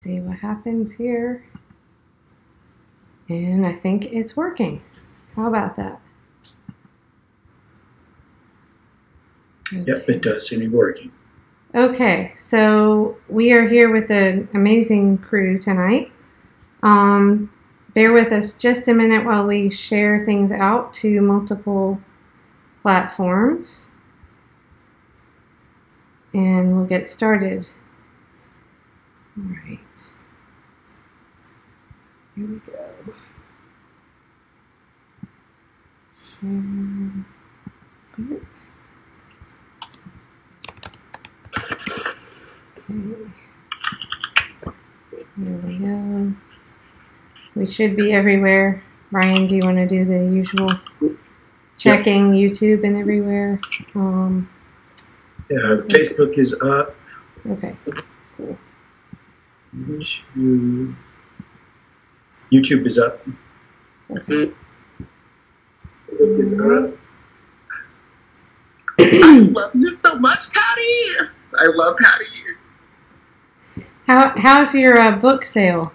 see what happens here. And I think it's working. How about that? Okay. Yep, it does seem to be working. Okay, so we are here with an amazing crew tonight. Bear with us just a minute while we share things out to multiple platforms. And we'll get started. All right. Here we go. Share group. Okay. There we go. We should be everywhere. Ryan, do you want to do the usual checking YouTube and everywhere? Yeah, Facebook is up. Okay, cool. YouTube is up. Okay. I love you so much, Patty. I love Patty. How's your book sale?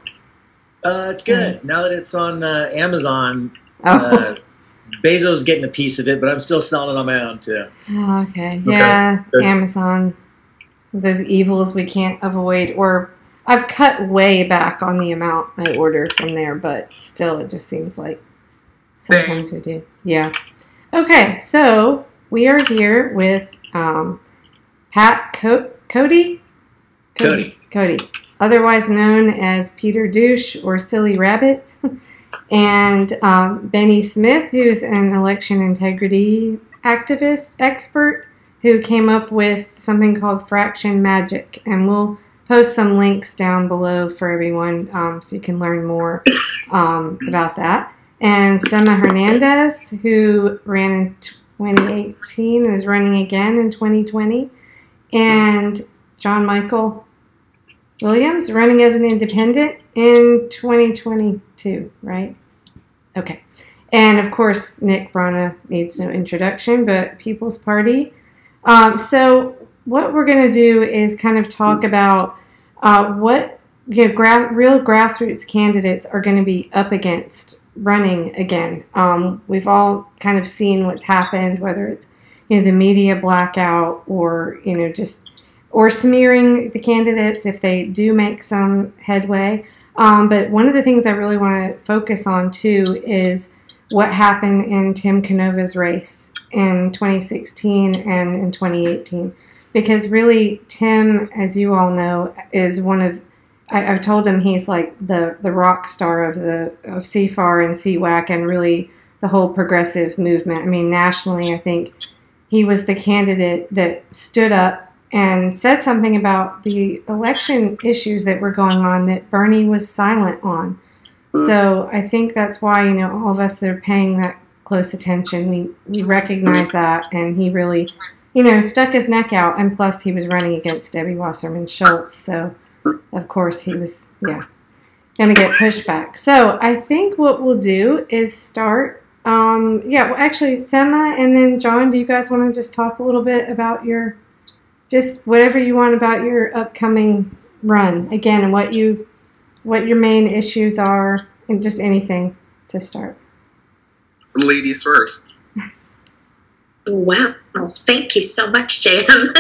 It's good. Now that it's on Amazon, Oh. Bezos getting a piece of it, but I'm still selling it on my own too. Oh, okay. Yeah, Good. Amazon. Those evils we can't avoid. Or I've cut way back on the amount I order from there, but still it just seems like sometimes we do. Yeah. Okay, so we are here with Cote, otherwise known as Peter Douche or Silly Rabbit, and Benny Smith, who's an election integrity activist expert who came up with something called Fraction Magic, and we'll post some links down below for everyone so you can learn more about that. And Sema Hernandez, who ran in 2018 and is running again in 2020, and John Michael Williams running as an independent in 2022, right? Okay. And of course, Nick Brana needs no introduction, but People's Party. So what we're going to do is kind of talk about what real grassroots candidates are going to be up against running again. We've all kind of seen what's happened, whether it's the media blackout or or smearing the candidates if they do make some headway. But one of the things I really want to focus on too is what happened in Tim Canova's race in 2016 and in 2018. Because really, Tim, as you all know, is one of, I've told him he's like the rock star of CFAR and CWAC and really the whole progressive movement. I mean, nationally, I think he was the candidate that stood up and said something about the election issues that were going on that Bernie was silent on. So I think that's why, all of us that are paying that close attention, we recognize that, and he really, stuck his neck out, and plus he was running against Debbie Wasserman Schultz, so of course he was, going to get pushback. So I think what we'll do is start, actually, Sema and then John, do you guys want to just talk a little bit about just whatever you want about your upcoming run, again, and what your main issues are, and just anything to start. Ladies first. Wow. Well, thank you so much, JM.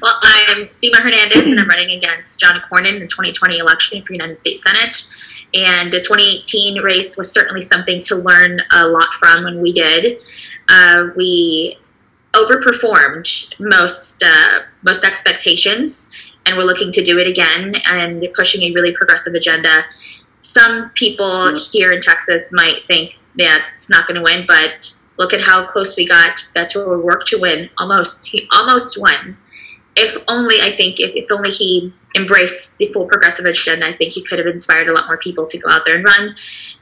Well, I'm Sema Hernandez, and I'm running against John Cornyn in the 2020 election for United States Senate. And the 2018 race was certainly something to learn a lot from when we did. We overperformed most expectations, and we're looking to do it again and pushing a really progressive agenda. Some people here in Texas might think that it's not going to win, but look at how close we got. That's where we worked to win. He almost won. If only he embraced the full progressive agenda, I think he could have inspired a lot more people to go out there and run.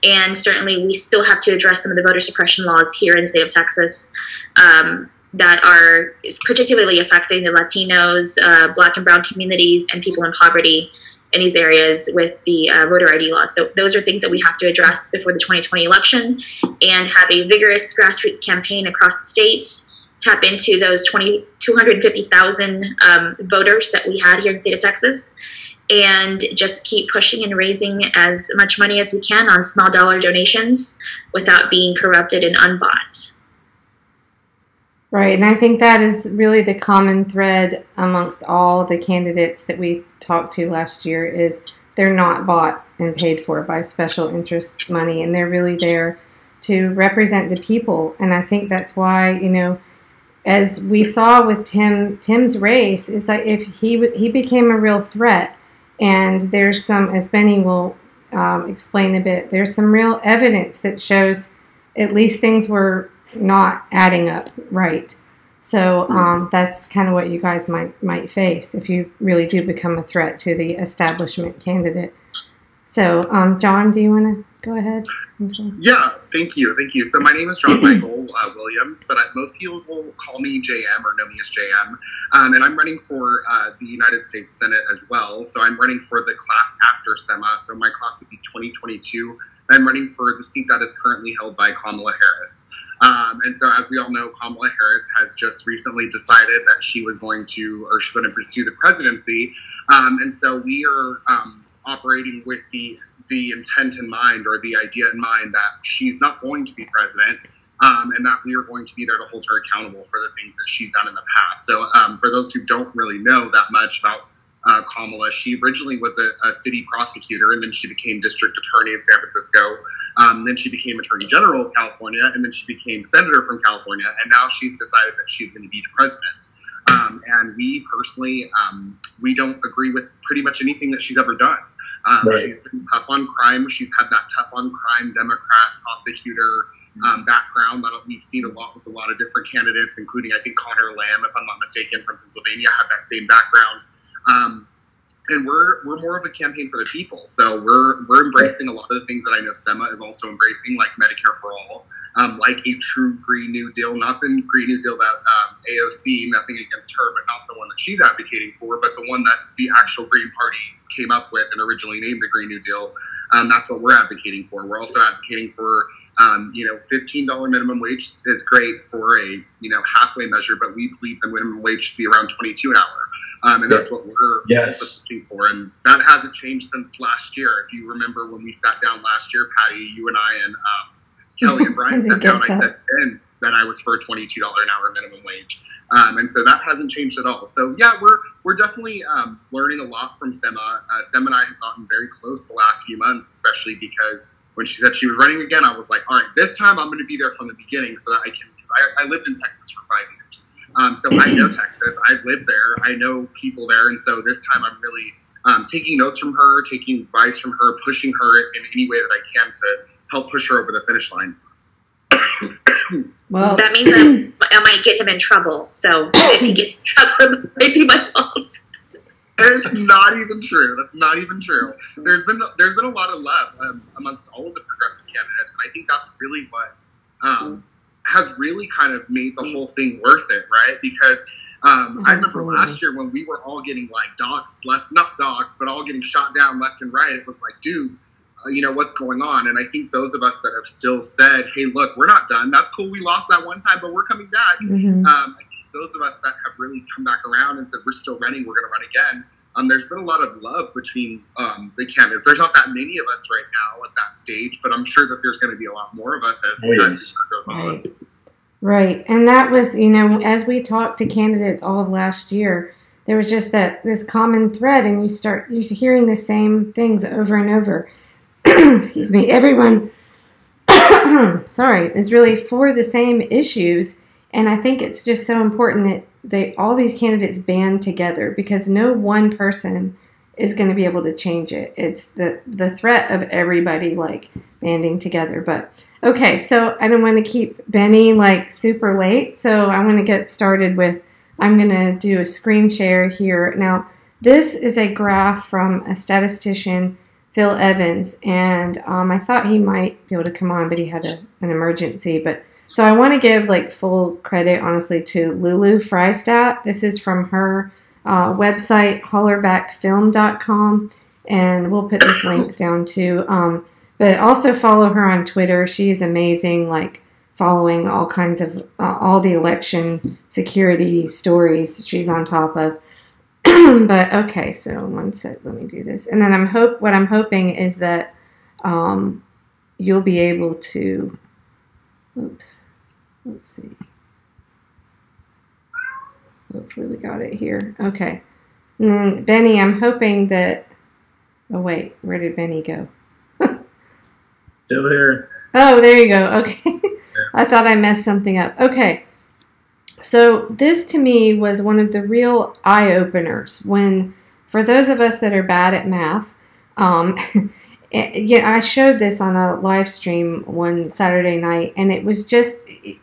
And certainly we still have to address some of the voter suppression laws here in the state of Texas that is particularly affecting the Latinos, Black and Brown communities, and people in poverty in these areas with the voter ID laws. So those are things that we have to address before the 2020 election, and have a vigorous grassroots campaign across the state, tap into those 250,000 voters that we had here in the state of Texas, and just keep pushing and raising as much money as we can on small dollar donations without being corrupted and unbought. Right, and I think that is really the common thread amongst all the candidates that we talked to last year is they're not bought and paid for by special interest money, and they're really there to represent the people. And I think that's why, you know, as we saw with Tim's race, it's like if he became a real threat, and there's some, as Benny will explain a bit, there's some real evidence that shows at least things were not adding up right. So that's kind of what you guys might face if you really do become a threat to the establishment candidate. So John, do you want to go ahead? Yeah, thank you. So my name is John Michael Williams, but most people will call me JM or know me as JM. And I'm running for the United States Senate as well. So I'm running for the class after Sema. So my class would be 2022. I'm running for the seat that is currently held by Kamala Harris. And so as we all know, Kamala Harris has just recently decided that she's going to pursue the presidency. And so we are operating with the intent in mind, or the idea in mind, that she's not going to be president, and that we are going to be there to hold her accountable for the things that she's done in the past. So for those who don't really know that much about Kamala, she originally was a city prosecutor, and then she became district attorney in San Francisco. Then she became attorney general of California, and then she became senator from California, and now she's decided that she's going to be the president. And we personally, we don't agree with pretty much anything that she's ever done. Right. She's been tough on crime. She's had that tough on crime Democrat prosecutor background that we've seen a lot with a lot of different candidates, including I think Connor Lamb, if I'm not mistaken, from Pennsylvania, had that same background. And we're more of a campaign for the people. So we're embracing a lot of the things that I know Sema is also embracing, like Medicare for all, like a true Green New Deal, not the Green New Deal that AOC, nothing against her, but not the one that she's advocating for, but the one that the actual Green Party came up with and originally named the Green New Deal. That's what we're advocating for. We're also advocating for, $15 minimum wage is great for a, halfway measure, but we believe the minimum wage should be around $22 an hour. And that's what we're looking for. And that hasn't changed since last year. If you remember when we sat down last year, Patty, you and I and Kelly and Brian sat down, I said then that I was for a $22 an hour minimum wage. And so that hasn't changed at all. So yeah, we're definitely learning a lot from Sema. Sema and I have gotten very close the last few months, especially because when she said she was running again, I was like, all right, this time I'm going to be there from the beginning so that I can, because I lived in Texas for 5 years. So I know Texas, I've lived there, I know people there, and so this time I'm really taking notes from her, taking advice from her, pushing her in any way that I can to help push her over the finish line. Well, that means I might get him in trouble, so if he gets in trouble, it might be my fault. It's not even true. That's not even true. There's been a lot of love amongst all of the progressive candidates, and I think that's really what has really kind of made the whole thing worth it, right? Because I remember last year when we were all getting like not doxxed, but all getting shot down left and right. It was like, dude, what's going on? And I think those of us that have still said, hey, look, we're not done. That's cool. We lost that one time, but we're coming back. Mm-hmm. I think those of us that have really come back around and said, we're still running, we're going to run again. There's been a lot of love between the candidates. There's not that many of us right now at that stage, but I'm sure that there's going to be a lot more of us as the year goes on. Right. And that was, as we talked to candidates all of last year, there was just this common thread, and you're hearing the same things over and over. Excuse me. Everyone, is really for the same issues. And I think it's just so important that all these candidates band together, because no one person is going to be able to change it. It's the threat of everybody banding together. But okay, so I don't want to keep Benny super late. So I want to get started with, I'm going to do a screen share here. Now, this is a graph from a statistician, Phil Evans, and I thought he might be able to come on, but he had an emergency. But so I want to give full credit, honestly, to Lulu Frystat. This is from her website, hollerbackfilm.com, and we'll put this link down too. But also follow her on Twitter. She's amazing, following all kinds of all the election security stories she's on top of. But okay, so one sec, let me do this. And then what I'm hoping is that you'll be able to, oops, let's see. Hopefully we got it here. Okay. And then Benny, I'm hoping that, oh wait, where did Benny go? Still here. Oh, there you go. Okay. I thought I messed something up. Okay. So this to me was one of the real eye-openers when, for those of us that are bad at math, I showed this on a live stream one Saturday night, and it was just,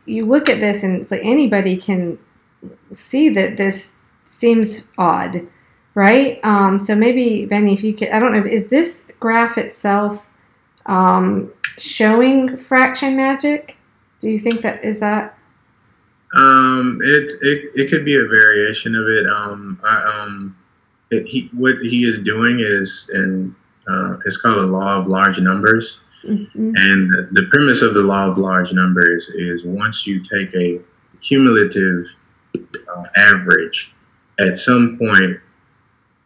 you look at this and it's like anybody can see that this seems odd, right? So maybe, Benny, if you could, I don't know, is this graph itself showing fraction magic? Do you think that is that? It could be a variation of it. What he is doing is, it's called a law of large numbers. Mm-hmm. And the premise of the law of large numbers is once you take a cumulative average, at some point,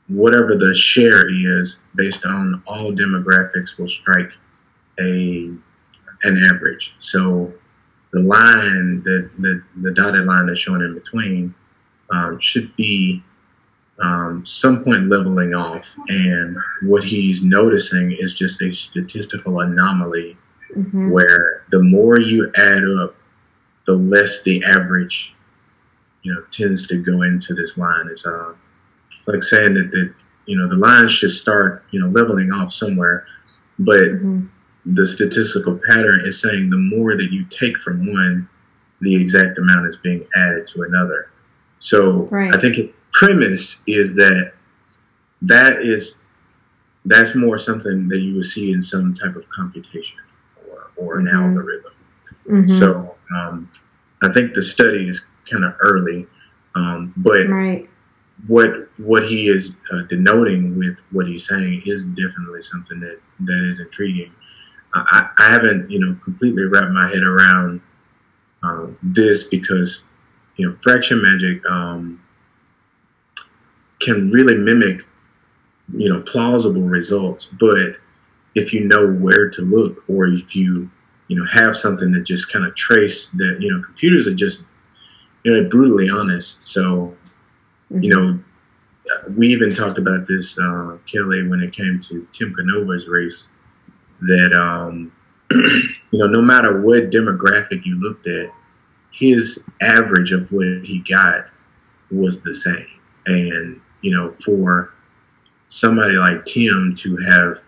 whatever the share is based on all demographics will strike an average. So the line, the dotted line that's shown in between, should be some point leveling off. And what he's noticing is just a statistical anomaly, mm-hmm. where the more you add up, the less the average, tends to go into this line. It's like saying that the line should start, leveling off somewhere, but mm-hmm. the statistical pattern is saying the more that you take from one, the exact amount is being added to another. So right. I think the premise is that's more something that you would see in some type of computation or an mm-hmm. algorithm. Mm-hmm. So I think the study is kind of early, but right. what he is denoting with what he's saying is definitely something that is intriguing. I haven't, completely wrapped my head around this because, fraction magic can really mimic, plausible results. But if you know where to look, or if you, have something that just kind of trace that, computers are just, brutally honest. So, mm-hmm. We even talked about this, Kelly, when it came to Tim Canova's race, that, no matter what demographic you looked at, his average of what he got was the same. And, for somebody like Tim to have,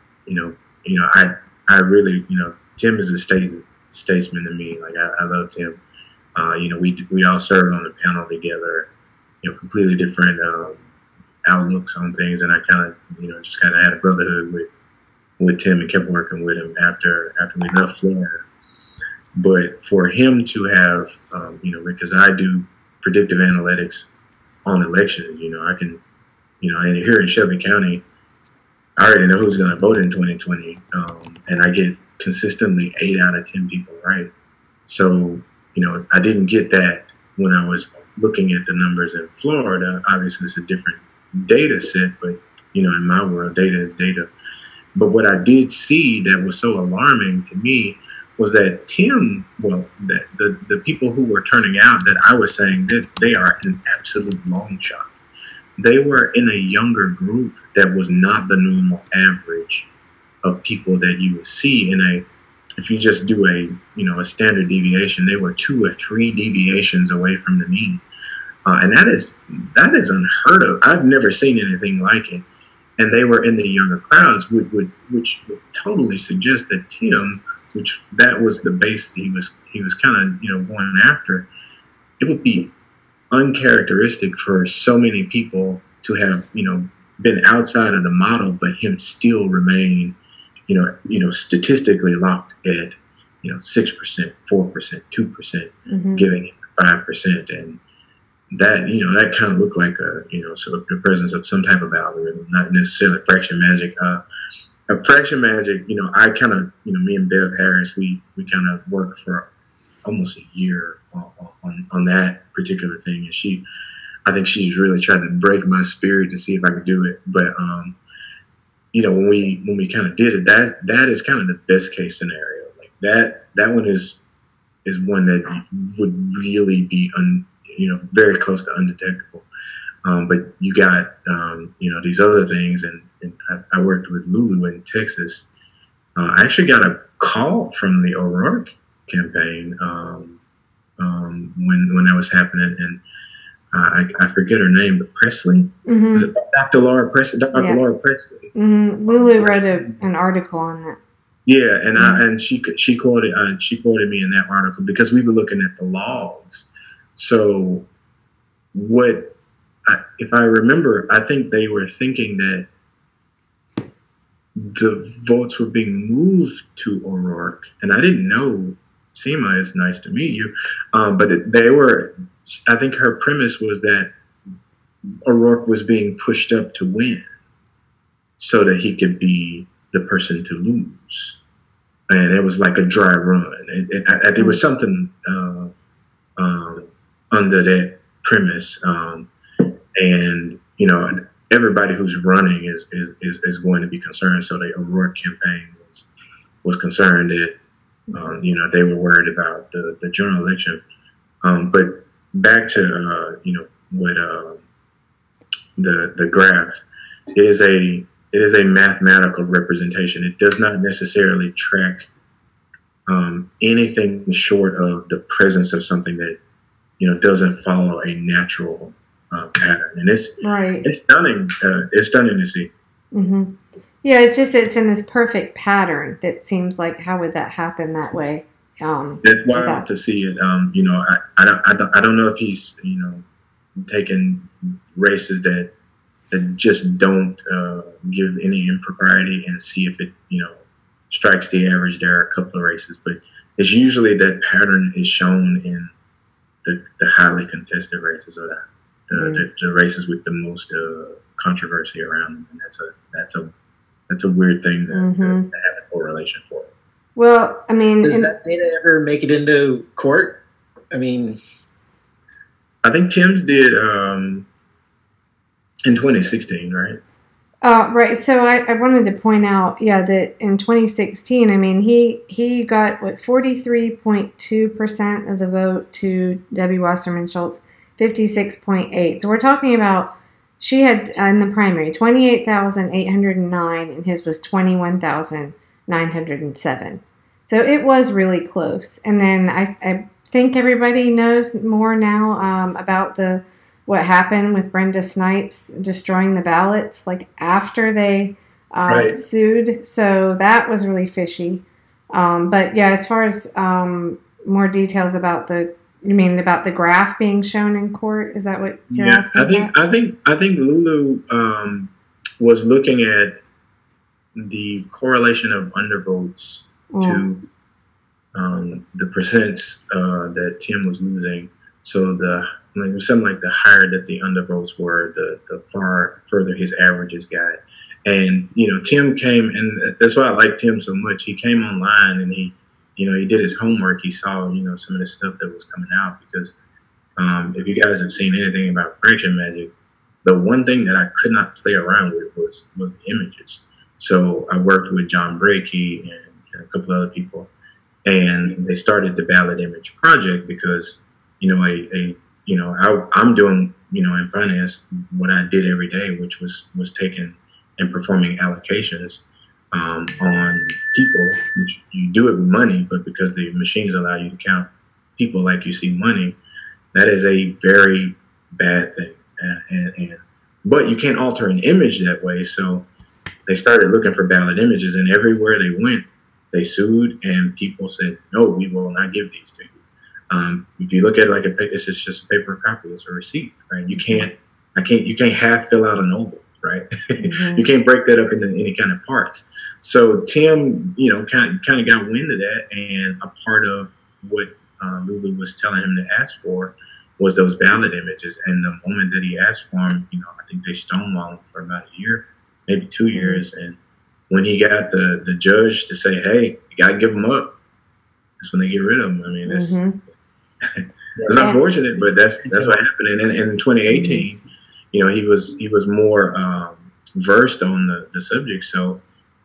I really, Tim is a statesman to me. Like, I love Tim. We all served on the panel together, completely different outlooks on things. And I kind of, just kind of had a brotherhood with Tim and kept working with him after we left Florida. But for him to have, because I do predictive analytics on elections, I can, and here in Shelby County, I already know who's going to vote in 2020, and I get consistently 8 out of 10 people right. So, I didn't get that when I was looking at the numbers in Florida. Obviously, it's a different data set, but, in my world, data is data. But what I did see that was so alarming to me was that Tim, that the people who were turning out that I was saying that they are an absolute long shot. They were in a younger group that was not the normal average of people that you would see if you just do a standard deviation. They were 2 or 3 deviations away from the mean. And that is unheard of. I've never seen anything like it. And they were in the younger crowds, which would totally suggest that Tim, which that was the base he was kind of going after. It would be uncharacteristic for so many people to have been outside of the model, but him still remain statistically locked at 6%, 4%, 2%, mm-hmm. giving it 5%, and that that kind of looked like so the presence of some type of algorithm, not necessarily fraction magic. Fraction magic, I kind of me and Bev Harris, we kind of worked for almost a year on that particular thing, and she I think she's really trying to break my spirit to see if I could do it. But you know, when we kind of did it, that is kind of the best case scenario. Like that one is one that would really be very close to undetectable. But you got these other things, and I worked with Lulu in Texas. I actually got a call from the O'Rourke campaign when that was happening, and I forget her name, but Presley. Mm-hmm. Is it Dr. Laura Presley? Dr. Yeah. Laura Presley. Mm-hmm. Lulu wrote an article on that. Yeah, and she quoted me in that article because we were looking at the logs. So if I remember, I think they were thinking that the votes were being moved to O'Rourke, and I didn't know. Sema, it's nice to meet you, but they were. I think her premise was that O'Rourke was being pushed up to win, so that he could be the person to lose, and it was like a dry run. There was something under that premise, and everybody who's running is going to be concerned. So the O'Rourke campaign was concerned that they were worried about the general election. But back to what the graph is a mathematical representation. It does not necessarily track anything short of the presence of something that doesn't follow a natural pattern, and it's stunning. It's stunning to see. Mm-hmm. Yeah, it's in this perfect pattern that seems like, how would that happen that way? That's wild to see it. I don't know if he's taking races that just don't give any impropriety and see if it strikes the average. There are a couple of races, but it's usually that pattern is shown in the highly contested races, or the races with the most controversy around them, and that's a weird thing to have a correlation for. Well, I mean, does that data ever make it into court? I mean, I think Tim's did in 2016, right? Right. So I wanted to point out, that in 2016, I mean, he got 43.2% of the vote to Debbie Wasserman Schultz, 56.8. So we're talking about, she had in the primary 28,809, and his was 21,907. So it was really close. And then I think everybody knows more now about what happened with Brenda Snipes destroying the ballots, like after they sued. So that was really fishy. But yeah, as far as more details about you mean about the graph being shown in court? Is that what you're asking? I think Lulu was looking at the correlation of undervotes to the percents that Tim was losing. So it was something like the higher that the undervotes were, the far further his averages got. And Tim came, and that's why I like Tim so much. He came online and he did his homework. He saw some of the stuff that was coming out, because if you guys have seen anything about prediction magic, the one thing that I could not play around with was the images. So I worked with John Brakey and a couple other people, and they started the Ballot Image Project because I'm doing in finance what I did every day, which was taking and performing allocations on people, which you do it with money, but because the machines allow you to count people like you see money, that is a very bad thing. But you can't alter an image that way. So they started looking for ballot images, and everywhere they went, they sued, and people said, no, we will not give these to you. If you look at it like it's just a paper copy, it's a receipt, right? You can't half fill out an oval, right? Mm-hmm. You can't break that up into any kind of parts. So Tim, kind of got wind of that, and a part of what Lulu was telling him to ask for was those ballot images. And the moment that he asked for them, I think they stonewalled him for about a year, maybe 2 years. And when he got the judge to say, hey, you got to give them up, that's when they get rid of them. I mean, It's unfortunate, but that's what happened. And in 2018, you know, he was more versed on the subject. So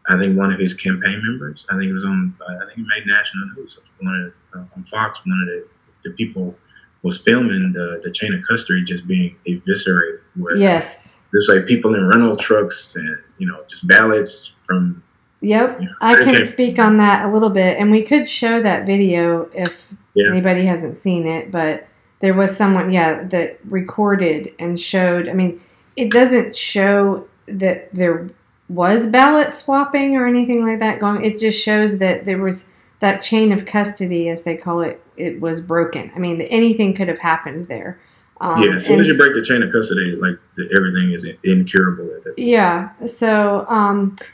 I think one of his campaign members, I think it was on, I think he made national news. On Fox, one of the people was filming the chain of custody just being eviscerated. Where yes. There's like people in rental trucks and, you know, just ballots from. Yep. You know, I can speak on that a little bit. And we could show that video if anybody hasn't seen it. But there was someone, that recorded and showed. I mean, it doesn't show that there was ballot swapping or anything like that going. It just shows that there was that chain of custody, as they call it, it was broken. I mean, anything could have happened there. As soon as you break the chain of custody, like everything is incurable at that. Yeah. So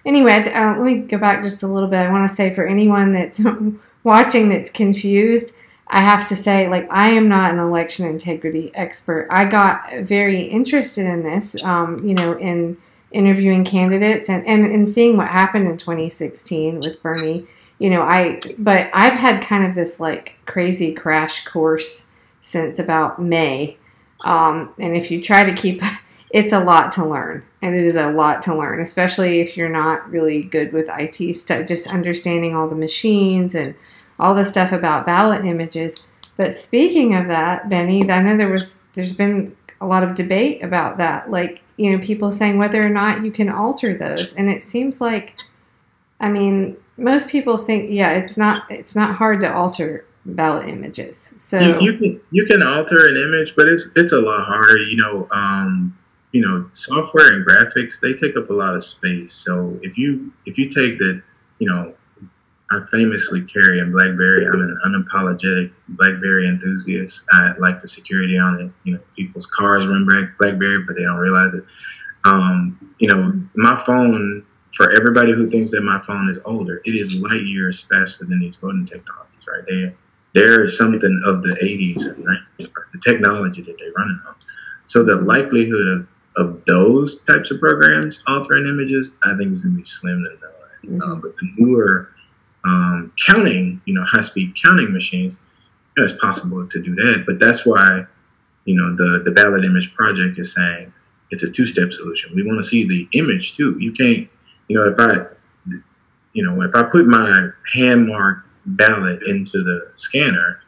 anyway, let me go back just a little bit. I want to say for anyone that's watching that's confused, I have to say, like, I am not an election integrity expert. I got very interested in this, you know, in interviewing candidates and seeing what happened in 2016 with Bernie. You know, but I've had kind of this like crazy crash course since about May. And if you try to keep, it's a lot to learn, and it is a lot to learn, especially if you're not really good with IT stuff, just understanding all the machines and all the stuff about ballot images. But speaking of that, Benny, I know there's been a lot of debate about that, like, you know, people saying whether or not you can alter those, and it seems like, I mean, most people think, it's not hard to alter ballot images. So you can alter an image, but it's a lot harder. You know, software and graphics, they take up a lot of space. So if you take that, you know, I famously carry a BlackBerry. I'm an unapologetic BlackBerry enthusiast. I like the security on it. You know, people's cars run BlackBerry, but they don't realize it. You know, my phone, for everybody who thinks that my phone is older, it is light years faster than these voting technologies, right? They're something of the 80s and 90s, the technology that they're running on. So the likelihood of those types of programs altering images, I think is going to be slim to none. But the newer counting, you know, high-speed counting machines, you know, it's possible to do that. But that's why, you know, the Ballot Image Project is saying it's a two-step solution. We want to see the image too. You can't, you know, if I put my hand-marked ballot into the scanner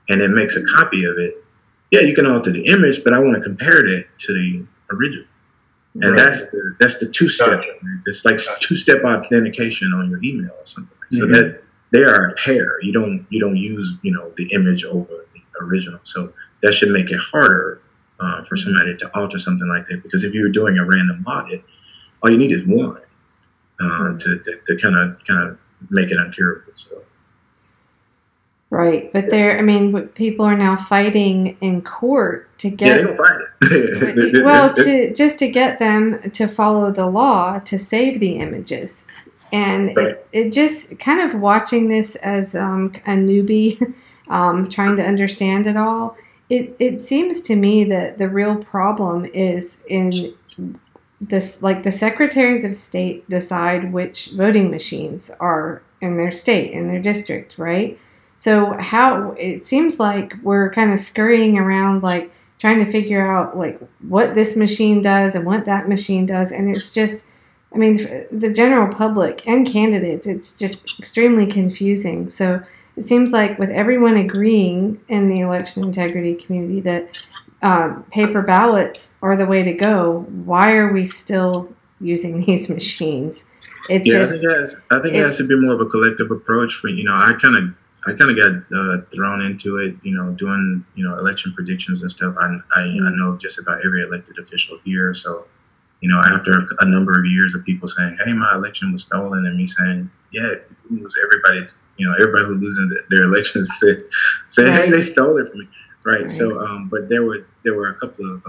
and it makes a copy of it, you can alter the image, but I want to compare that to the original. And that's the two-step. It's like two-step authentication on your email or something. So that they are a pair. You don't use, you know, the image over the original. So that should make it harder for somebody to alter something like that. Because if you're doing a random audit, all you need is one to kind of make it uncurable. So. Right, but people are now fighting in court to get. They don't fight it. Well, to get them to follow the law to save the images, and it just kind of watching this as a newbie, trying to understand it all. It seems to me that the real problem is in this, like the secretaries of state decide which voting machines are in their state, in their district, right? So how it seems like we're kind of scurrying around, like trying to figure out like what this machine does and what that machine does. And it's just, I mean, the general public and candidates, it's just extremely confusing. So it seems like with everyone agreeing in the election integrity community that paper ballots are the way to go, why are we still using these machines? It's I think it has to be more of a collective approach. For, you know, I kind of got thrown into it, you know, doing, you know, election predictions and stuff. I know just about every elected official here. So, you know, after a number of years of people saying, hey, my election was stolen, and me saying, yeah, it was everybody, you know, everybody who loses their elections said, hey, they stole it from me. Right. So, but there were a couple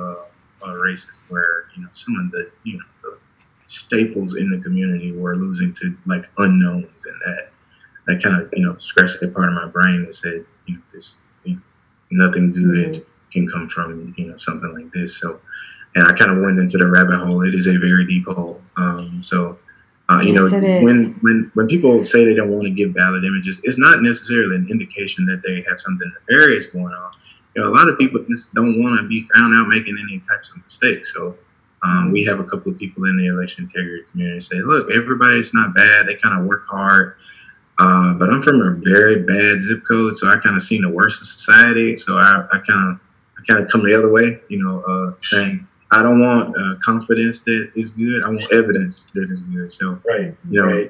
of races where, you know, some of the, you know, the staples in the community were losing to like unknowns, and that kind of, you know, scratched that part of my brain that said, you know, this, you know, nothing good can come from, you know, something like this. So, and I kind of went into the rabbit hole. It is a very deep hole. You know, when people say they don't want to give ballot images, it's not necessarily an indication that they have something nefarious going on. a lot of people just don't want to be found out making any types of mistakes. So we have a couple of people in the election integrity community say, look, everybody's not bad. They kind of work hard. But I'm from a very bad zip code, so I kind of seen the worst of society. So I kind of come the other way, saying I don't want confidence that is good. I want evidence that is good. So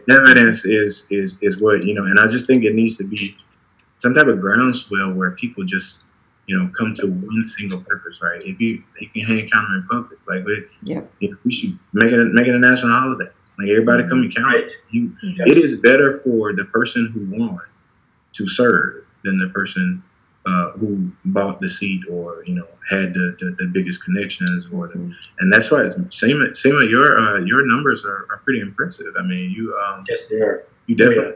evidence is what, and I just think it needs to be some type of groundswell where people just come to one single purpose, right? If you can hand count them in public, like we should make it a national holiday. Like everybody come and count. Right. It is better for the person who won to serve than the person who bought the seat or had the biggest connections and that's why Sema, your numbers are pretty impressive. I mean, you yes, they are. You definitely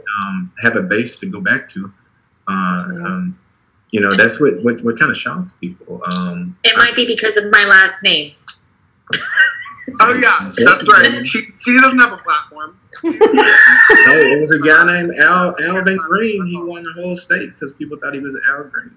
have a base to go back to. That's what kind of shocks people. It might be because of my last name. Oh yeah, that's right. She doesn't have a platform. No, it was a guy named Alvin Green. He won the whole state because people thought he was Al Green.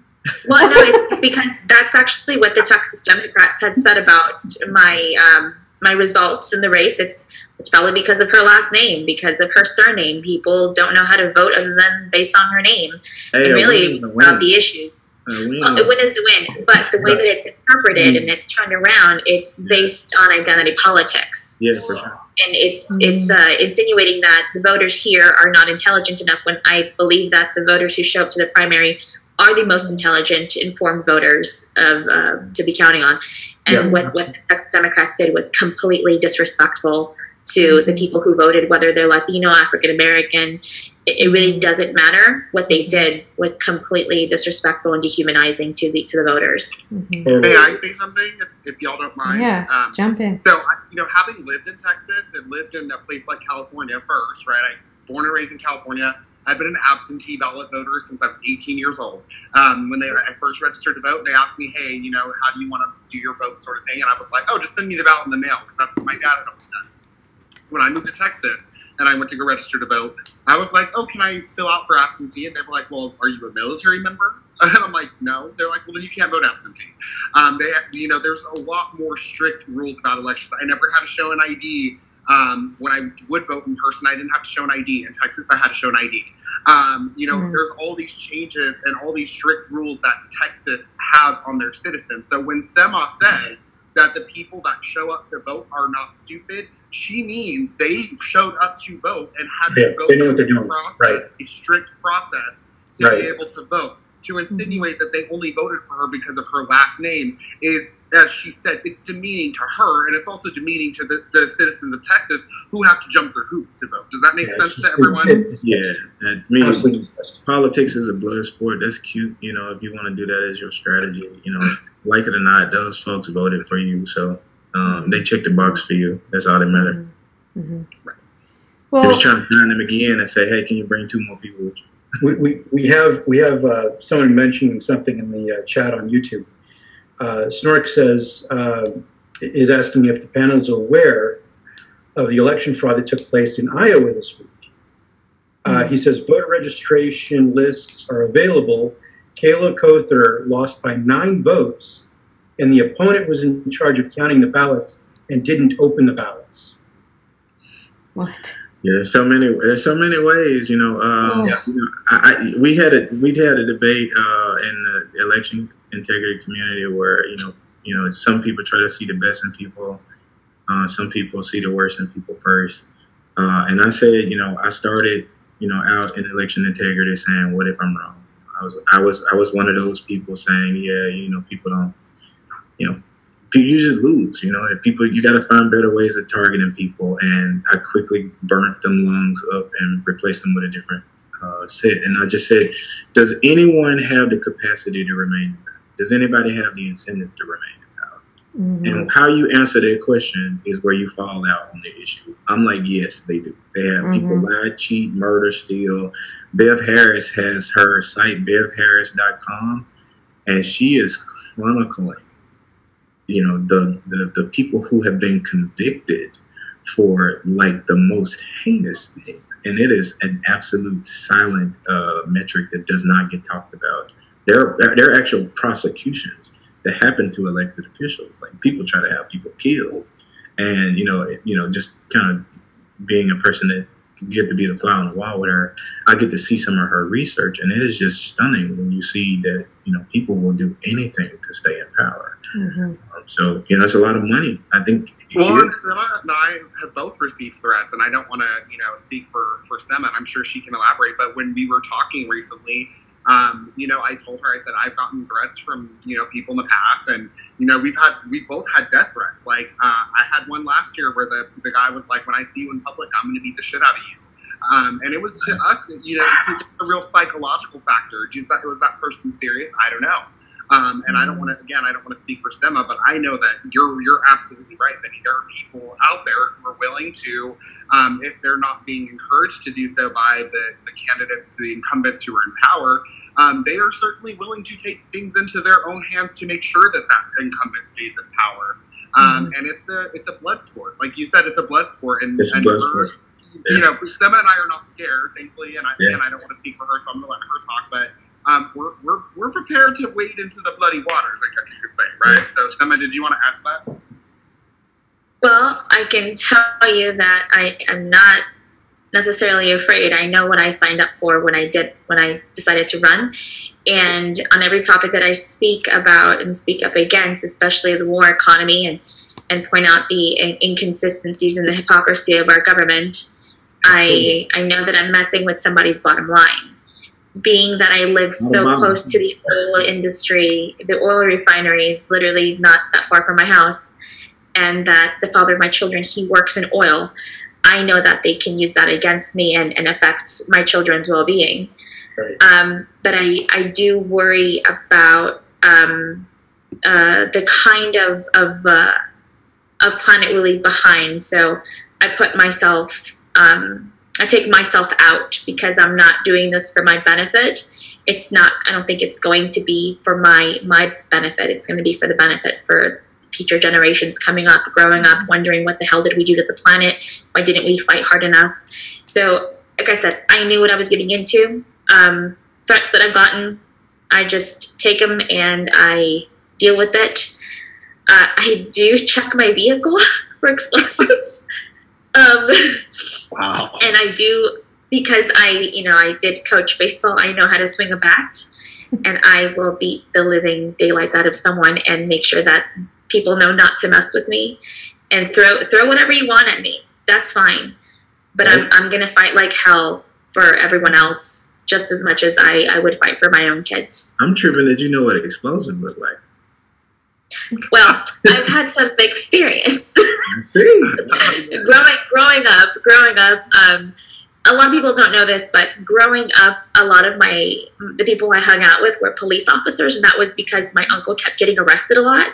Well, no, it's because that's actually what the Texas Democrats had said about my results in the race. It's probably because of her last name, because of her surname. People don't know how to vote other than based on her name, and really about the issue. A win is a win, but the way that it's interpreted and it's turned around, it's based on identity politics. Yeah, for sure. And it's insinuating that the voters here are not intelligent enough, when I believe that the voters who show up to the primary are the most intelligent, informed voters to be counting on. And what the Texas Democrats did was completely disrespectful to the people who voted, whether they're Latino, African American. It really doesn't matter. What they did was completely disrespectful and dehumanizing to the voters. Mm-hmm. May I say something, if y'all don't mind? Yeah, jump in. So, having lived in Texas and lived in a place like California first, right? I'm born and raised in California. I've been an absentee ballot voter since I was 18 years old. When I first registered to vote, they asked me, hey, how do you want to do your vote sort of thing? And I was like, oh, just send me the ballot in the mail, because that's what my dad had always done. When I moved to Texas and I went to go register to vote, I was like, oh, can I fill out for absentee? And they were like, well, are you a military member? And I'm like, no. They're like, well, then you can't vote absentee. There's a lot more strict rules about elections. I never had to show an ID. When I would vote in person, I didn't have to show an ID. In Texas, I had to show an ID. There's all these changes and all these strict rules that Texas has on their citizens. So when Sema said that the people that show up to vote are not stupid, she means they showed up to vote and had to go through a strict process to be able to vote. To insinuate that they only voted for her because of her last name is, as she said, it's demeaning to her, and it's also demeaning to the citizens of Texas who have to jump through hoops to vote. Does that make sense to everyone? Yeah. Politics is a blood sport. That's cute. If you want to do that as your strategy, like it or not, those folks voted for you, so they checked the box for you. That's all that matters. Mm-hmm. Right. Well, they was trying to find them again and say, hey, can you bring 2 more people with you? We have someone mentioning something in the chat on YouTube. Snork says is asking if the panel is aware of the election fraud that took place in Iowa this week. He says voter registration lists are available. Kayla Cother lost by 9 votes, and the opponent was in charge of counting the ballots and didn't open the ballots. What? Yeah, there's so many ways, we had a debate in the election integrity community where, some people try to see the best in people. Some people see the worst in people first. And I said, I started, out in election integrity saying, what if I'm wrong? I was one of those people saying, people don't, you just lose, People, you got to find better ways of targeting people. And I quickly burnt them lungs up and replaced them with a different set. And I just said, does anyone have the capacity to remain in power? Does anybody have the incentive to remain in power? Mm-hmm. And how you answer that question is where you fall out on the issue. I'm like, yes, they do. They have people lie, cheat, murder, steal. Bev Harris has her site, bevharris.com, and she is chronicling the people who have been convicted for like the most heinous things. And it is an absolute silent metric that does not get talked about. there are actual prosecutions that happen to elected officials. Like people try to have people killed, and just kind of being a person that get to be the fly on the wall with her, I get to see some of her research, and it is just stunning when you see that people will do anything to stay in power. Mm-hmm. So it's a lot of money. I think. Well, and Sema and I have both received threats, and I don't want to speak for Sema, and I'm sure she can elaborate. But when we were talking recently, I told her, I said, I've gotten threats from, people in the past, and, we both had death threats. Like, I had one last year where the guy was like, when I see you in public, I'm going to beat the shit out of you. And it was to us, it's a real psychological factor. Was that person serious? I don't know. And I don't want to speak for Sema, but I know that you're absolutely right, Benny. There are people out there who are willing to, if they're not being encouraged to do so by the candidates, the incumbents who are in power, they are certainly willing to take things into their own hands to make sure that incumbent stays in power. And it's a blood sport, like you said, it's a blood sport, and Sema and I are not scared, thankfully, and I don't want to speak for her, so I'm gonna let her talk, but. We're prepared to wade into the bloody waters, I guess you could say, right? So, Sema, did you want to add to that? Well, I can tell you that I am not necessarily afraid. I know what I signed up for when I decided to run. And on every topic that I speak about and speak up against, especially the war economy, and point out the inconsistencies and the hypocrisy of our government, I know that I'm messing with somebody's bottom line. Being that I live so close to the oil industry, the oil refineries, literally not that far from my house, and that the father of my children, he works in oil, I know that they can use that against me and affects my children's well-being. Right. But I do worry about the kind of planet we leave behind. So I put myself... I take myself out because I'm not doing this for my benefit. It's not, I don't think it's going to be for my benefit. It's going to be for the benefit for future generations coming up, growing up, wondering what the hell did we do to the planet? Why didn't we fight hard enough? So, like I said, I knew what I was getting into. Threats that I've gotten, I just take them and I deal with it. I do check my vehicle for explosives. Wow. And I do, because I did coach baseball, I know how to swing a bat, and I will beat the living daylights out of someone and make sure that people know not to mess with me, and throw whatever you want at me. That's fine. But right. I'm going to fight like hell for everyone else just as much as I would fight for my own kids. I'm tripping that you know what explosives look like. Well, I've had some experience. See? growing up, a lot of people don't know this, but growing up, a lot of the people I hung out with were police officers, and that was because my uncle kept getting arrested a lot.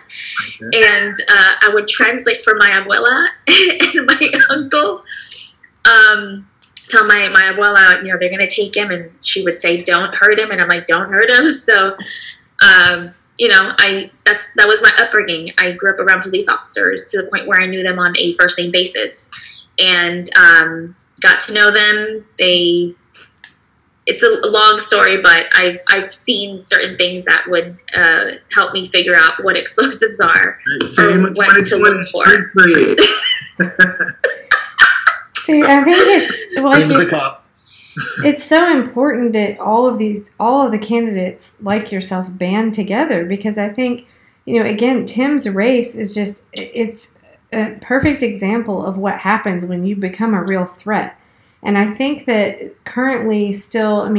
Okay. And I would translate for my abuela and my uncle. Tell my abuela, they're going to take him, and she would say, "Don't hurt him," and I'm like, "Don't hurt him." So, that was my upbringing. I grew up around police officers to the point where I knew them on a first name basis, and got to know them. It's a long story, but I've seen certain things that would help me figure out what explosives are or what to look for. See, I think it's so important that all of the candidates like yourself band together, because I think, again, Tim's race is it's a perfect example of what happens when you become a real threat. And I think that currently still,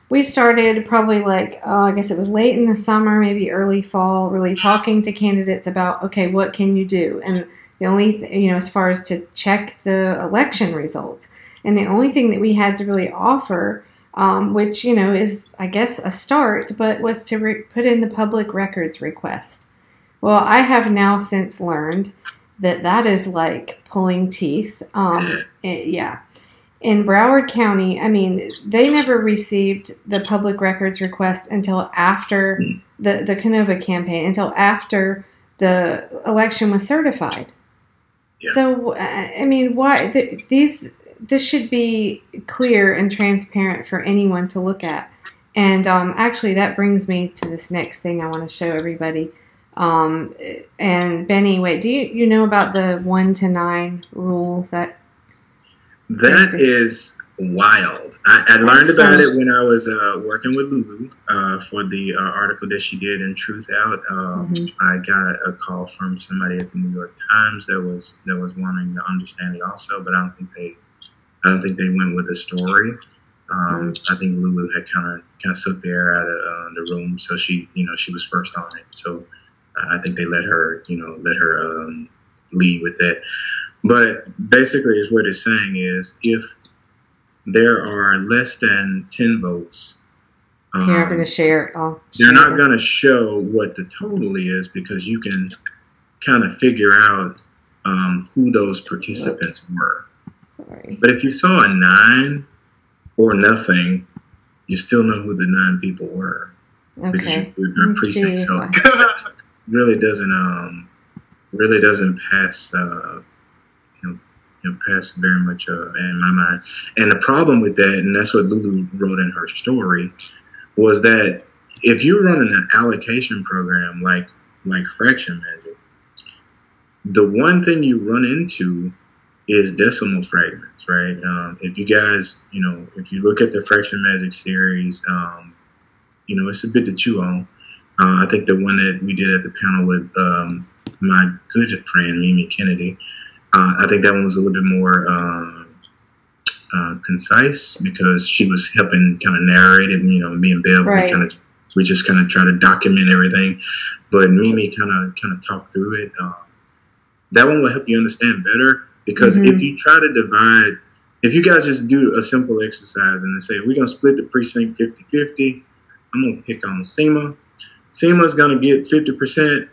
we started probably I guess it was late in the summer, maybe early fall, really talking to candidates about, okay, what can you do? And the only, as far as to check the election results. And the only thing that we had to really offer, which, is, I guess, a start, but was to put in the public records request. Well, I have now since learned that is like pulling teeth. Yeah. In Broward County, they never received the public records request until after the Canova campaign, until after the election was certified. Yeah. So, why this should be clear and transparent for anyone to look at. And actually, that brings me to this next thing I want to show everybody. And Benny, wait, do you know about the 1 to 9 rule? That is wild. I learned about it when I was working with Lulu for the article that she did in Truth Out. I got a call from somebody at the New York Times that was wanting to understand it also, but I don't think they went with the story. I think Lulu had kind of sucked the air out of the room, so she was first on it. So I think they let her lead with that. But basically, is what it's saying is if there are less than 10 votes, here, I'm going to share. They're not going to show what the total is because you can kind of figure out who those participants were. Sorry. But if you saw a 9 or nothing, you still know who the 9 people were. Okay. Because you're precinct, so really doesn't pass. Pass very much in my mind. And the problem with that, and that's what Lulu wrote in her story, was that if you're running an allocation program like fraction magic, the one thing you run into is decimal fragments, right? If you guys, if you look at the fraction magic series, it's a bit to chew on. I think the one that we did at the panel with my good friend Mimi Kennedy, I think that one was a little bit more concise because she was helping kind of narrate it. Me and Bill, right. we just kind of try to document everything, but Mimi kind of talked through it. That one will help you understand better because if you try to divide, if you guys just do a simple exercise and say we're gonna split the precinct 50-50, I'm gonna pick on Sema. Sema's gonna get 50%,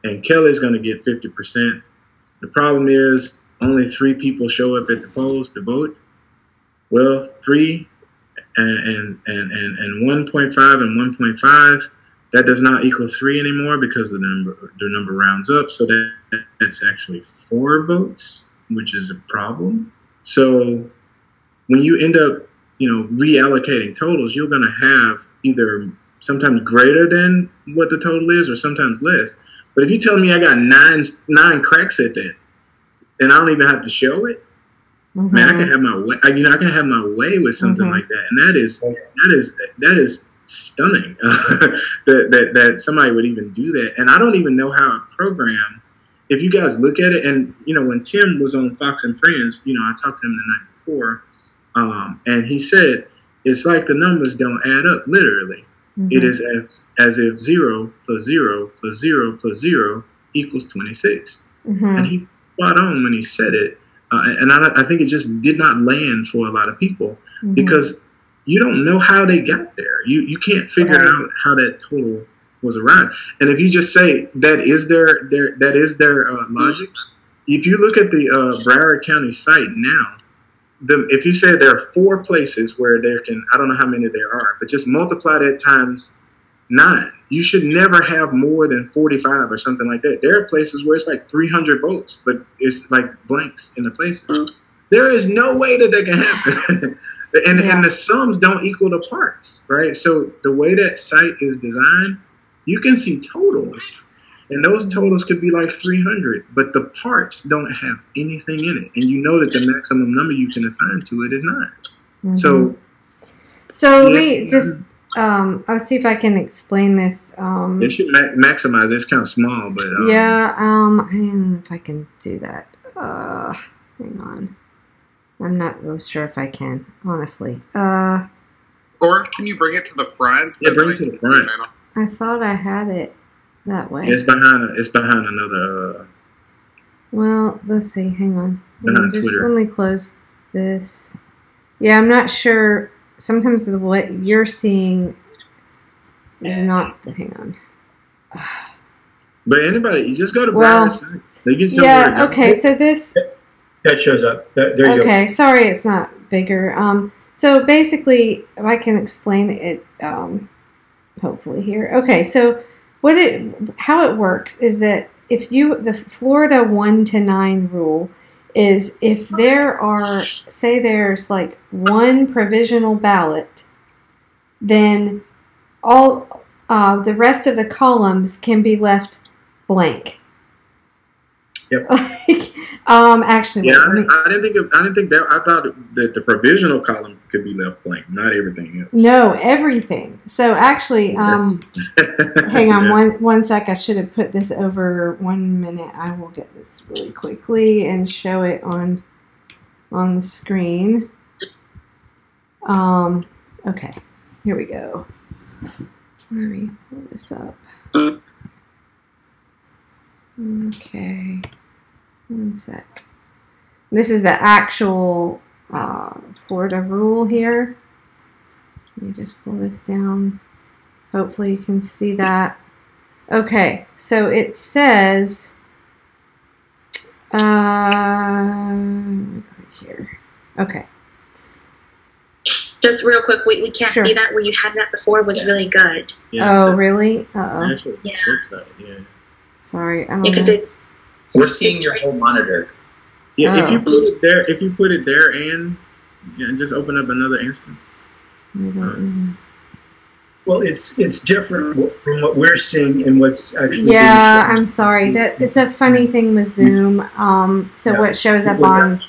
and Kelly's gonna get 50%. The problem is only 3 people show up at the polls to vote. Well, 3 and 1.5 and 1.5, that does not equal 3 anymore because the number rounds up. So that's actually 4 votes, which is a problem. So when you end up, reallocating totals, you're going to have either sometimes greater than what the total is or sometimes less. But if you tell me I got 9 cracks at that, and I don't even have to show it, man, I can have my way. I can have my way with something like that, and that is stunning that somebody would even do that. And I don't even know how a program. If you guys look at it, and when Tim was on Fox and Friends, I talked to him the night before, and he said it's like the numbers don't add up. Literally, it is as if 0 plus 0 plus 0 plus 0 equals 26, and he spot on when he said it. And I think it just did not land for a lot of people because you don't know how they got there. You can't figure out how that total was arrived. And if you just say that is their logic, if you look at the Broward County site now, if you say there are 4 places where there can, I don't know how many there are, but just multiply that times 9. You should never have more than 45 or something like that. There are places where it's like 300 votes, but it's like blanks in the places. There is no way that can happen. and the sums don't equal the parts, right? So the way that site is designed, you can see totals, and those totals could be like 300, but the parts don't have anything in it. And you know that the maximum number you can assign to it is 9. So let me just... I'll see if I can explain this. It should maximize it. It's kind of small, but I don't know if I can do that. Hang on. I'm not really sure if I can, honestly. Or can you bring it to the front? Yeah, bring it to the front. I thought I had it that way. It's behind another. Well, let's see. Hang on. Let me close this. Yeah, I'm not sure. Sometimes what you're seeing is not. Hang on. But anybody, you just go to Brana's site. Okay. So this that shows up. There you go. Okay. Sorry, it's not bigger. So basically, if I can explain it, hopefully here. Okay. So how it works is that the Florida 1 to 9 rule is if there are, say there's like 1 provisional ballot, then all the rest of the columns can be left blank. Yep. Actually, Yeah, I didn't think that. I thought that the provisional column could be left blank, not everything else. no, everything. So actually, Yes. hang on Yeah. one sec. I should have put this over 1 minute. I will get this really quickly and show it on the screen. Okay, here we go. Let me pull this up. Okay, 1 sec. This is the actual Florida rule here. Let me just pull this down. Hopefully you can see that. Okay, so it says, click here. Okay. Just real quick, we can't Sure. see that. Where you had that before was really good. Yeah, Oh, really? Uh-oh. actual Yeah. website, yeah. Sorry. I don't Because know. it's We're seeing It's your right. whole monitor. Yeah, if Oh. you put it there and just open up another instance. I don't know. Well, it's different from what we're seeing and what's actually Yeah, being shown. I'm sorry. That it's a funny thing with Zoom. So Yeah. what shows up Well, on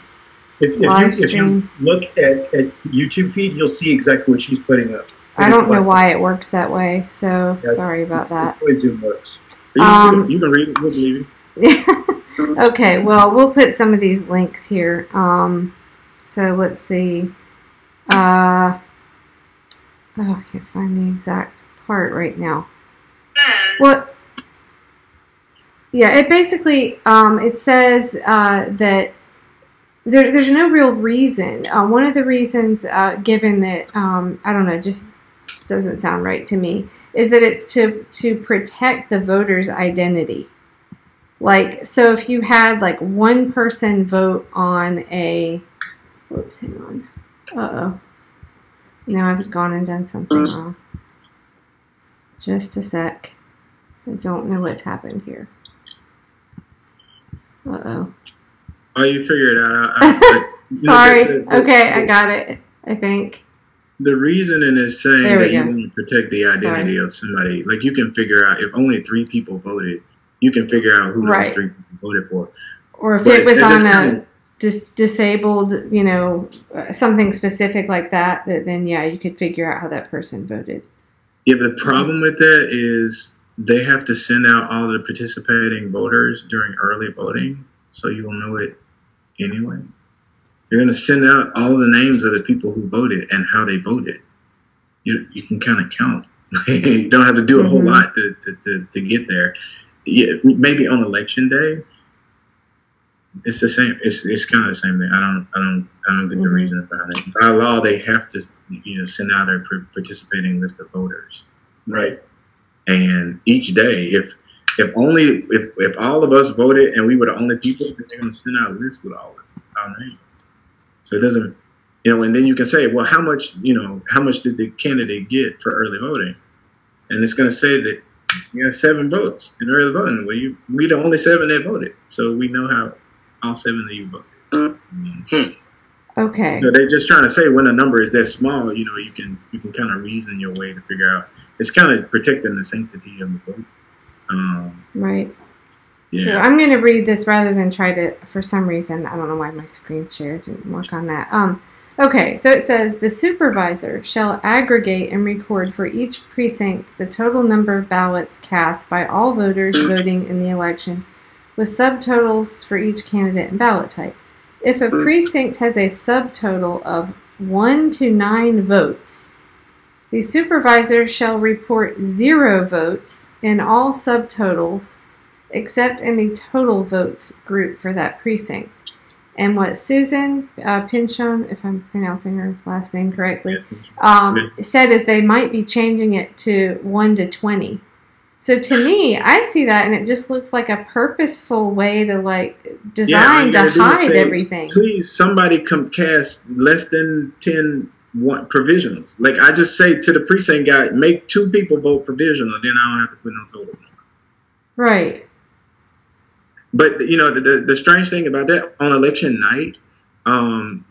If live you stream. look at the YouTube feed, you'll see exactly what she's putting up. I don't know why it works that way. So Yeah, sorry about that. That's the way Zoom works. You can read it. We'll believe you. Okay, well, we'll put some of these links here. So let's see. I can't find the exact part right now. Well, yeah, it basically it says that there's no real reason. One of the reasons given that I don't know, just doesn't sound right to me, is that it's to protect the voter's identity. Like, so if you had like one person vote on a, whoops, hang on. Uh-oh. Now I've gone and done something wrong. Just a sec. I don't know what's happened here. Uh-oh. Oh, you figure it out. Sorry. Okay, I got it, I think. The reasoning is saying There we that you go. want to protect the identity of somebody. Like, you can figure out if only 3 people voted, you can figure out who Right. those 3 people voted for. Or if But it was it's on just a kinda- disabled, you know, something specific like that, then yeah, you could figure out how that person voted. Yeah, but the problem with that is they have to send out all the participating voters during early voting, so you will know it anyway. You're going to send out all the names of the people who voted and how they voted. You can kind of count. You don't have to do a whole lot to get there. Yeah, maybe on election day, it's the same. It's kind of the same thing. I don't get the reason behind it. By law, they have to send out a participating list of voters. Right. And each day, if all of us voted and we were the only people, then they're going to send out a list with all our names. So it doesn't, and then you can say, well, how much did the candidate get for early voting? And it's going to say that you got 7 votes in early voting. Well, we the only 7 that voted, so we know how all 7 of you voted. Okay. So they're just trying to say when a number is that small, you can kind of reason your way to figure out. It's kind of protecting the sanctity of the vote. Right. Yeah. So I'm going to read this rather than try to, for some reason, I don't know why my screen share didn't work on that. Okay, so it says, the supervisor shall aggregate and record for each precinct the total number of ballots cast by all voters voting in the election, with subtotals for each candidate and ballot type. If a precinct has a subtotal of 1 to 9 votes, the supervisor shall report 0 votes in all subtotals except in the total votes group for that precinct. And what Susan Pinchon, if I'm pronouncing her last name correctly, said is they might be changing it to 1 to 20. So to me, I see that, and it just looks like a purposeful way to design to hide everything. Please, somebody come cast less than 10 provisionals. Like, I just say to the precinct guy, make 2 people vote provisional, then I don't have to put no totals on. Right. But the strange thing about that, on election night,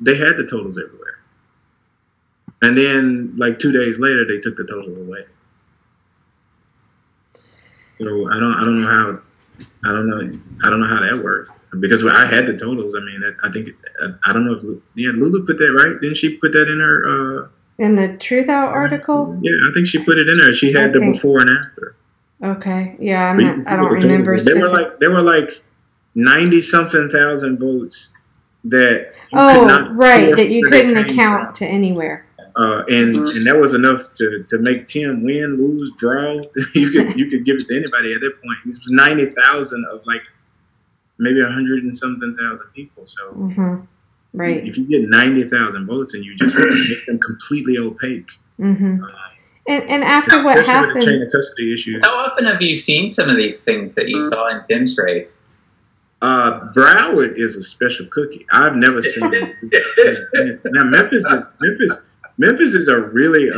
they had the totals everywhere, and then 2 days later they took the totals away. So I don't know how that worked because I had the totals. I mean, I think I don't know if Lulu put that right. Didn't she put that in her in the Truth Out article? Yeah, I think she put it in there. She had the before and after. Okay, yeah, I don't remember. They were like 90-something thousand votes that that you couldn't account to anywhere. And that was enough to make Tim win, lose, draw. you could give it to anybody at that point. This was 90,000 of like maybe 100 and something thousand people. So right, if you get 90,000 votes and you just make them completely opaque. And after what happened, with the chain of custody issues. How often have you seen some of these things that you saw in Tim's race? Broward is a special cookie. I've never seen it. Now Memphis is a really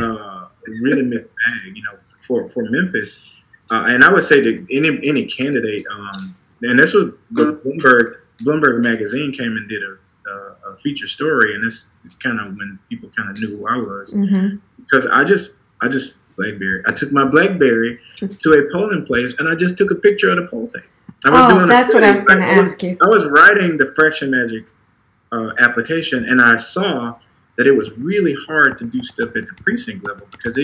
mixed bag, you know, for Memphis. And I would say that any candidate, and that's what Bloomberg magazine came and did a feature story, and that's kind of when people kind of knew who I was, because I just BlackBerry. I took my BlackBerry to a polling place, and I just took a picture of the poll tape. That's what I was going to ask you. I was writing the Fraction Magic application, and I saw that it was really hard to do stuff at the precinct level because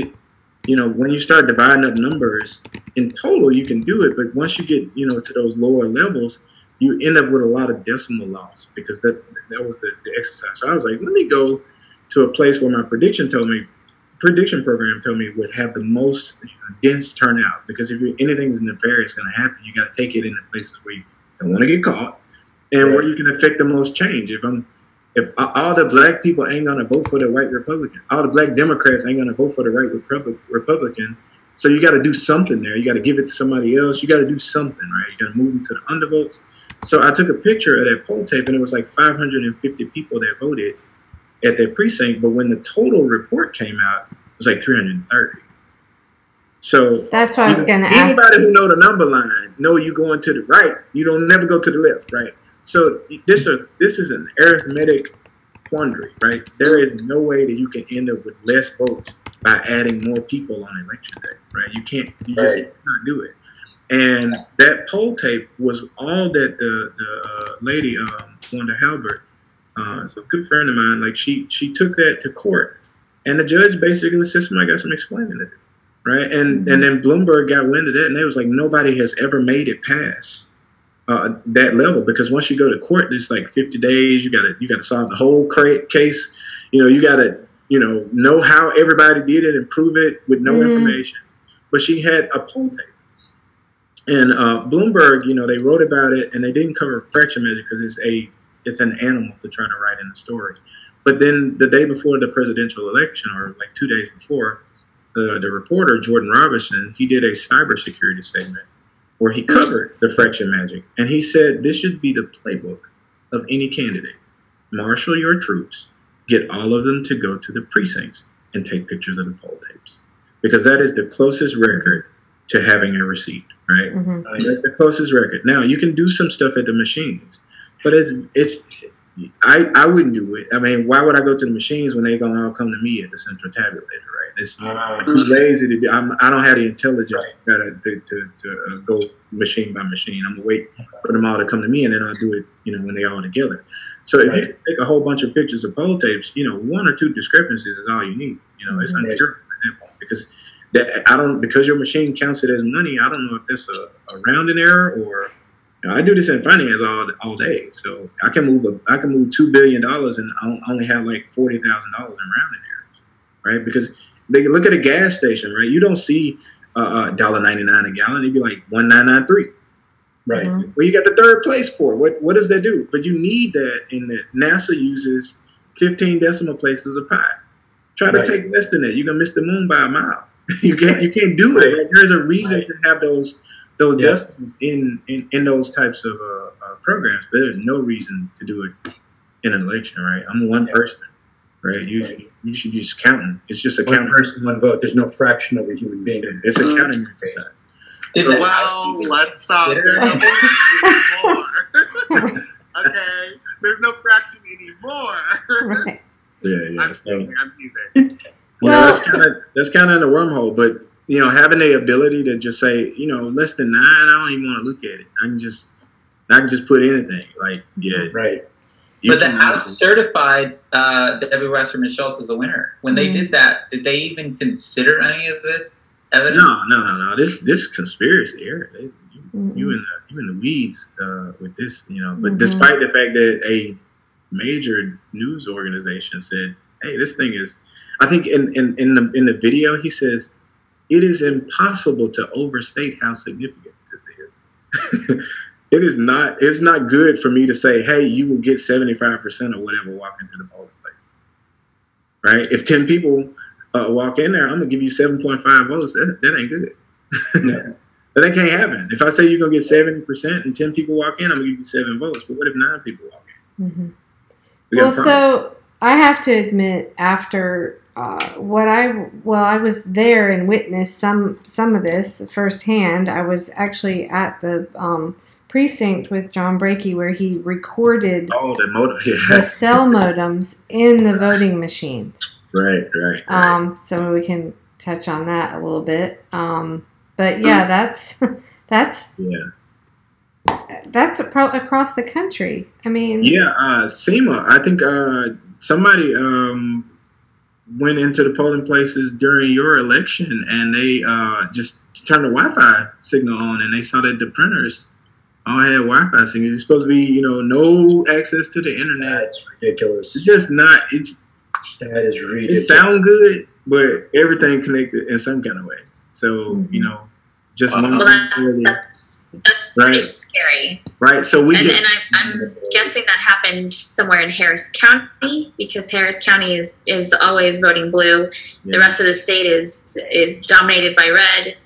when you start dividing up numbers, in total you can do it, but once you get, to those lower levels, you end up with a lot of decimal loss because that was the exercise. So I was like, let me go to a place where my prediction program told me would have the most dense turnout, because if anything's nefarious going to happen, you got to take it into places where you don't want to get caught and where you can affect the most change. If all the black people ain't going to vote for the white Republican, all the black Democrats ain't going to vote for the right Republican, so you got to do something there. You got to give it to somebody else. You got to do something, right? You got to move them to the undervotes. So I took a picture of that poll tape, and it was like 550 people that voted at that precinct. But when the total report came out, it was like 330. So that's what I was going to ask. Anybody who know the number line know you going to the right. You don't never go to the left, right? So this is an arithmetic quandary, right? There is no way that you can end up with less votes by adding more people on election day, right? You just cannot do it. And that poll tape was all that the lady, Wanda Halbert, a good friend of mine, like she took that to court, and the judge basically said, "I got some explaining to do," right? And then Bloomberg got wind of that, and they was like, nobody has ever made it past that level, because once you go to court, it's like 50 days. You gotta solve the whole case. You gotta know how everybody did it and prove it with no information. But she had a poll tape. And Bloomberg, they wrote about it, and they didn't cover fraction measure because it's an animal to try to write in the story. But then the day before the presidential election, or like 2 days before, the reporter Jordan Robinson, he did a cybersecurity statement where he covered the fraction magic, and he said this should be the playbook of any candidate. Marshal your troops, get all of them to go to the precincts and take pictures of the poll tapes, because that is the closest record to having a receipt, right? That's the closest record. Now, you can do some stuff at the machines, but I wouldn't do it. I mean, why would I go to the machines when they're going to all come to me at the central tabulator, right? It's too lazy to do. I don't have the intelligence to go machine by machine. I'm going to wait for them all to come to me, and then I'll do it, when they're all together. So if you take a whole bunch of pictures of poll tapes, 1 or 2 discrepancies is all you need. It's uncurable at that point, because because your machine counts it as money. I don't know if that's a rounding error or. I do this in finance all day, so I can move $2 billion and I only have like $40,000 in rounding errors, right? Because they look at a gas station, right? You don't see $1.99 a gallon; it'd be like $1.993, right? Well, you got the third place for what does that do? But you need that in that NASA uses 15 decimal places of pi. Try to take less than that, you're gonna miss the moon by a mile. You can't do it. Right? There's a reason to have those decimals in those types of programs, but there's no reason to do it in an election, right? I'm one person, right? You should just counting. It's just a one person, one vote. There's no fraction of a human being. It's a counting exercise. Let's stop. Okay, there's no fraction anymore. Right. Yeah. I'm teasing. Well, that's kind of in the wormhole, but having the ability to just say, less than 9, I don't even want to look at it. I can just put anything. Like, yeah, right. But the House certified Debbie Wasserman Schultz as a winner. When they did that, did they even consider any of this evidence? No. This conspiracy here. You in the weeds with this, But despite the fact that a major news organization said, "Hey, this thing is," I think in the video he says, "It is impossible to overstate how significant this is." It is not. It's not good for me to say, "Hey, you will get 75% or whatever walk into the polling place." Right? If 10 people walk in there, I'm gonna give you 7.5 votes. That ain't good. No. That can't happen. If I say you're gonna get 70% and 10 people walk in, I'm gonna give you 7 votes. But what if 9 people walk in? Well, so I have to admit, after I was there and witnessed some of this firsthand. I was actually at the precinct with John Brakey where he recorded the cell modems in the voting machines. Right. So we can touch on that a little bit. But yeah, that's across the country. I mean, Sema. I think somebody went into the polling places during your election, and they just turned the Wi-Fi signal on, and they saw that the printers all had Wi-Fi signals. It's supposed to be, no access to the internet. That's ridiculous. It's just not. That is ridiculous. It sounds good, but everything connected in some kind of way. So just that's pretty scary. Right. So I'm guessing that happened somewhere in Harris County, because Harris County is always voting blue. Yeah. The rest of the state is dominated by red.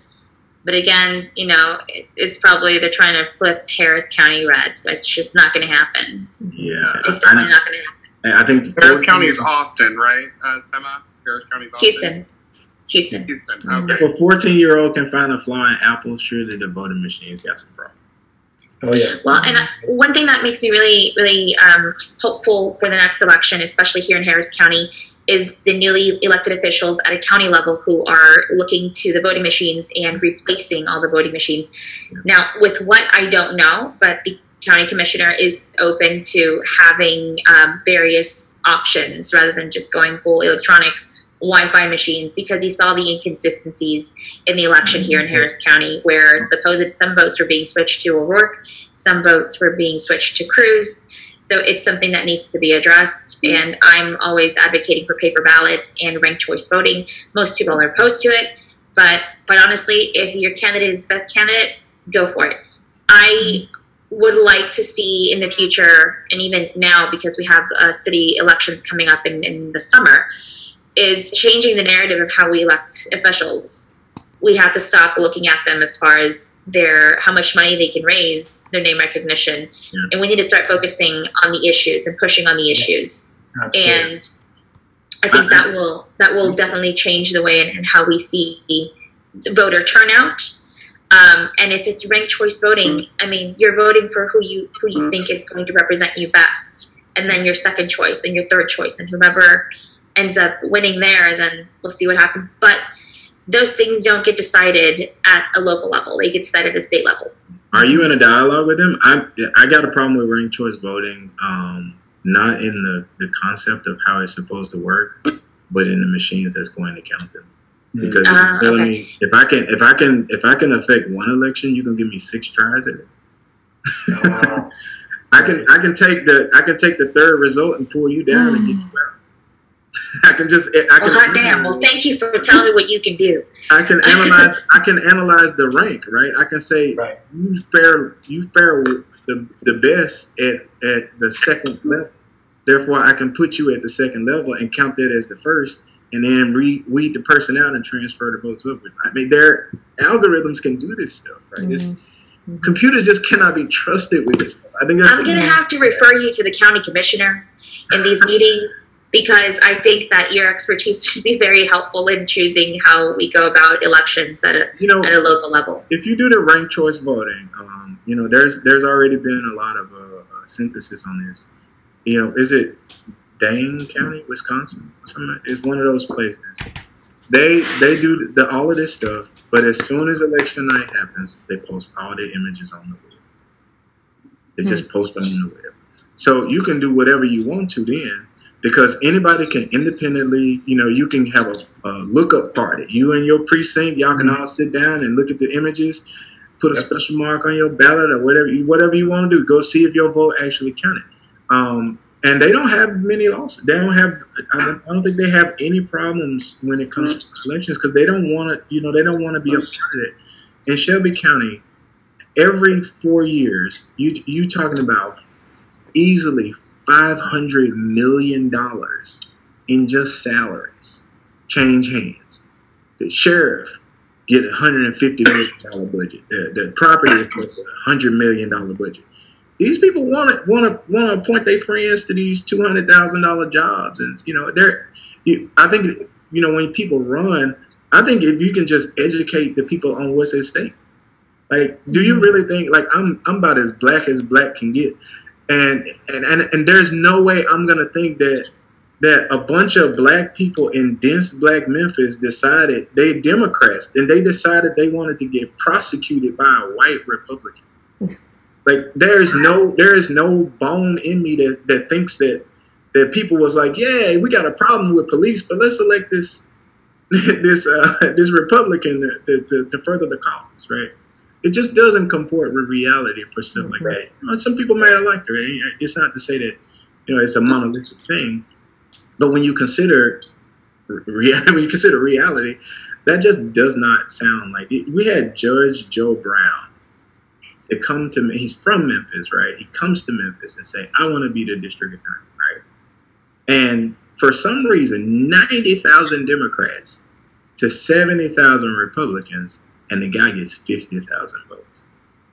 But again, it's probably they're trying to flip Harris County red, which is not going to happen. Yeah. It's definitely not going to happen. I think Harris County is Austin, right, Sema? Harris County is Austin. Houston. Okay. If a 14-year-old can find a fly in apple, surely the voting machine's got some problems. Oh yeah. Well, and one thing that makes me really, really hopeful for the next election, especially here in Harris County, is the newly elected officials at a county level who are looking to the voting machines and replacing all the voting machines. Yeah. Now, with what I don't know, but the county commissioner is open to having various options rather than just going full electronic Wi-Fi machines, because he saw the inconsistencies in the election here in Harris County, where some votes were being switched to O'Rourke, some votes were being switched to Cruz. So it's something that needs to be addressed, and I'm always advocating for paper ballots and ranked choice voting. Most people are opposed to it, but honestly, if your candidate is the best candidate, go for it. I would like to see in the future, and even now, because we have city elections coming up in the summer, is changing the narrative of how we elect officials. We have to stop looking at them as far as how much money they can raise, their name recognition, and we need to start focusing on the issues and pushing on the issues. Absolutely. And I think that will definitely change the way and how we see voter turnout. And if it's ranked choice voting, I mean, you're voting for who you think is going to represent you best, and then your second choice and your third choice, and whoever ends up winning there, then we'll see what happens. But those things don't get decided at a local level. They get decided at a state level. Are you in a dialogue with them? I got a problem with ranked choice voting, not in the concept of how it's supposed to work, but in the machines that's going to count them. Because you're telling me if I can affect one election, you can give me 6 tries at it. I can take the third result and pull you down and get you out. Hot damn. Well, thank you for telling me what you can do. I can analyze the rank, right? I can say you fare the best at the second level. Therefore, I can put you at the second level and count that as the first, and then weed the person out and transfer the votes upwards. I mean, their algorithms can do this stuff, right? Computers just cannot be trusted with this stuff. I think I'm going to have to refer you to the county commissioner in these meetings, because I think that your expertise should be very helpful in choosing how we go about elections at a local level. If you do the ranked choice voting, there's already been a lot of synthesis on this. Is it Dane County, Wisconsin? It's one of those places. They do all of this stuff, but as soon as election night happens, they post all their images on the web. They just post them on the web. So you can do whatever you want to then, because anybody can independently, you can have a lookup party. You and your precinct, y'all can all sit down and look at the images, put a special mark on your ballot or whatever you want to do. Go see if your vote actually counted. And they don't have many lawsuits. They don't have. I don't think they have any problems when it comes to elections because they don't want to. They don't want to be a part of it. In Shelby County, every 4 years, you talking about easily $500 million in just salaries change hands. The sheriff get $150 million budget. The property is $100 million budget. These people want to appoint their friends to these $200,000 jobs, and I think when people run, I think if you can just educate the people on what's at stake. Like, do you really think like I'm about as black can get, and there's no way I'm gonna think that a bunch of black people in dense black Memphis decided they're Democrats and they decided they wanted to get prosecuted by a white Republican. Like there is no bone in me that thinks that people was like, yeah, we got a problem with police, but let's elect this Republican to further the cause, right? It just doesn't comport with reality for stuff like that. Some people may have liked it. It's not to say that it's a monolithic thing, but when you consider reality, that just does not sound like it. We had Judge Joe Brown. They come to me. He's from Memphis, right? He comes to Memphis and say, "I want to be the district attorney," right? And for some reason, 90,000 Democrats to 70,000 Republicans, and the guy gets 50,000 votes.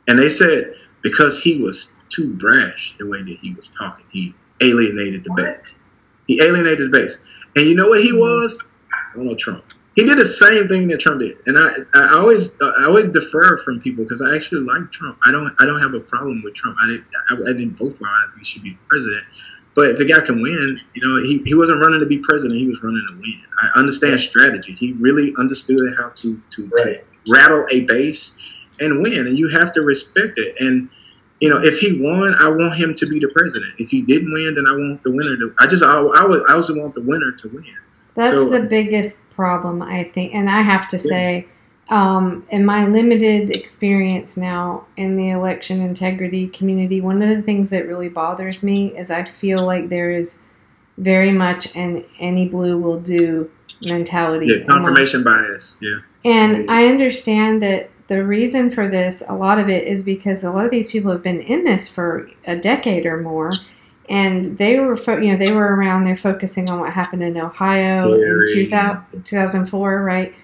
And they said because he was too brash the way that he was talking, he alienated the base. He alienated the base. And you know what he was? Donald Trump. He did the same thing that Trump did, and I always defer from people because I actually like Trump. I don't have a problem with Trump. I didn't vote for him. I think he should be president. But if the guy can win, he wasn't running to be president. He was running to win. I understand strategy. He really understood how to rattle a base and win, and you have to respect it. And if he won, I want him to be the president. If he didn't win, then I want the winner to. I also want the winner to win. That's the biggest problem, I think. And I have to say, in my limited experience now in the election integrity community, one of the things that really bothers me is I feel like there is very much an any blue will do mentality. Yeah, confirmation bias. Yeah. And I understand that the reason for this, a lot of it is because a lot of these people have been in this for a decade or more. And they were, they were around there focusing on what happened in Ohio in 2004, right?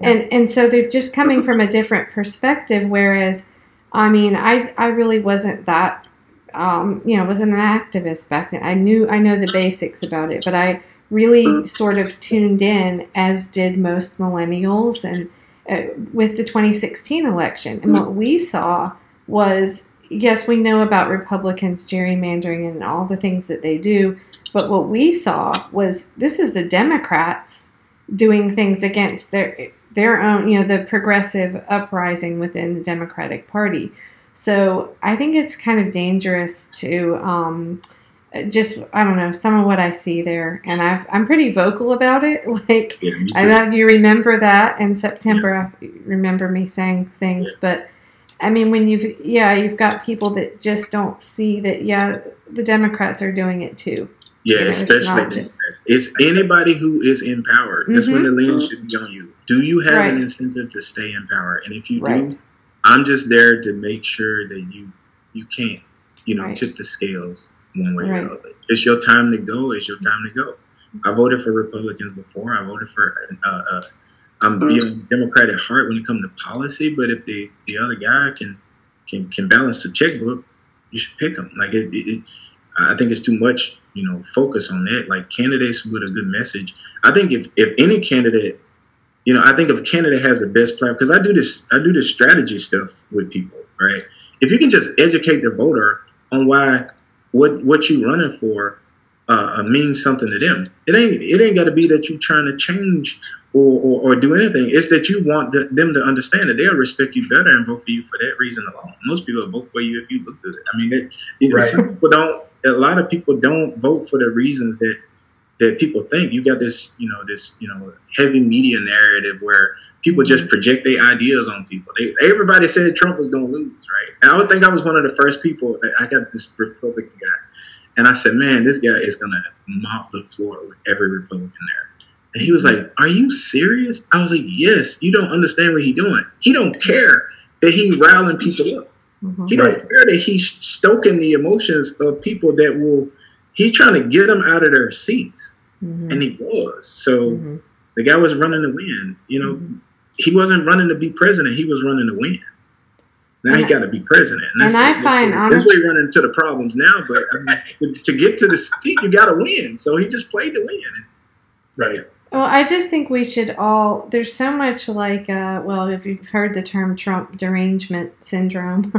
And so they're just coming from a different perspective. Whereas, I mean, I really wasn't that, wasn't an activist back then. I know the basics about it, but I really sort of tuned in, as did most millennials, and with the 2016 election. And what we saw was, yes, we know about Republicans gerrymandering and all the things that they do, but what we saw was this is the Democrats doing things against their own, the progressive uprising within the Democratic Party. So I think it's kind of dangerous to I don't know, some of what I see there, and I'm pretty vocal about it. Like, I know you remember that in September. I remember me saying things, but I mean, when you've got people that just don't see that, the Democrats are doing it too. Yeah, especially it's anybody who is in power. That's when the lens should be on you. Do you have an incentive to stay in power? And if you do, I'm just there to make sure that you can't, tip the scales one way or the other. It's your time to go. It's your time to go. I voted for Republicans before. I voted for I'm Democrat at heart when it comes to policy, but if the other guy can balance the checkbook, you should pick him. Like I think it's too much, focus on that. Like candidates with a good message. I think if any candidate, I think if a candidate has the best plan, because I do this strategy stuff with people, right? If you can just educate the voter on why what you running for means something to them, it ain't got to be that you're trying to change or do anything. It's that you want them to understand that they'll respect you better and vote for you for that reason alone. Most people will vote for you if you look good. I mean, some people don't. A lot of people don't vote for the reasons that people think. You got this heavy media narrative where people just project their ideas on people. Everybody said Trump was going to lose, right? And I would think I was one of the first people. I got this Republican guy, and I said, man, this guy is going to mop the floor with every Republican there. And he was like, are you serious? I was like, yes. You don't understand what he's doing. He don't care that he's riling people up. Mm-hmm. He don't care that he's stoking the emotions of people he's trying to get them out of their seats. Mm-hmm. And he was. So the guy was running to win. He wasn't running to be president. He was running to win. Now he got to be president. And that's where he's running into the problems now. But I mean, to get to the seat, you got to win. So he just played to win. Right. Well, I just think we should all, there's so much like, if you've heard the term Trump derangement syndrome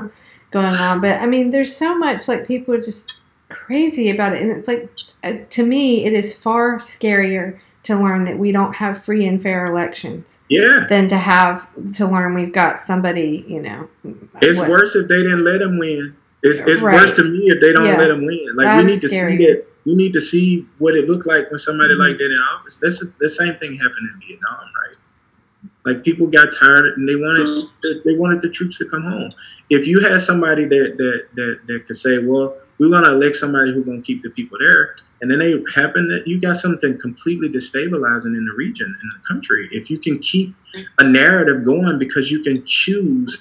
going on, but I mean, there's so much like people are just crazy about it. And it's like, to me, it is far scarier to learn that we don't have free and fair elections than to learn we've got somebody, It's worse if they didn't let him win. It's worse to me if they don't let him win. Like, we need to see that. We need to see what it looked like when somebody like that in office. That's the same thing happened in Vietnam, right? Like, people got tired and they wanted the troops to come home. If you had somebody that could say, well, we're going to elect somebody who's going to keep the people there, and then you got something completely destabilizing in the region, in the country. If you can keep a narrative going because you can choose,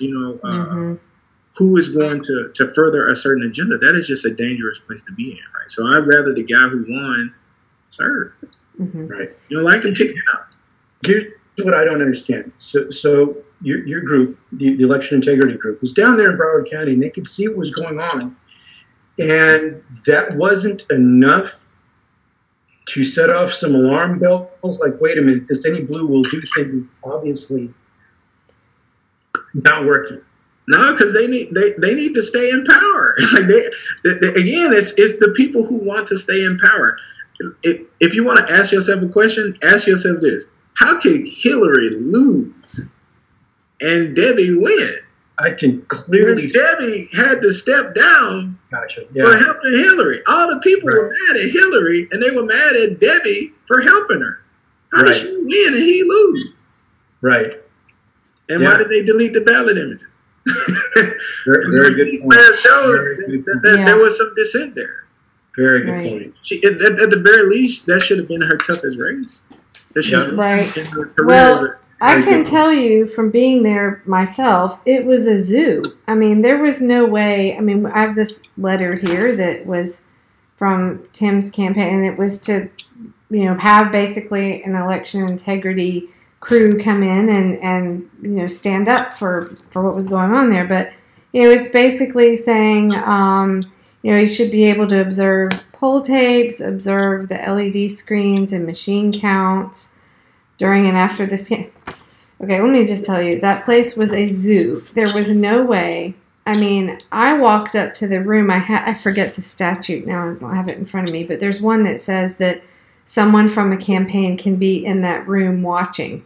who is going to further a certain agenda, that is just a dangerous place to be in, right? So I'd rather the guy who won serve, right? You don't like him, kick him out. Here's what I don't understand. So your group, the election integrity group, was down there in Broward County, and they could see what was going on, and that wasn't enough to set off some alarm bells. Like, wait a minute, this any blue will do things obviously not working. No, because they need to stay in power. Like again, it's the people who want to stay in power. If you want to ask yourself a question, ask yourself this: how could Hillary lose and Debbie win? I can clearly. Debbie had to step down for helping Hillary. All the people were mad at Hillary, and they were mad at Debbie for helping her. How did she win and he lose? Right. And why did they delete the ballot images? Very good point. There was some dissent there. Very good point. At the very least, that should have been her toughest race. Well, I can tell you from being there myself, it was a zoo. I mean, there was no way. I mean, I have this letter here that was from Tim's campaign, and it was to, have basically an election integrity crew come in and stand up for what was going on there. But it's basically saying you should be able to observe poll tapes, observe the LED screens and machine counts during and after the scan. Okay, let me just tell you, that place was a zoo. There was no way. I mean, I walked up to the room. I forget the statute now. I don't have it in front of me, but there's one that says that someone from a campaign can be in that room watching.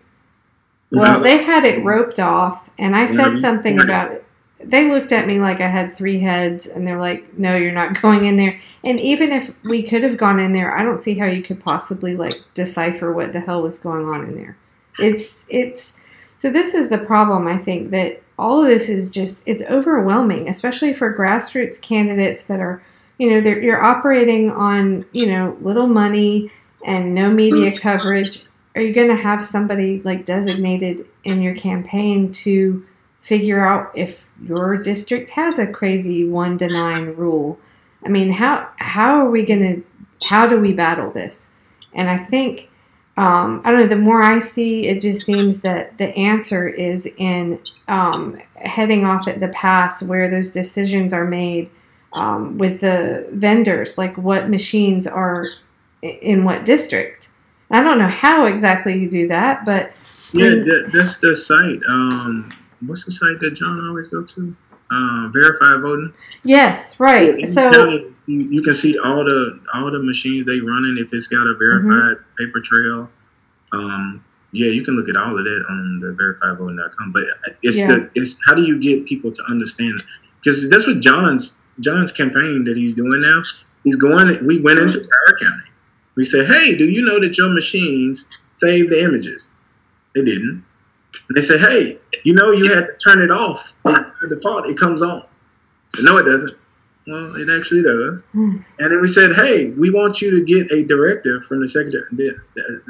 Well, they had it roped off, and I said something about it. They looked at me like I had 3 heads, and they're like, no, you're not going in there. And even if we could have gone in there, I don't see how you could possibly, decipher what the hell was going on in there. So this is the problem, I think, that all of this is it's overwhelming, especially for grassroots candidates that are, you're operating on, little money and no media coverage. Are you going to have somebody designated in your campaign to figure out if your district has a crazy 1-to-9 rule? I mean, how do we battle this? And I think, I don't know, the more I see, it just seems that the answer is in heading off at the pass where those decisions are made with the vendors, like what machines are in what district. I don't know how exactly you do that, but that's the site. What's the site that John always go to? Verified voting. Yes, right. So you can see all the machines they running if it's got a verified paper trail. Yeah, you can look at all of that on the verifyvoting.com. But it's Yeah. it's how do you get people to understand? Because that's what John's campaign that he's doing now. He's going. We went into Broward County. We said, hey, do you know that your machines save the images? They didn't. And they said, hey, you know you had to turn it off. By default, it comes on. So no, it doesn't. Well, it actually does. And then we said, hey, we want you to get a directive from the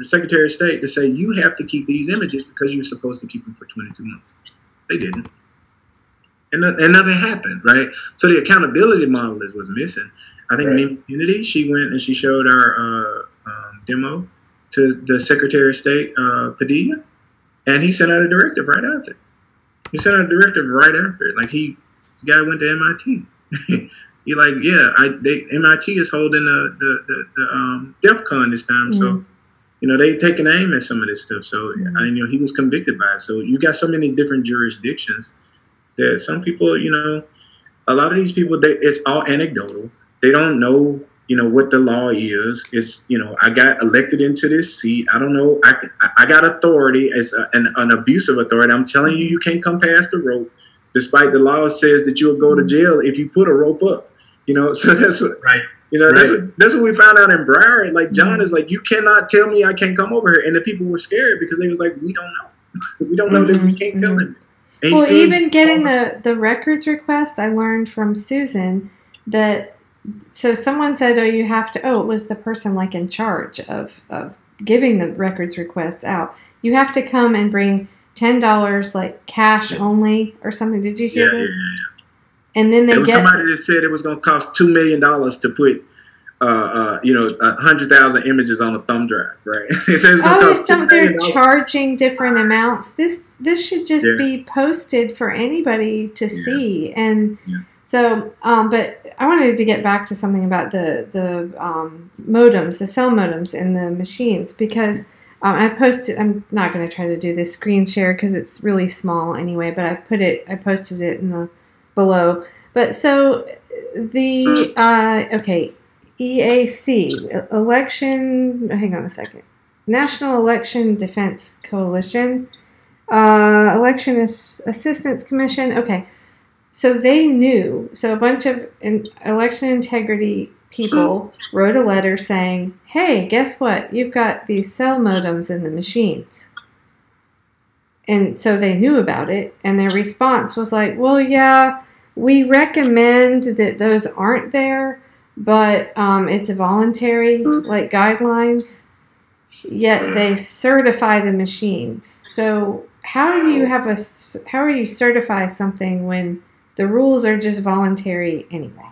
Secretary of State to say you have to keep these images because you're supposed to keep them for 22 months. They didn't. And nothing happened, right? So the accountability model was missing. I think Mimi Kennedy, she went and she showed our demo to the Secretary of State, Padilla, and he sent out a directive right after. He sent out a directive right after. Like the guy went to MIT. He like, yeah, MIT is holding the DEF CON this time, so they taking aim at some of this stuff. So he was convicted by it. So you got so many different jurisdictions that some people, a lot of these people, it's all anecdotal. They don't know, what the law is. It's, I got elected into this seat. I don't know. I got authority. It's an abusive authority. I'm telling you, you can't come past the rope, despite the law says that you'll go to jail if you put a rope up. So that's what, that's what we found out in Broward. Like John is like, you cannot tell me I can't come over here. And the people were scared because they was like, we don't know. We don't know that we can't tell them. And well, even getting the records request, I learned from Susan that, so someone said, you have to, it was the person like in charge of giving the records requests out. You have to come and bring $10 like cash only or something. Did you hear this? Yeah. And then there was somebody that said it was going to cost $2 million to put, 100,000 images on a thumb drive, right? It says it's going to cost $2 million. They're charging different amounts. This should just be posted for anybody to see. And so, but I wanted to get back to something about the modems, the cell modems in the machines, because I posted. I'm not going to try to do this screen share because it's really small anyway. But I posted it in the below. But so the EAC election. Hang on a second. National Election Defense Coalition, Election Assistance Commission. Okay, so they knew. So a bunch of election integrity people wrote a letter saying, "Hey, guess what? You've got these cell modems in the machines." And so they knew about it, and their response was like, well, yeah, we recommend that those aren't there, but it's a voluntary, like, guidelines, yet they certify the machines. So how do you certify something when the rules are just voluntary anyway?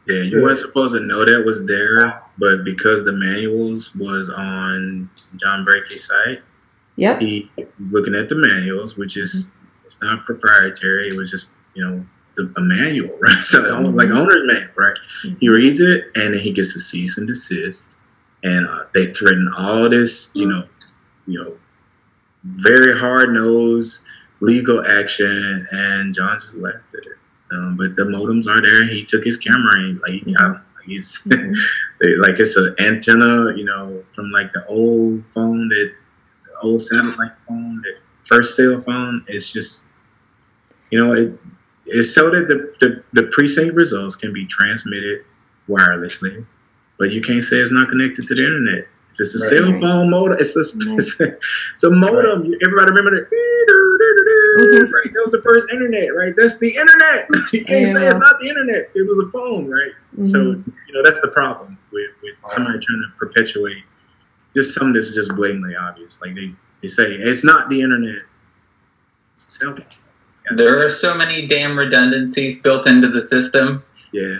Yeah, you weren't supposed to know that was there, but because the manuals was on John Brakey's site, he was looking at the manuals, which is it's not proprietary. It was just a manual, right? So like owner's manual, right? He reads it and then he gets a cease and desist, and they threaten all this, very hard nosed legal action, and John just laughed at it. But the modems are there. He took his camera and it's an antenna, from like the old phone old satellite phone, that first cell phone. It's just, it's so that the precinct results can be transmitted wirelessly, but you can't say it's not connected to the internet. If it's a cell phone modem, it's a modem. Right. Everybody remember that? Right, that was the first internet, right? That's the internet. You can't say it's not the internet. It was a phone, right? So that's the problem with somebody trying to perpetuate just something that's just blatantly obvious. Like they say it's not the internet. It's a cell phone. There are so many damn redundancies built into the system. Yeah.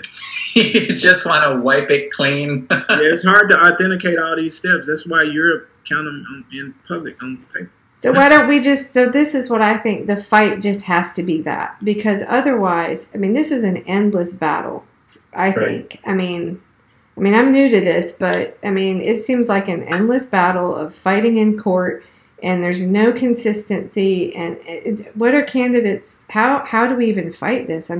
You just want to wipe it clean. Yeah, it's hard to authenticate all these steps. That's why Europe count them in public on paper. So why don't we so this is what I think, the fight just has to be that, because otherwise, this is an endless battle, I think. I mean, I'm new to this, but it seems like an endless battle of fighting in court, and there's no consistency. And what are candidates? How do we even fight this?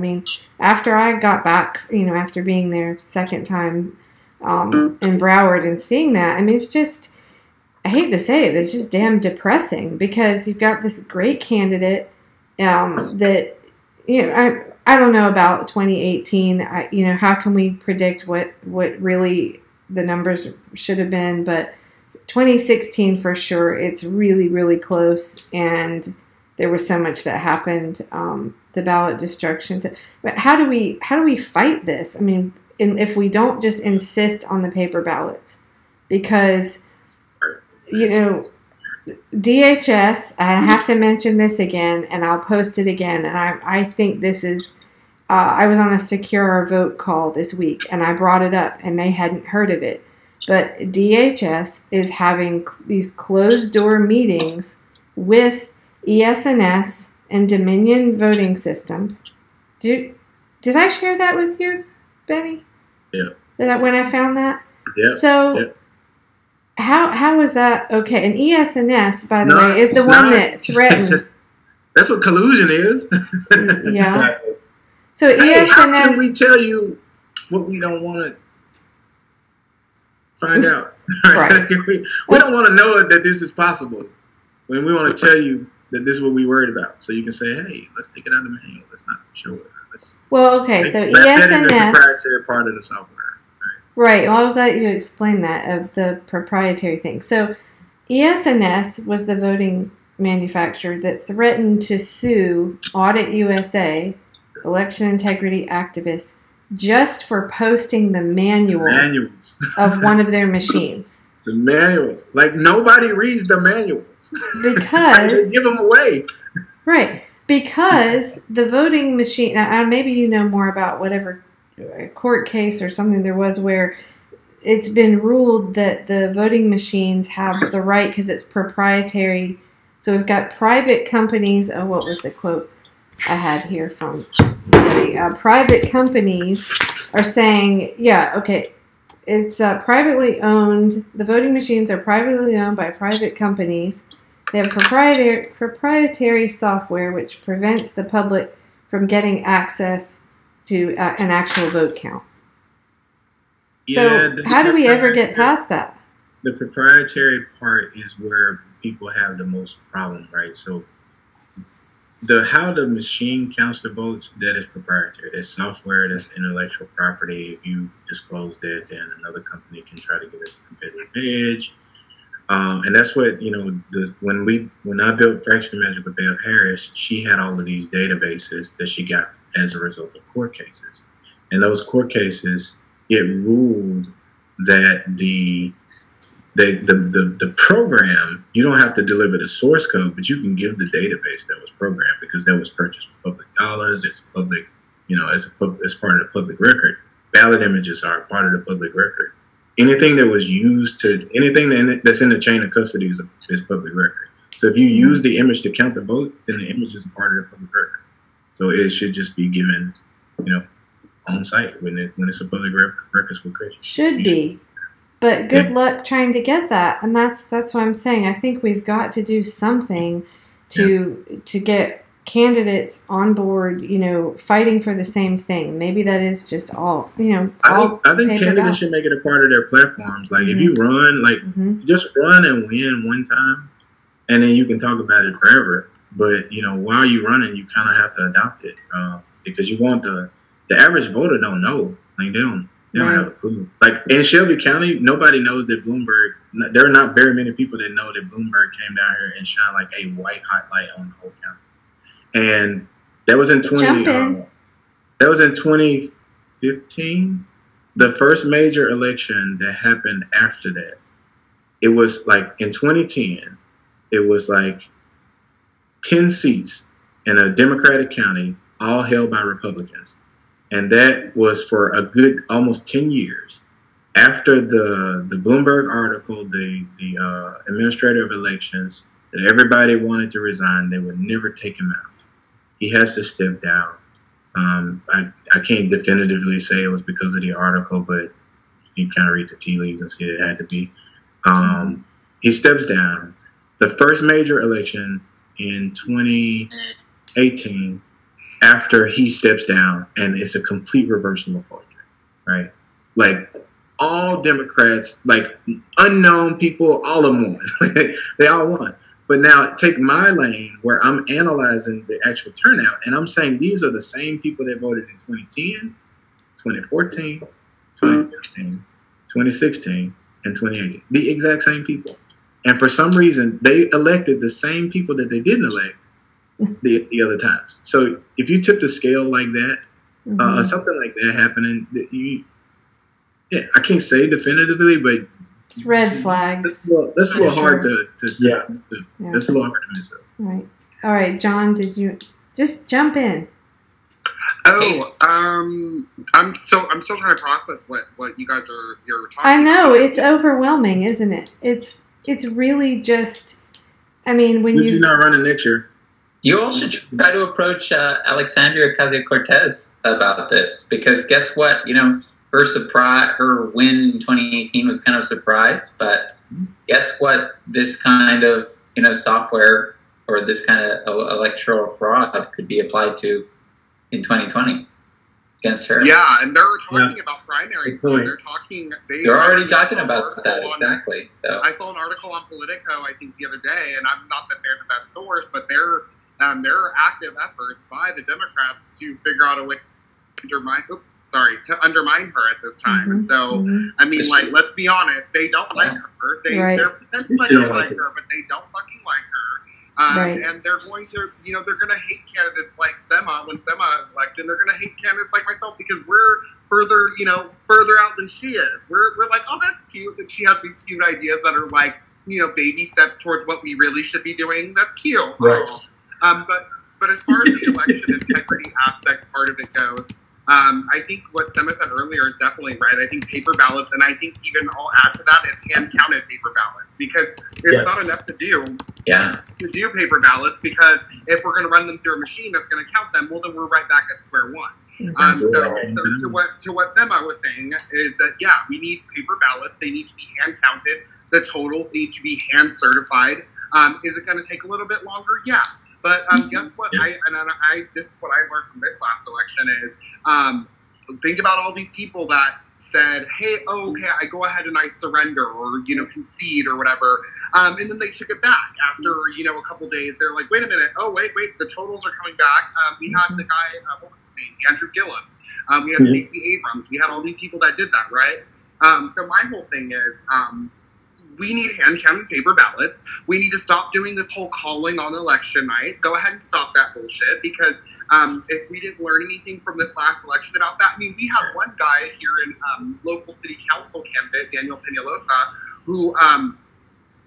After I got back, after being there second time in Broward and seeing that, it's just, I hate to say it, but it's just damn depressing because you've got this great candidate that, I don't know about 2018. How can we predict what really the numbers should have been? But 2016 for sure, it's really, really close, and there was so much that happened. The ballot destruction. But how do we fight this? I mean, if we don't just insist on the paper ballots, because DHS, I have to mention this again, and I'll post it again, and I think this is, I was on a Secure Our Vote call this week, and I brought it up, and they hadn't heard of it, but DHS is having these closed-door meetings with ES&S and Dominion voting systems. Did I share that with you, Benny? Yeah. When I found that? Yeah. So... Yeah. How is that okay? And ES&S, by the way, is the one that threatened. That's what collusion is. Yeah. So ES&S. How ES&S. can we tell you what we don't want to find out? Right. We don't want to know that this is possible. When we want to tell you that this is what we worried about, so you can say, "Hey, let's take it out of the manual. Let's not show it." Well, okay. So ES&S. That in the proprietary part of the software. Right. Well, I'll let you explain that, of the proprietary thing. So ES&S was the voting manufacturer that threatened to sue Audit USA, election integrity activists, just for posting the manuals of one of their machines. The manuals. Like, nobody reads the manuals. Because... they give them away. Right. Because the voting machine... Now, maybe you know more about whatever... a court case or something there was where it's been ruled that the voting machines have the right, because it's proprietary. So we've got private companies. Oh, what was the quote I had here from somebody? Private companies are saying, yeah, okay, it's privately owned. The voting machines are privately owned by private companies. They have proprietary software which prevents the public from getting access to an actual vote count. So how do we ever get past that? The proprietary part is where people have the most problem, right? So how the machine counts the votes, that is proprietary. That's software, that's intellectual property. If you disclose that, then another company can try to get a competitive edge. And that's what, when I built Fractional Magic with Bev Harris, she had all of these databases that she got as a result of court cases. And those court cases, it ruled that the program, you don't have to deliver the source code, but you can give the database that was programmed, because that was purchased with public dollars. It's public, it's part of the public record. Ballot images are part of the public record. Anything that was used anything that's in the chain of custody is public record. So if you use the image to count the vote, then the image is a part of the public record. So it should just be given, on site when it's a public records creation. Should be, but good luck trying to get that. And that's what I'm saying. I think we've got to do something to get candidates on board, fighting for the same thing. Maybe that is just all, I think candidates should make it a part of their platforms. Like, if you run, just run and win one time, and then you can talk about it forever. But, while you're running, you kind of have to adopt it, because you want the average voter don't know. Like, they don't have a clue. Like, in Shelby County, nobody knows that Bloomberg, there are not very many people that know that Bloomberg came down here and shined like a white hot light on the whole county. And that was in 2015. The first major election that happened after that, it was like in 2010, it was like 10 seats in a Democratic county, all held by Republicans. And that was for a good almost 10 years. After the Bloomberg article, the administrator of elections, that everybody wanted to resign, they would never take him out. He has to step down. I can't definitively say it was because of the article, but you kind of read the tea leaves and see it had to be. He steps down. The first major election in 2018, after he steps down, and it's a complete reversal of fortune, right? Like, all Democrats, like unknown people, all of them won. They all won. But now take my lane where I'm analyzing the actual turnout, and I'm saying these are the same people that voted in 2010, 2014, 2015, 2016, and 2018. The exact same people. And for some reason, they elected the same people that they didn't elect the other times. So if you tip the scale like that, something like that happening, I can't say definitively, but it's red flags. That's a little hard to that's a little hard to miss up. Right. All right, John, did you just jump in? Oh, I'm still trying to process what you guys you're talking. I know about. it's overwhelming, isn't it? It's really just. I mean, when you're not running next year. You all should try to approach Alexandria Ocasio-Cortez about this, because guess what? Her win in 2018 was kind of a surprise, but guess what? This kind of software or this kind of electoral fraud could be applied to in 2020 against her. Yeah, and they're talking about primary. They're already talking about that, exactly. So I saw an article on Politico, I think, the other day, and I'm not that they're the best source, but there are active efforts by the Democrats to figure out a way to undermine her at this time. And so, I mean, let's be honest, they don't like her. They're pretending like they like her, but they don't fucking like her. And they're going to, they're going to hate candidates like Sema when Sema is elected. They're going to hate candidates like myself because we're further out than she is. We're like, oh, that's cute that she has these cute ideas that are like, baby steps towards what we really should be doing. That's cute. Right. But as far as the election integrity aspect part of it goes, I think what Sema said earlier is definitely right. I think paper ballots, and I think even I'll add to that is hand-counted paper ballots, because it's not enough to do paper ballots, because if we're going to run them through a machine that's going to count them, well, then we're right back at square one. So to what Sema was saying is that, we need paper ballots. They need to be hand-counted. The totals need to be hand-certified. Is it going to take a little bit longer? Yeah. But guess what? This is what I learned from this last election is think about all these people that said, hey, I go ahead and I surrender or, concede or whatever. And then they took it back after, a couple days. They're like, wait a minute. Oh, wait, the totals are coming back. We had the guy, what was his name? Andrew Gillum. We had Stacey Abrams. We had all these people that did that, right? So my whole thing is we need hand-counting paper ballots. We need to stop doing this whole calling on election night. Go ahead and stop that bullshit, because if we didn't learn anything from this last election about that, I mean, we had one guy here in local city council candidate, Daniel Peñalosa, who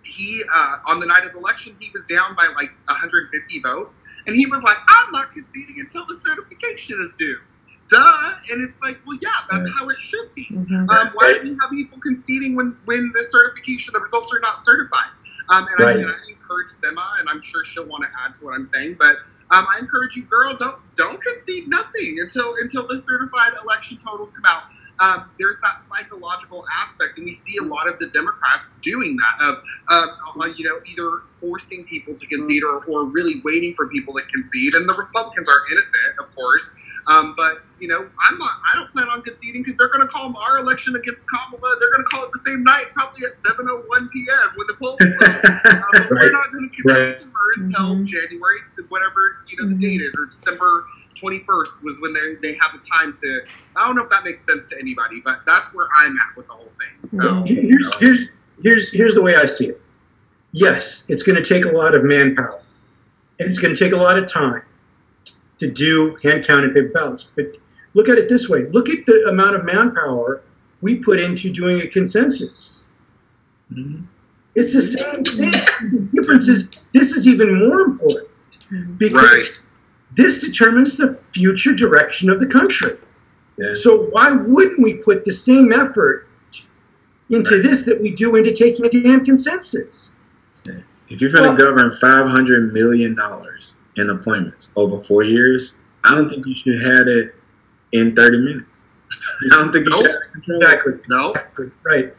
he on the night of the election, he was down by like 150 votes. And he was like, I'm not conceding until the certification is due. Duh. And it's like, well, yeah, that's how it should be. Why do you have people conceding when the certification, the results are not certified? I encourage Sema, and I'm sure she'll want to add to what I'm saying, but I encourage you, girl, don't concede nothing until the certified election totals come out. There's that psychological aspect, and we see a lot of the Democrats doing that of either forcing people to concede or really waiting for people to concede. And the Republicans are innocent, of course. But I don't plan on conceding, because they're going to call our election against Kamala. They're going to call it the same night, probably at 7:01 p.m. when the polls close. We're not going to concede to her until January, whatever the date is, or December 21st was when they have the time to. I don't know if that makes sense to anybody, but that's where I'm at with the whole thing. So here's the way I see it. Yes, it's going to take a lot of manpower, and it's going to take a lot of time to do hand-counted paper ballots. But look at it this way. Look at the amount of manpower we put into doing a consensus. It's the same thing. The difference is this is even more important, because this determines the future direction of the country. So why wouldn't we put the same effort into this that we do into taking a damn consensus? If you're going to govern $500 million in appointments over 4 years, I don't think you should have it in 30 minutes. I don't think you should have control. Exactly. No. Exactly. Right.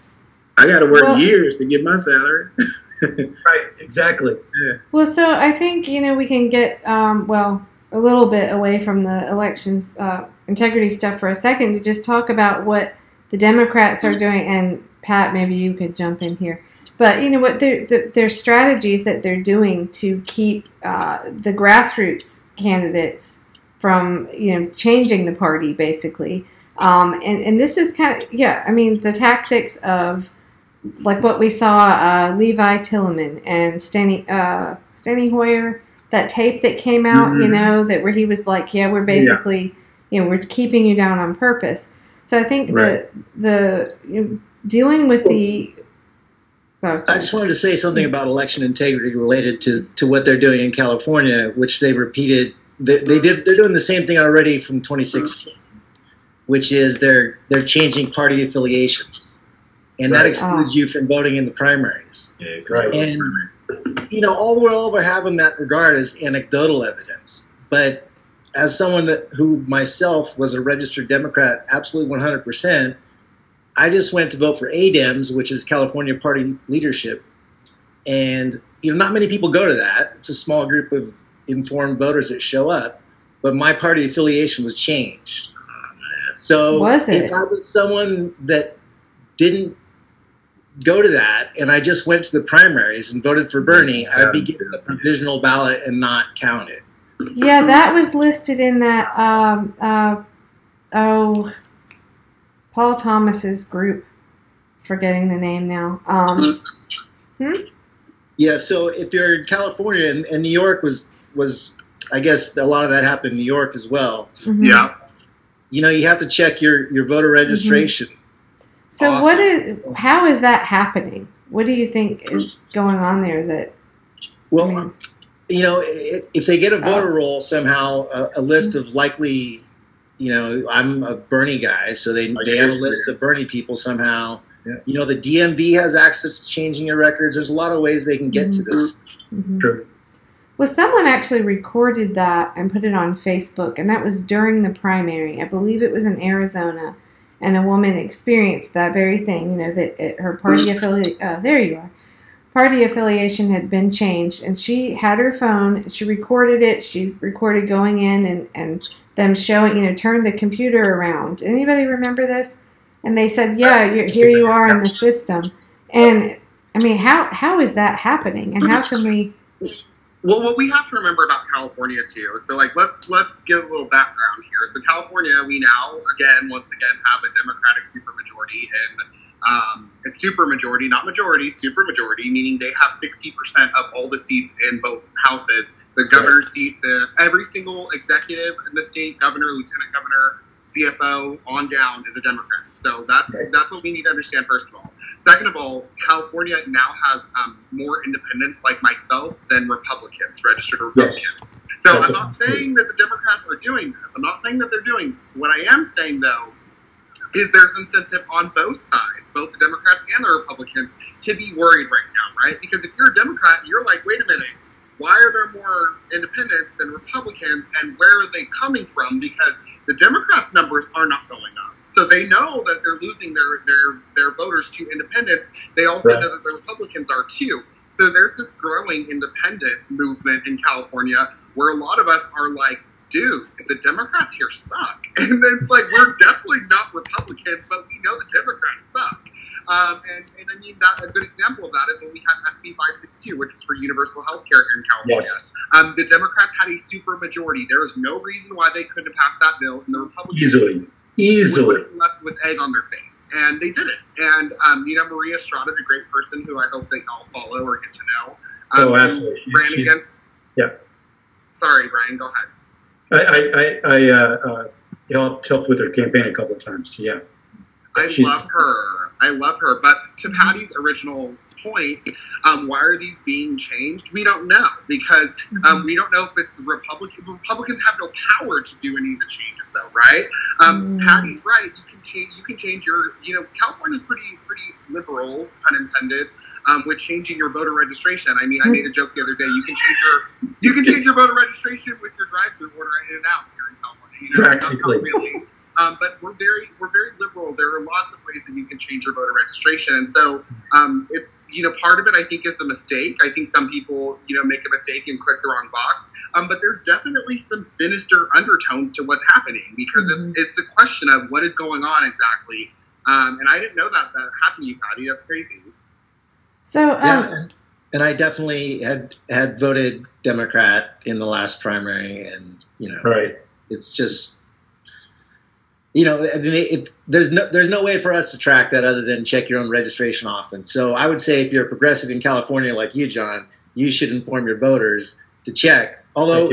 I got to work years to get my salary. Right. Exactly. Yeah. Well, so I think, we can get, a little bit away from the elections integrity stuff for a second to just talk about what the Democrats are doing, and Pat, maybe you could jump in here. But you know what? Their strategies that they're doing to keep the grassroots candidates from changing the party, basically. And this is kind of I mean, the tactics of like what we saw Levi Tillman and Steny Hoyer, that tape that came out, that where he was like, we're basically we're keeping you down on purpose. So I think the dealing with the I just wanted to say something about election integrity related to what they're doing in California, which they repeated. They're doing the same thing already from 2016, which is they're changing party affiliations, and that excludes you from voting in the primaries. Yeah, Right. And all we're having in that regard is anecdotal evidence. But as someone who myself was a registered Democrat, absolutely 100%. I just went to vote for ADEMS, which is California Party Leadership, and not many people go to that. It's a small group of informed voters that show up, but my party affiliation was changed. So if I was someone that didn't go to that and I just went to the primaries and voted for Bernie, I'd be given a provisional ballot and not counted. Yeah, that was listed in that Paul Thomas's group. Forgetting the name now. Yeah, so if you're in California, and New York was I guess a lot of that happened in New York as well. Mm-hmm. Yeah. You have to check your voter registration. So how is that happening? What do you think is going on there that? Well, if they get a voter roll somehow, a list of likely, I'm a Bernie guy, so they have a list of Bernie people somehow. Yeah. The DMV has access to changing your records. There's a lot of ways they can get to this. Mm-hmm. True. Well, someone actually recorded that and put it on Facebook, and that was during the primary. I believe it was in Arizona, and a woman experienced that very thing. That her party party affiliation had been changed, and she had her phone. She recorded it. She recorded going in and them showing, turn the computer around. Anybody remember this? And they said, here you are in the system. And I mean, how is that happening? And how can we? Well, what we have to remember about California too. So, let's give a little background here. So, California, we now once again have a Democratic supermajority, and it's supermajority, not majority, supermajority, meaning they have 60% of all the seats in both houses. The governor's seat, every single executive in the state, governor, lieutenant governor, CFO, on down is a Democrat. So that's what we need to understand, first of all. Second of all, California now has more independents like myself than Republicans, registered Republicans. Yes. So I'm not saying that the Democrats are doing this. I'm not saying that they're doing this. What I am saying, though, is there's incentive on both sides, both the Democrats and the Republicans, to be worried right now, right? Because if you're a Democrat, you're like, wait a minute, why are there more independents than Republicans, and where are they coming from? Because the Democrats' numbers are not going up. So they know that they're losing their voters to independents. They also know that the Republicans are too. So there's this growing independent movement in California where a lot of us are like, dude, the Democrats here suck. And it's like, we're definitely not Republicans, but we know the Democrats suck. And I mean, a good example of that is when we had SB 562, which was for universal health care here in California. Yes. The Democrats had a super majority. There was no reason why they couldn't have passed that bill, and the Republicans would have left with egg on their face. And they did it. And, Maria Estrada is a great person who I hope they all follow or get to know. Absolutely. Ran against... Yeah. Sorry, Brian, go ahead. I helped with her campaign a couple of times. Yeah. I love her. But to Patty's original point, why are these being changed? We don't know, because we don't know if it's Republicans have no power to do any of the changes, though, right? Patty's right. You can change your. California's pretty liberal, pun intended, with changing your voter registration. I mean, I made a joke the other day. You can change your voter registration with your drive-through order in and out here in California. Practically. Not really. But we're very liberal. There are lots of ways that you can change your voter registration. And so it's, part of it, I think, is a mistake. I think some people, make a mistake and click the wrong box. But there's definitely some sinister undertones to what's happening, because it's a question of what is going on exactly And I didn't know that happened to you, Patty. That's crazy. So, Yeah, and I definitely had voted Democrat in the last primary, and Right. it's just, there's no way for us to track that other than check your own registration often. So I would say if you're a progressive in California like you, John, you should inform your voters to check. Although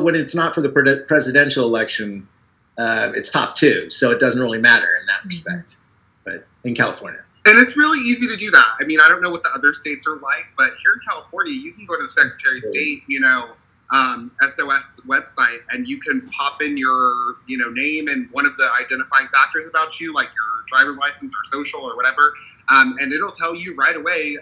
when it's not for the presidential election, it's top 2, so it doesn't really matter in that respect. But in California. And it's really easy to do that. I mean, I don't know what the other states are like, but here in California, you can go to the Secretary of State, SOS website, and you can pop in your, name and one of the identifying factors about you, like your driver's license or social or whatever, and it'll tell you right away.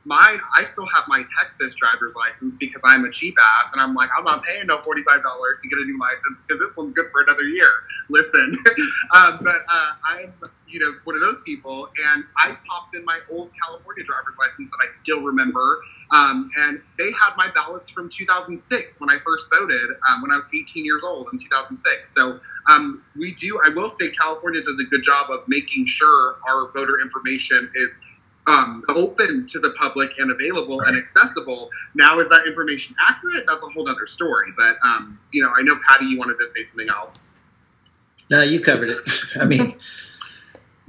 I still have my Texas driver's license because I'm a cheap ass, and I'm like, I'm not paying no $45 to get a new license because this one's good for another year. Listen, but I'm one of those people, and I popped in my old California driver's license that I still remember, and they had my ballots from 2006 when I first voted, when I was 18 years old in 2006. So I will say California does a good job of making sure our voter information is open to the public and available and accessible. Now, is that information accurate? That's a whole other story. But, I know, Patty, you wanted to say something else. No, you covered it. I mean,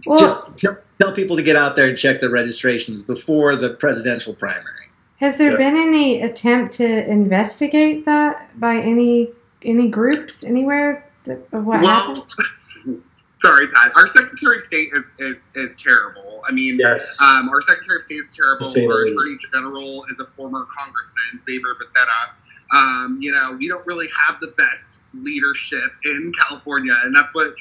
well, just tell people to get out there and check the registrations before the presidential primary. Has there been any attempt to investigate that by any groups anywhere of what happened? Sorry, Pat. Our Secretary of State is terrible. I mean, yes. Our Secretary of State is terrible. Our Attorney General is a former congressman, Xavier Becerra. We don't really have the best leadership in California, and that's what I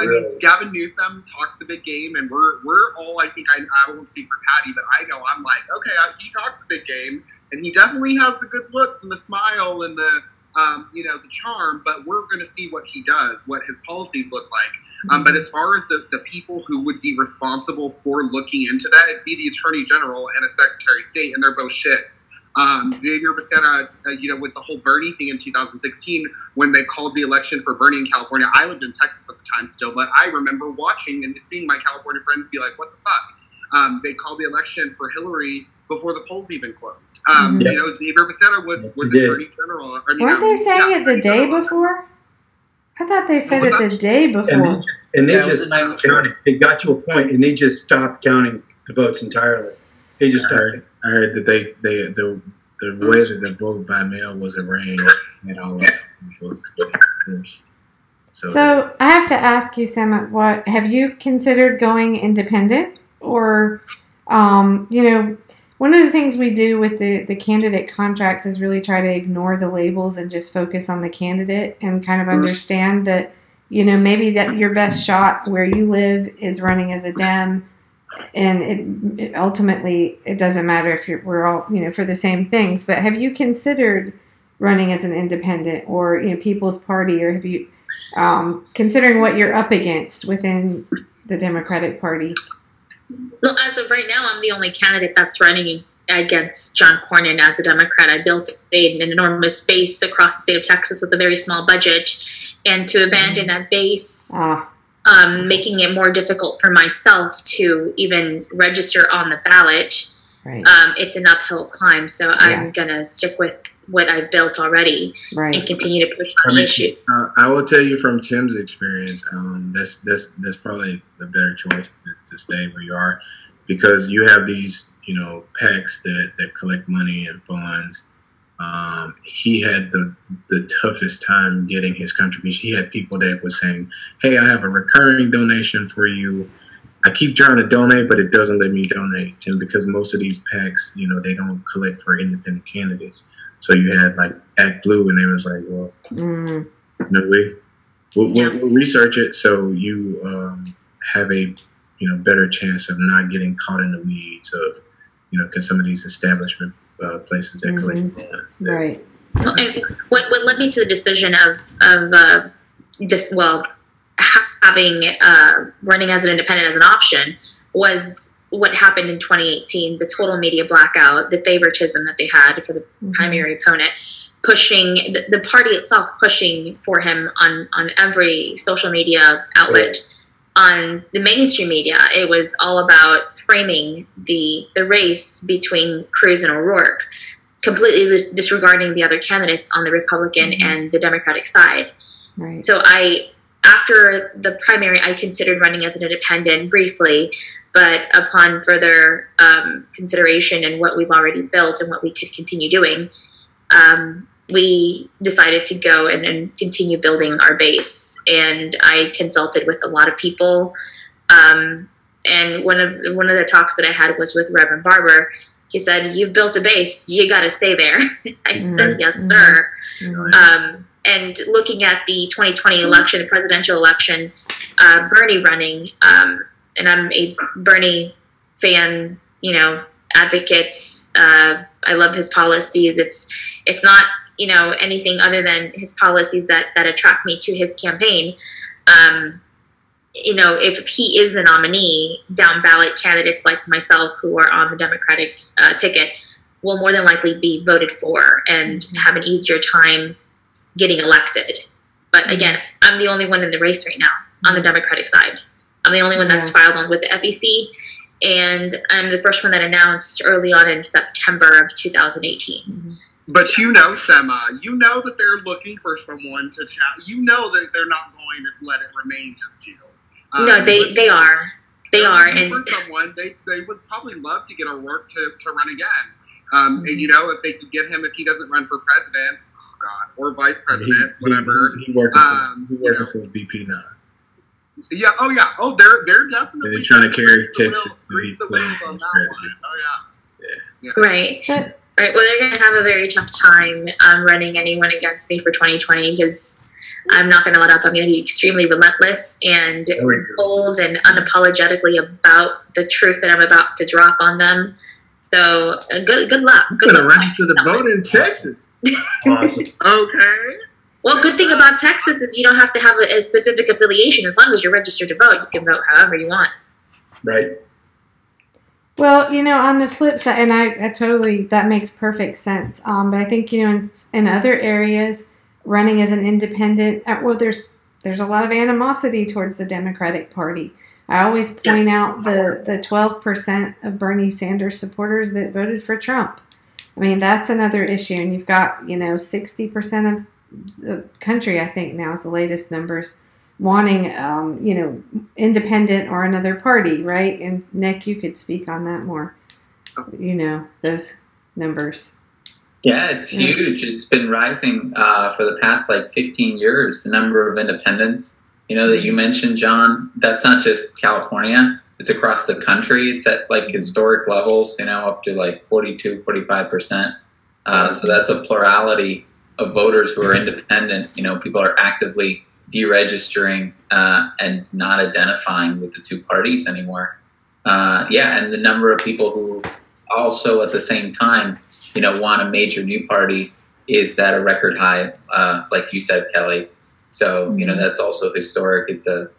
mean, Gavin Newsom talks a big game, and we're all. I think I won't speak for Patty, but I know I'm like, okay, he talks a big game, and he definitely has the good looks and the smile and the the charm. But we're going to see what he does, what his policies look like. But as far as the people who would be responsible for looking into that, it'd be the Attorney General and a Secretary of State, and they're both shit. Xavier Becerra, with the whole Bernie thing in 2016, when they called the election for Bernie in California, I lived in Texas at the time still, but I remember watching and seeing my California friends be like, what the fuck? They called the election for Hillary before the polls even closed. Xavier Becerra was Attorney General. Weren't they saying it the day before? I thought they said it the day before. And they just stopped counting. It got to a point, and they just stopped counting the votes entirely. They just started. I heard that the way that the vote by mail was arranged and all that votes could be pushed. So I have to ask you, Sema, have you considered going independent, or one of the things we do with the candidate contracts is really try to ignore the labels and just focus on the candidate and kind of understand that, maybe that your best shot where you live is running as a Dem, and it ultimately, it doesn't matter if we're all, for the same things. But have you considered running as an independent or, People's Party, or have you, considering what you're up against within the Democratic Party? Well, as of right now, I'm the only candidate that's running against John Cornyn as a Democrat. I built an enormous base across the state of Texas with a very small budget, and to abandon that base, making it more difficult for myself to even register on the ballot, right. It's an uphill climb. So I'm going to stick with what I built already, right, and continue to push on the issue. I will tell you from Tim's experience, that's probably the better choice to stay where you are, because you have these PACs that collect money and funds. He had the toughest time getting his contribution. He had people that were saying, "Hey, I have a recurring donation for you. I keep trying to donate, but it doesn't let me donate." And because most of these PACs, they don't collect for independent candidates. So you had like Act Blue, and they was like, "Well, no way. We'll research it so you have a better chance of not getting caught in the weeds of because some of these establishment places that collect funds." Right. And what led me to the decision of having running as an independent as an option was what happened in 2018, the total media blackout, the favoritism that they had for the primary opponent, pushing the party itself, pushing for him on every social media outlet. on the mainstream media, it was all about framing the race between Cruz and O'Rourke, completely disregarding the other candidates on the Republican and the Democratic side. Right. So after the primary, I considered running as an independent briefly, but upon further consideration and what we've already built and what we could continue doing, we decided to go and continue building our base. And I consulted with a lot of people. And one of the talks that I had was with Reverend Barber. He said, "You've built a base. You got to stay there." I said, "Yes, sir." And looking at the 2020 election, the presidential election, Bernie running, and I'm a Bernie fan, advocate. I love his policies. It's not, anything other than his policies that attract me to his campaign. If he is a nominee, down ballot candidates like myself who are on the Democratic ticket will more than likely be voted for and have an easier time getting elected. But again, I'm the only one in the race right now on the Democratic side. I'm the only one that's filed on with the FEC, and I'm the first one that announced early on in September of 2018. But Sema, that they're looking for someone to chat. That they're not going to let it remain just you. No, they are. They are. And for someone, they would probably love to get O'Rourke to run again. And if they could get him, if he doesn't run for president, or vice president, whatever. He working for the BP now. Yeah. Oh, yeah. Oh, they're definitely. They're trying to carry Texas. Right. Right. Well, they're going to have a very tough time running anyone against me for 2020 because I'm not going to let up. I'm going to be extremely relentless and bold and unapologetically about the truth that I'm about to drop on them. So good luck. You're going to register to vote in Texas. Awesome. Okay. Well, good thing about Texas is you don't have to have a specific affiliation. As long as you're registered to vote, you can vote however you want. Right. Well, on the flip side, and I totally, that makes perfect sense. But I think, in other areas, running as an independent, there's a lot of animosity towards the Democratic Party. I always point out the 12% of Bernie Sanders supporters that voted for Trump. I mean, that's another issue. And you've got, 60% of the country, I think now is the latest numbers, wanting, independent or another party, right? And Nick, you could speak on that more, those numbers. Yeah, it's huge. It's been rising for the past 15 years, the number of independents. That you mentioned, John, that's not just California. It's across the country. It's at historic levels, up to 42, 45%. So that's a plurality of voters who are independent. People are actively deregistering and not identifying with the two parties anymore. And the number of people who also at the same time, want a major new party is at a record high, like you said, Kelly. So, that's also historic. It's a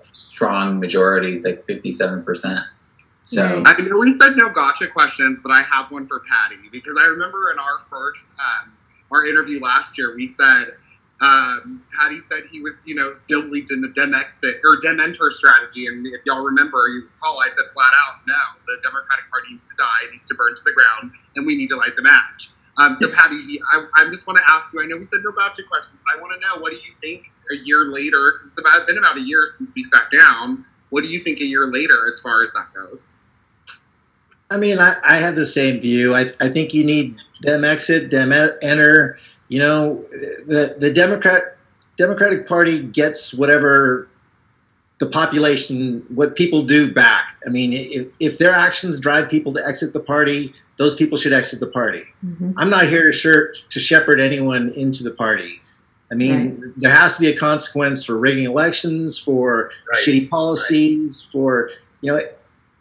strong majority. It's 57%. So I know we said no gotcha questions, but I have one for Patty because I remember in our first our interview last year, we said Patty said he was still believed in the Dem exit or Dem enter strategy, and if y'all remember, you recall, I said flat out, no, the Democratic Party needs to die, it needs to burn to the ground, and we need to light the match. So Patty, I just want to ask you, I know we said no gotcha questions, but I want to know, what do you think a year later, because it's been about a year since we sat down, what do you think a year later as far as that goes? I mean, I have the same view. I think you need Dem exit, Dem enter. The Democratic Party gets whatever the population, what people do back. I mean, if their actions drive people to exit the party, those people should exit the party. Mm-hmm. I'm not here to shepherd anyone into the party. I mean, There has to be a consequence for rigging elections, for shitty policies, for,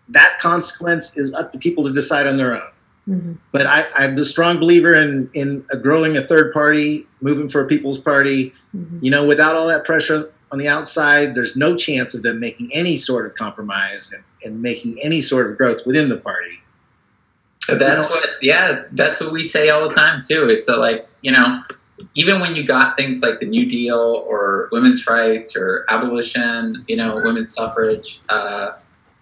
that consequence is up to people to decide on their own. Mm-hmm. But I'm a strong believer in growing a third party, moving for a people's party. Mm-hmm. Without all that pressure on the outside, there's no chance of them making any sort of compromise and making any sort of growth within the party. That's what we say all the time too. Is that even when you got things like the New Deal or women's rights or abolition, women's suffrage,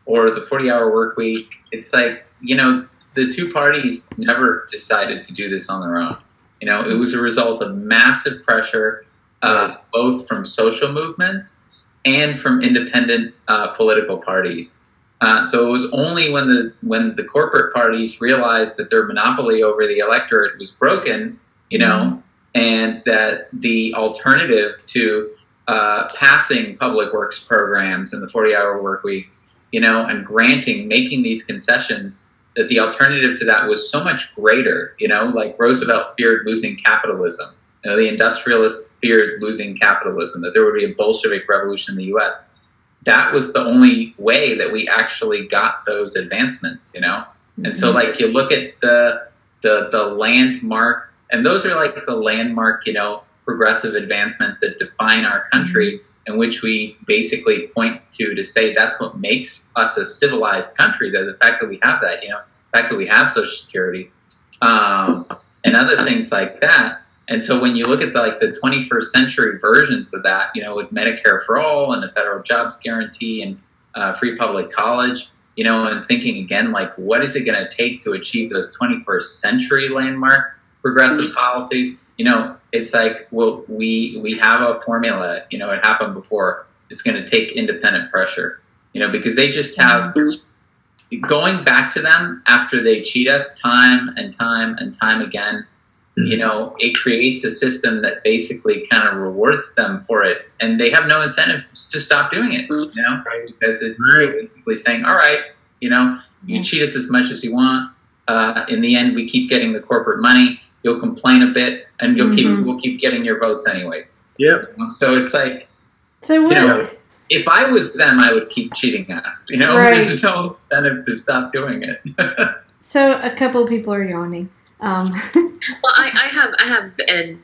or the 40-hour work week, it's like, the two parties never decided to do this on their own. It was a result of massive pressure, both from social movements and from independent political parties. So it was only when the corporate parties realized that their monopoly over the electorate was broken, and that the alternative to passing public works programs and the 40-hour work week, and making these concessions, that the alternative to that was so much greater, like Roosevelt feared losing capitalism. The industrialists feared losing capitalism, that there would be a Bolshevik revolution in the U.S. That was the only way that we actually got those advancements, And so, like, you look at the landmark, and those are like the landmark, progressive advancements that define our country, in which we basically point to say that's what makes us a civilized country. The fact that we have that, the fact that we have Social Security, and other things like that. And so when you look at the 21st century versions of that, with Medicare for all and the federal jobs guarantee and free public college, and thinking again, like, what is it going to take to achieve those 21st century landmark progressive policies? It's like, well, we have a formula, it happened before. It's going to take independent pressure, because they just have, going back to them after they cheat us time and time and time again, it creates a system that basically kind of rewards them for it. And they have no incentive to stop doing it, because it's basically saying, all right, you cheat us as much as you want. In the end, we keep getting the corporate money. You'll complain a bit, and we'll keep getting your votes anyways. Yep. So it's like, so what? If I was them, I would keep cheating us. There's no incentive to stop doing it. So a couple people are yawning. Well, I have an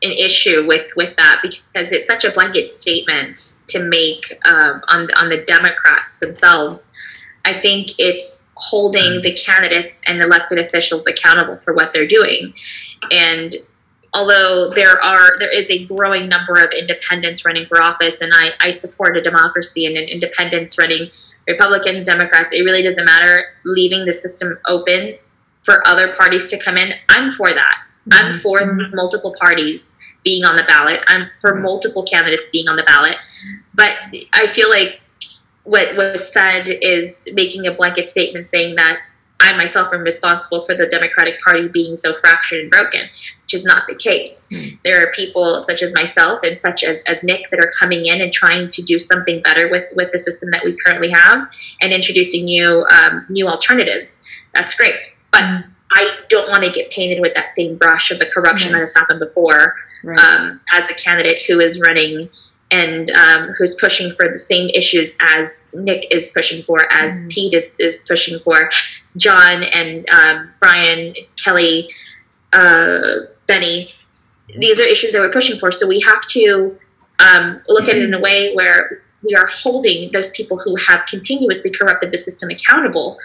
issue with that, because it's such a blanket statement to make on the Democrats themselves. I think it's holding the candidates and elected officials accountable for what they're doing. And although there is a growing number of independents running for office, and I support a democracy and an independents running, Republicans, Democrats, it really doesn't matter, leaving the system open for other parties to come in. I'm for that. I'm for multiple parties being on the ballot. I'm for multiple candidates being on the ballot. But I feel like what was said is making a blanket statement saying that I myself am responsible for the Democratic Party being so fractured and broken, which is not the case. There are people such as myself and such as Nick that are coming in and trying to do something better with the system that we currently have and introducing new alternatives. That's great. But I don't want to get painted with that same brush of the corruption that has happened before as a candidate who is running and who's pushing for the same issues as Nick is pushing for, as Pete is pushing for, John and Brian, Kelly, Benny. These are issues that we're pushing for. So we have to look at it in a way where we are holding those people who have continuously corrupted the system accountable,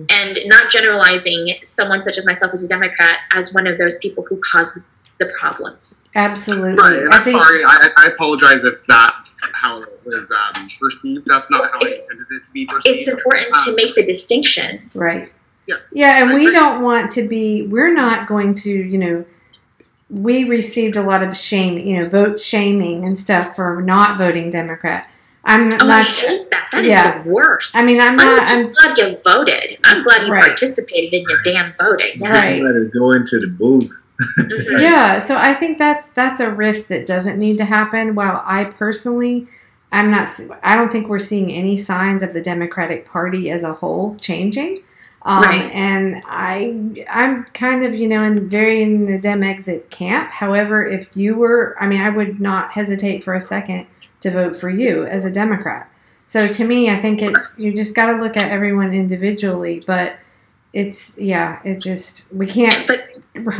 and not generalizing someone such as myself as a Democrat as one of those people who caused the problems. Absolutely. Right, and I'm sorry. I apologize if that's how it was perceived. That's not how I intended it to be perceived. It's important to make the distinction. Right. Yes. Yeah, and we don't want to be, we're not going to, we received a lot of shame, vote shaming and stuff for not voting Democrat. I hate that. That is the worst. I mean, I'm just glad you voted. I'm glad you participated in your damn voting. Yes. Let it go into the booth. Yeah, so I think that's a rift that doesn't need to happen. While I personally, I don't think we're seeing any signs of the Democratic Party as a whole changing. And I'm kind of, in the Dem exit camp. However, if you were, I would not hesitate for a second to vote for you as a Democrat. So to me, I think you just got to look at everyone individually, but we can't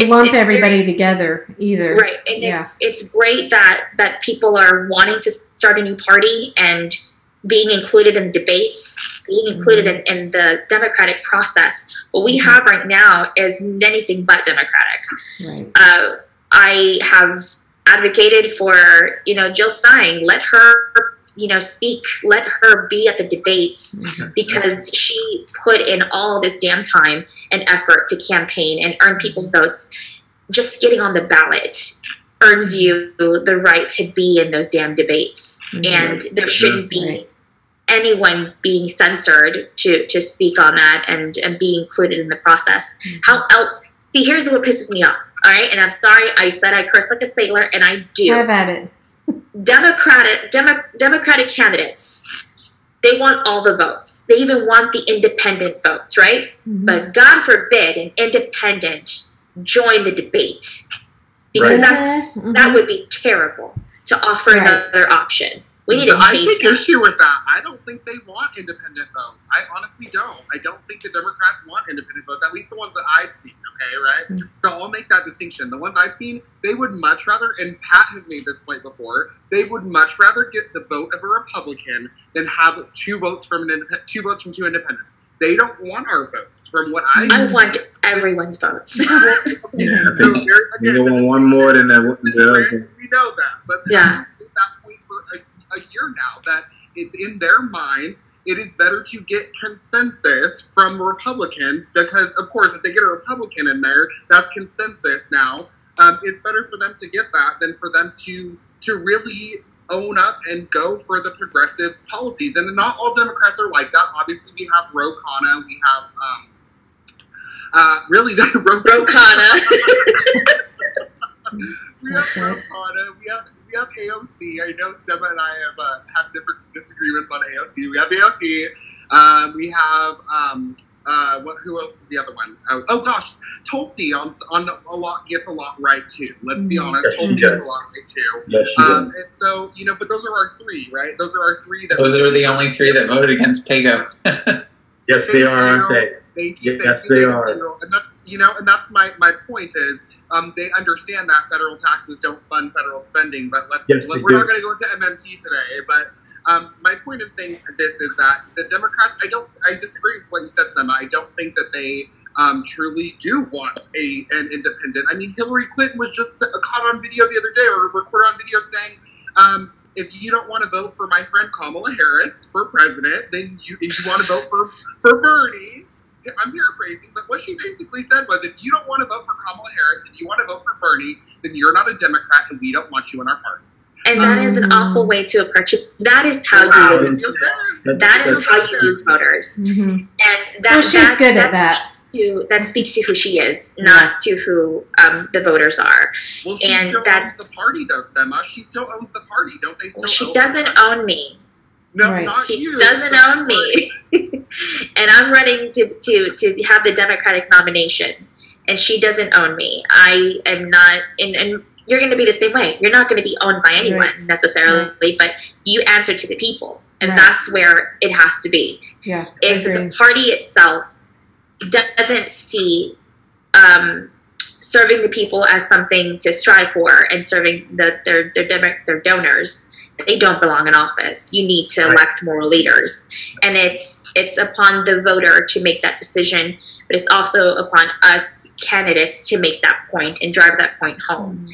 lump everybody together either. Right. And it's great that people are wanting to start a new party and being included in debates, being included in the democratic process. What we have right now is anything but democratic. Right. I have advocated for, Jill Stein. Let her, speak. Let her be at the debates, because she put in all this damn time and effort to campaign and earn people's votes. Just getting on the ballot earns you the right to be in those damn debates. And there shouldn't be anyone being censored to speak on that and be included in the process. How else? See, here's what pisses me off, all right? And I'm sorry, I said I curse like a sailor, and I do. Have at it. Democratic candidates, they want all the votes. They even want the independent votes, right? But God forbid an independent join the debate, because that would be terrible to offer another option. We need to change. I take issue with that. I don't think they want independent votes. I honestly don't. I don't think the Democrats want independent votes, at least the ones that I've seen, okay, right? So I'll make that distinction. The ones I've seen, they would much rather, and Pat has made this point before, they would much rather get the vote of a Republican than have two votes from two independents. They don't want our votes, from what I want everyone's votes. So you want one more than the other. We know that, but yeah. That point for a year now, that in their minds, it is better to get consensus from Republicans, because, of course, if they get a Republican in there, that's consensus now. It's better for them to get that than for them to really own up and go for the progressive policies. And not all Democrats are like that. Obviously, we have Ro Khanna, we have really the Ro Khanna. We have Ro Khanna. We have AOC. I know Sema and I have different disagreements on AOC. We have AOC. We have who else is the other one? Oh gosh, Tulsi on a lot gets a lot right too. Let's be honest, Tulsi gets a lot right too. Yes, she does. And so but those are our three, right? Those are our three. Those are the only three that voted against PAYGO. Yes, they are, aren't they? Thank you. Yes, they are. And that's and that's my point is. They understand that federal taxes don't fund federal spending, but we're not going to go into MMT today. But my point of saying this is that the Democrats, I disagree with what you said, Sema. I don't think that they truly do want an independent. I mean, Hillary Clinton was just caught on video the other day, or recorded on video, saying, if you don't want to vote for my friend Kamala Harris for president, then if you want to vote for Bernie. I'm paraphrasing, but what she basically said was, if you don't want to vote for Kamala Harris and you want to vote for Bernie, then you're not a Democrat and we don't want you in our party. And that is an awful way to approach it. That is how you lose. That is how you lose voters. And she's good at that. That speaks to who she is, not to who the voters are. Well, she still owns the party, though, Sema. She still owns the party, don't they? She doesn't own me. No, not you. She doesn't own me. And I'm running to have the Democratic nomination, and she doesn't own me. I am not, and you're going to be the same way. You're not going to be owned by anyone necessarily, but you answer to the people, and that's where it has to be. Yeah. If the party itself doesn't see serving the people as something to strive for and serving their donors, they don't belong in office. You need to elect moral leaders. And it's upon the voter to make that decision, but it's also upon us candidates to make that point and drive that point home.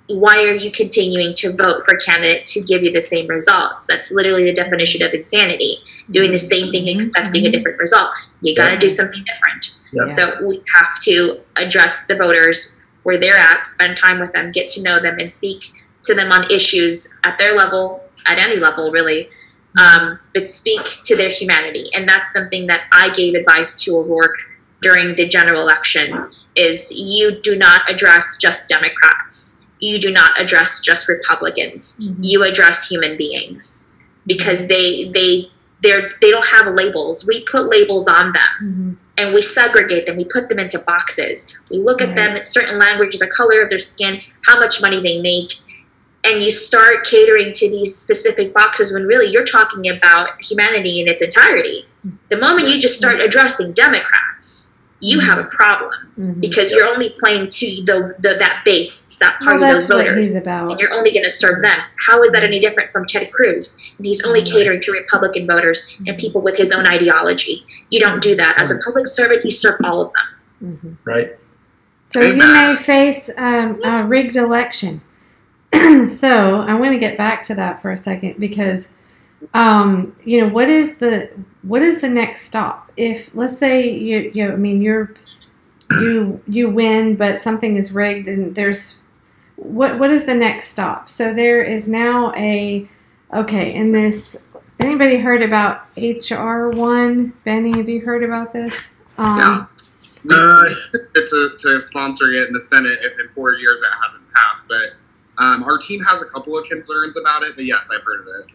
Why are you continuing to vote for candidates who give you the same results? That's literally the definition of insanity. Doing the same thing, expecting a different result. You got to do something different. Yeah. So we have to address the voters where they're at, spend time with them, get to know them, and speak to them on issues at their level, at any level really, but speak to their humanity. And that's something that I gave advice to O'Rourke during the general election, is you do not address just Democrats. You do not address just Republicans. You address human beings, because they don't have labels. We put labels on them. And we segregate them. We put them into boxes. We look at them in certain language, the color of their skin, how much money they make, and you start catering to these specific boxes when really you're talking about humanity in its entirety. The moment you just start addressing Democrats, you have a problem, because you're only playing to that base, that part of those voters. What he's about. And you're only going to serve them. How is that any different from Ted Cruz? And he's only catering to Republican voters and people with his own ideology. You don't do that. As a public servant, you serve all of them. Right. So you may face a rigged election. So I want to get back to that for a second because, what is the next stop? If let's say you win, but something is rigged, and there's what is the next stop? So there is now in this. Anybody heard about HR1? Benny, have you heard about this? Yeah. To sponsor it in the Senate if in 4 years it hasn't passed, but our team has a couple of concerns about it, but yes, I've heard of it.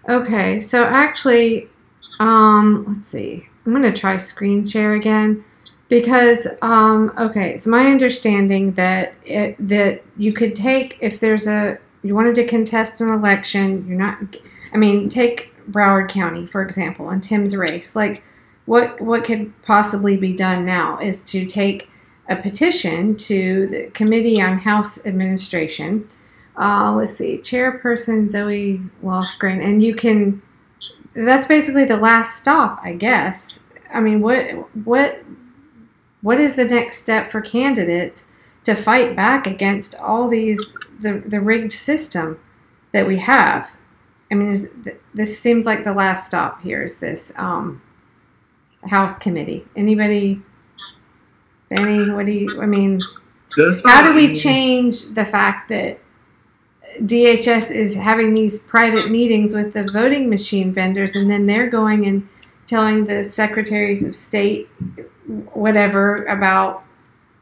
Okay, so actually, let's see. I'm going to try screen share again because, it's my understanding that you could take, if you wanted to contest an election, take Broward County, for example, and Tim's race. Like, what could possibly be done now is to take a petition to the Committee on House Administration. Let's see, Chairperson Zoe Lofgren, and that's basically the last stop, I guess. I mean, what is the next step for candidates to fight back against all the rigged system that we have? I mean, this seems like the last stop here is this House Committee. Anybody? Benny, how do we change the fact that DHS is having these private meetings with the voting machine vendors, and then they're going and telling the secretaries of state whatever about,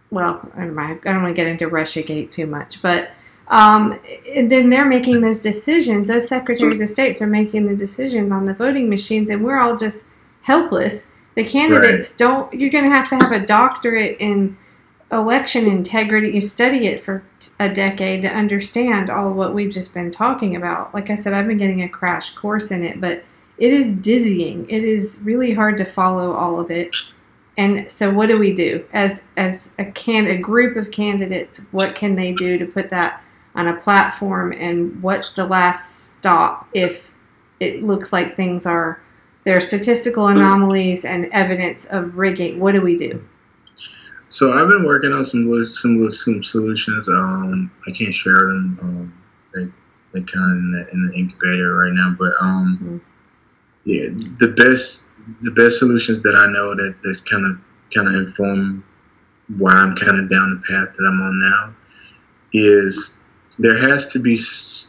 well, I don't want to get into Russiagate too much, but and then they're making those decisions. Those secretaries of states are making the decisions on the voting machines, and we're all just helpless. The candidates you're going to have a doctorate in election integrity. You study it for a decade to understand all of what we've just been talking about. Like I said, I've been getting a crash course in it, but it is dizzying. It is really hard to follow all of it. And so what do we do as a group of candidates? What can they do to put that on a platform? And what's the last stop if it looks like there are statistical anomalies and evidence of rigging? What do we do? So I've been working on some solutions. I can't share them. They're kind of in the incubator right now. But the best solutions that I know that's kind of inform why I'm kind of down the path that I'm on now is there has to be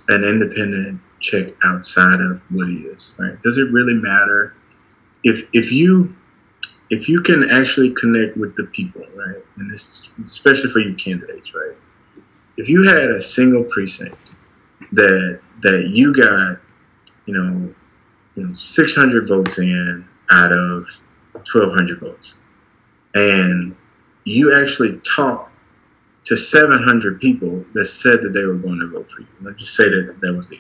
an independent check outside of what he is. Right? Does it really matter if you can actually connect with the people, right? And this is especially for you candidates, right? If you had a single precinct that you got, 600 votes in out of 1,200 votes, and you actually talked to 700 people that said that they were going to vote for you. Let's just say that was the.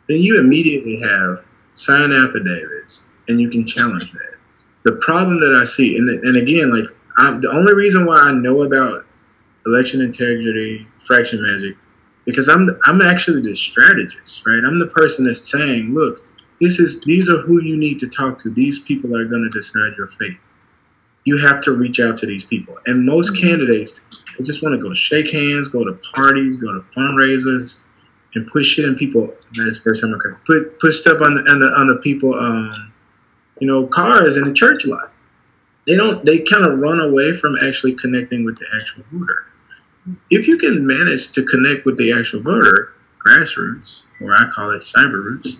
Then you immediately have signed affidavits, and you can challenge that. The problem that I see, and again, the only reason why I know about election integrity, fraction magic, because I'm actually the strategist, right? I'm the person that's saying, look, these are who you need to talk to. These people are going to decide your fate. You have to reach out to these people. And most candidates, they just want to go shake hands, go to parties, go to fundraisers, and put shit in people. That's the first time I could put stuff on the people. Cars in the church lot. They kind of run away from actually connecting with the actual voter. If you can manage to connect with the actual voter, grassroots, or I call it cyber roots,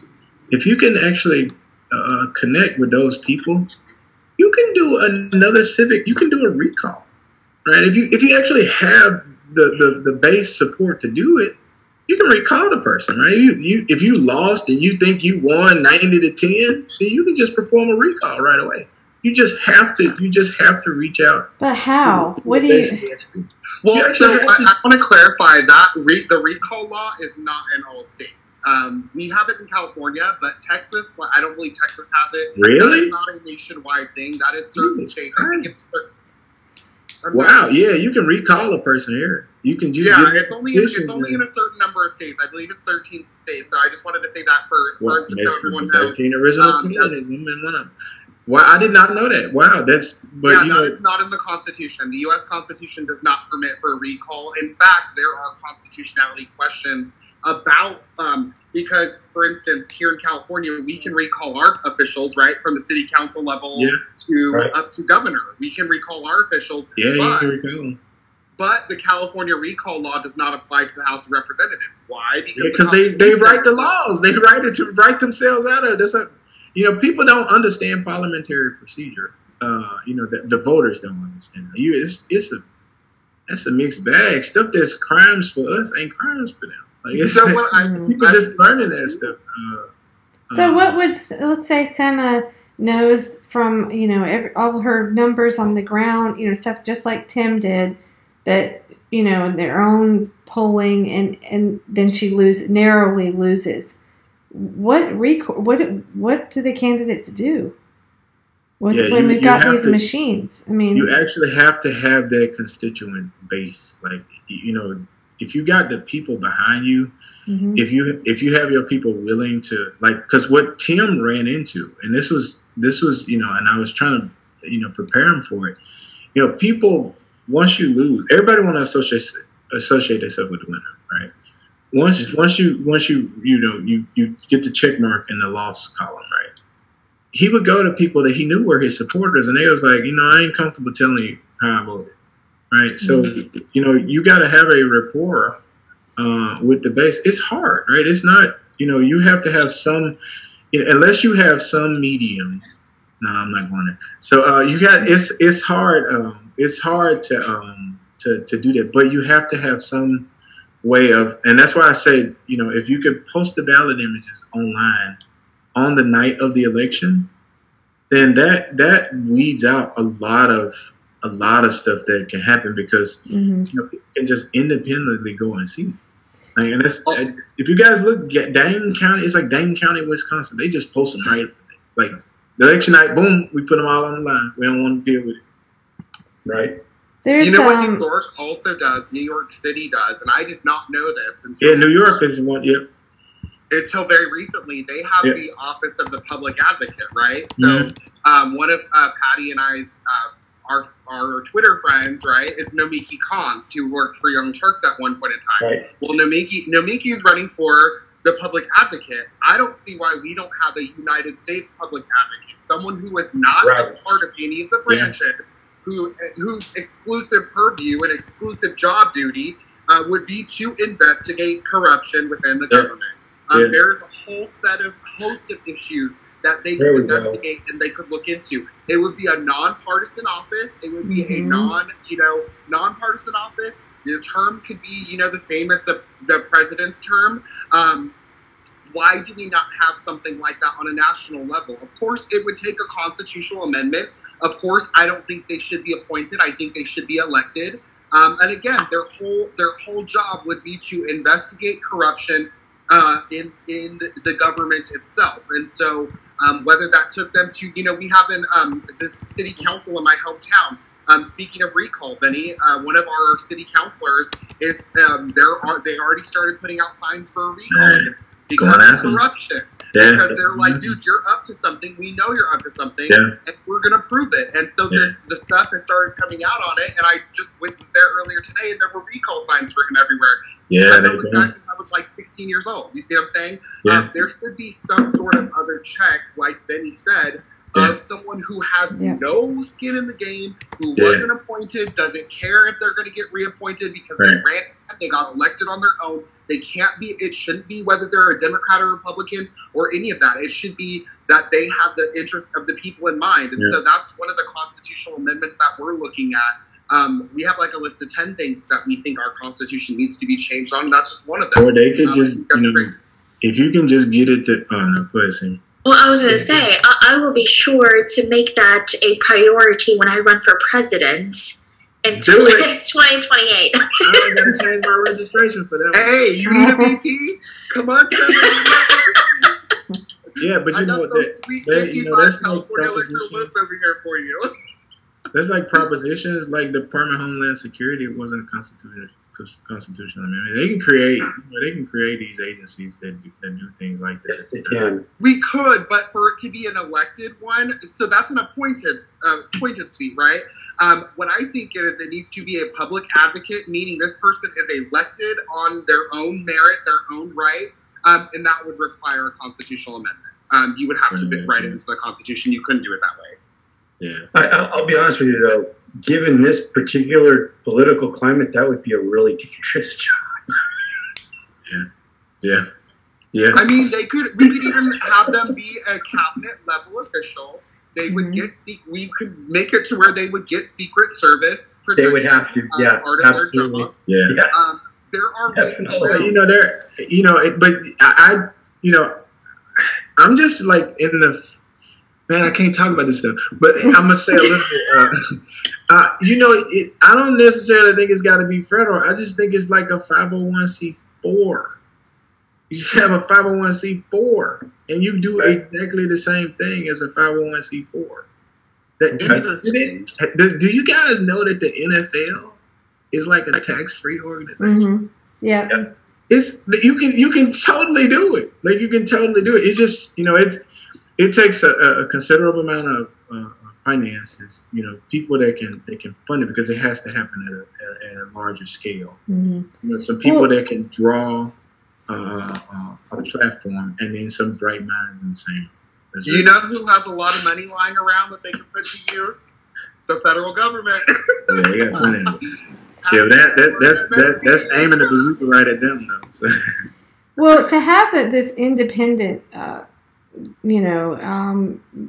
if you can actually connect with those people, you can do another civic, you can do a recall, right? If you actually have the base support to do it, you can recall the person, right? If you lost and you think you won 90 to 10, then you can just perform a recall right away. You just have to reach out. But how? What do you? Well, so I want to clarify that the recall law is not in all states. We have it in California, but Texas, I don't believe Texas has it. Really? That's not a nationwide thing. That is certain states. Wow, yeah, you can recall a person here. You can just it's only in a certain number of states. I believe it's 13 states. So I just wanted to say that for just so everyone knows. 13 original communities. Wow, I did not know that. Wow, that's it's not in the Constitution. The U.S. Constitution does not permit for a recall. In fact, there are constitutionality questions about because, for instance, here in California, we can recall our officials, right, from the city council level up to governor. We can recall our officials. But the California recall law does not apply to the House of Representatives. Why? Because they write the laws. They write it to write themselves out of it. People don't understand parliamentary procedure. The voters don't understand. That's a mixed bag. Stuff that's crimes for us ain't crimes for them. People just learning that stuff. So what would, let's say Sema knows from, all her numbers on the ground, stuff just like Tim did, that, their own polling and then she narrowly loses. What do the candidates do when we've got these machines? I mean, you actually have to have that constituent base. Like, if you got the people behind you, if you have your people willing to, because what Tim ran into, and this was, and I was trying to, prepare him for it. People, once you lose, everybody want to associate themselves with the winner, right? Once you get the check mark in the loss column, right? He would go to people that he knew were his supporters, and they was like, I ain't comfortable telling you how I voted, right? So, you got to have a rapport with the base. It's hard, right? It's not, you have to have some, unless you have some medium. No, I'm not going there. So it's hard. It's hard to do that, but you have to have some way of, and that's why I say, if you could post the ballot images online on the night of the election, then that weeds out a lot of stuff that can happen, because people can just independently go and see. And that's, if you guys look at Dane County, it's like Dane County, Wisconsin. They just post them right, like the election night, boom, we put them all on the line. We don't want to deal with it, right? What New York also does, New York City does, and I did not know this until New York is one. Yep. Until very recently, they have the Office of the Public Advocate, right? So one of Patty and I's our Twitter friends, right, is Nomiki Konst, who worked for Young Turks at one point in time. Right. Well, Nomiki is running for the Public Advocate. I don't see why we don't have a United States Public Advocate, someone who is not a part of any of the branches. Whose exclusive purview and exclusive job duty would be to investigate corruption within the government. There's a host of issues that they could investigate and they could look into. It would be a nonpartisan office. It would be a nonpartisan office. The term could be, the same as the president's term. Why do we not have something like that on a national level? Of course, it would take a constitutional amendment. Of course, I don't think they should be appointed. I think they should be elected. And again, their whole job would be to investigate corruption in the government itself. And so whether that took them to, we have in this city council in my hometown. Speaking of recall, Benny, one of our city councilors is they already started putting out signs for a recall because of corruption. Because they're like, dude, you're up to something. We know you're up to something, and we're gonna prove it. And so the stuff has started coming out on it. And I was there earlier today, and there were recall signs for him everywhere. I know this guy since I was like 16 years old. You see what I'm saying? There should be some sort of other check, like Benny said, of someone who has no skin in the game, who wasn't appointed, doesn't care if they're going to get reappointed because they got elected on their own. They can't be. It shouldn't be whether they're a Democrat or Republican or any of that. It should be that they have the interests of the people in mind. And so that's one of the constitutional amendments that we're looking at. We have like a list of 10 things that we think our constitution needs to be changed on. And that's just one of them. Or they could just, if you can just get it to, oh no, go ahead, Sam. Well, I was going to say, I will be sure to make that a priority when I run for president in 2028. I got to change my registration for that. Hey, you need a VP? Come on, yeah, but you know what? That's California electoral votes over here for you. That's like propositions, like the Department of Homeland Security. It wasn't a constitutional amendment. They can create these agencies that do things like this. Yes, they can. We could, but for it to be an elected one, so that's an appointed seat, right? What I think is it needs to be a public advocate, meaning this person is elected on their own merit, their own right, and that would require a constitutional amendment. You would have to write it into the Constitution. You couldn't do it that way. Yeah. I'll be honest with you, though. Given this particular political climate, that would be a really dangerous job. Yeah. I mean, we could even have them be a cabinet level official. They would get we could make it to where they would get Secret Service protection. They would have to, yeah, part of absolutely. Their job. Yes. There are ways I'm just like in the. Man, I can't talk about this stuff, but I'm gonna say a little bit. I don't necessarily think it's got to be federal. I just think it's like a 501c4. You just have a 501c4, and you do exactly the same thing as a 501c4. Do you guys know that the NFL is like a tax-free organization? Mm-hmm. Yeah. It's you can totally do it. Like you can totally do it. It's just it takes a considerable amount of finances, people that can fund it because it has to happen at a larger scale. Mm-hmm. Some people that can draw a platform, and then some bright minds in the same. You know who has a lot of money lying around that they can put to use? The federal government. Yeah, they got money. Yeah, that's aiming the bazooka right at them, though. So. Well, to have this independent,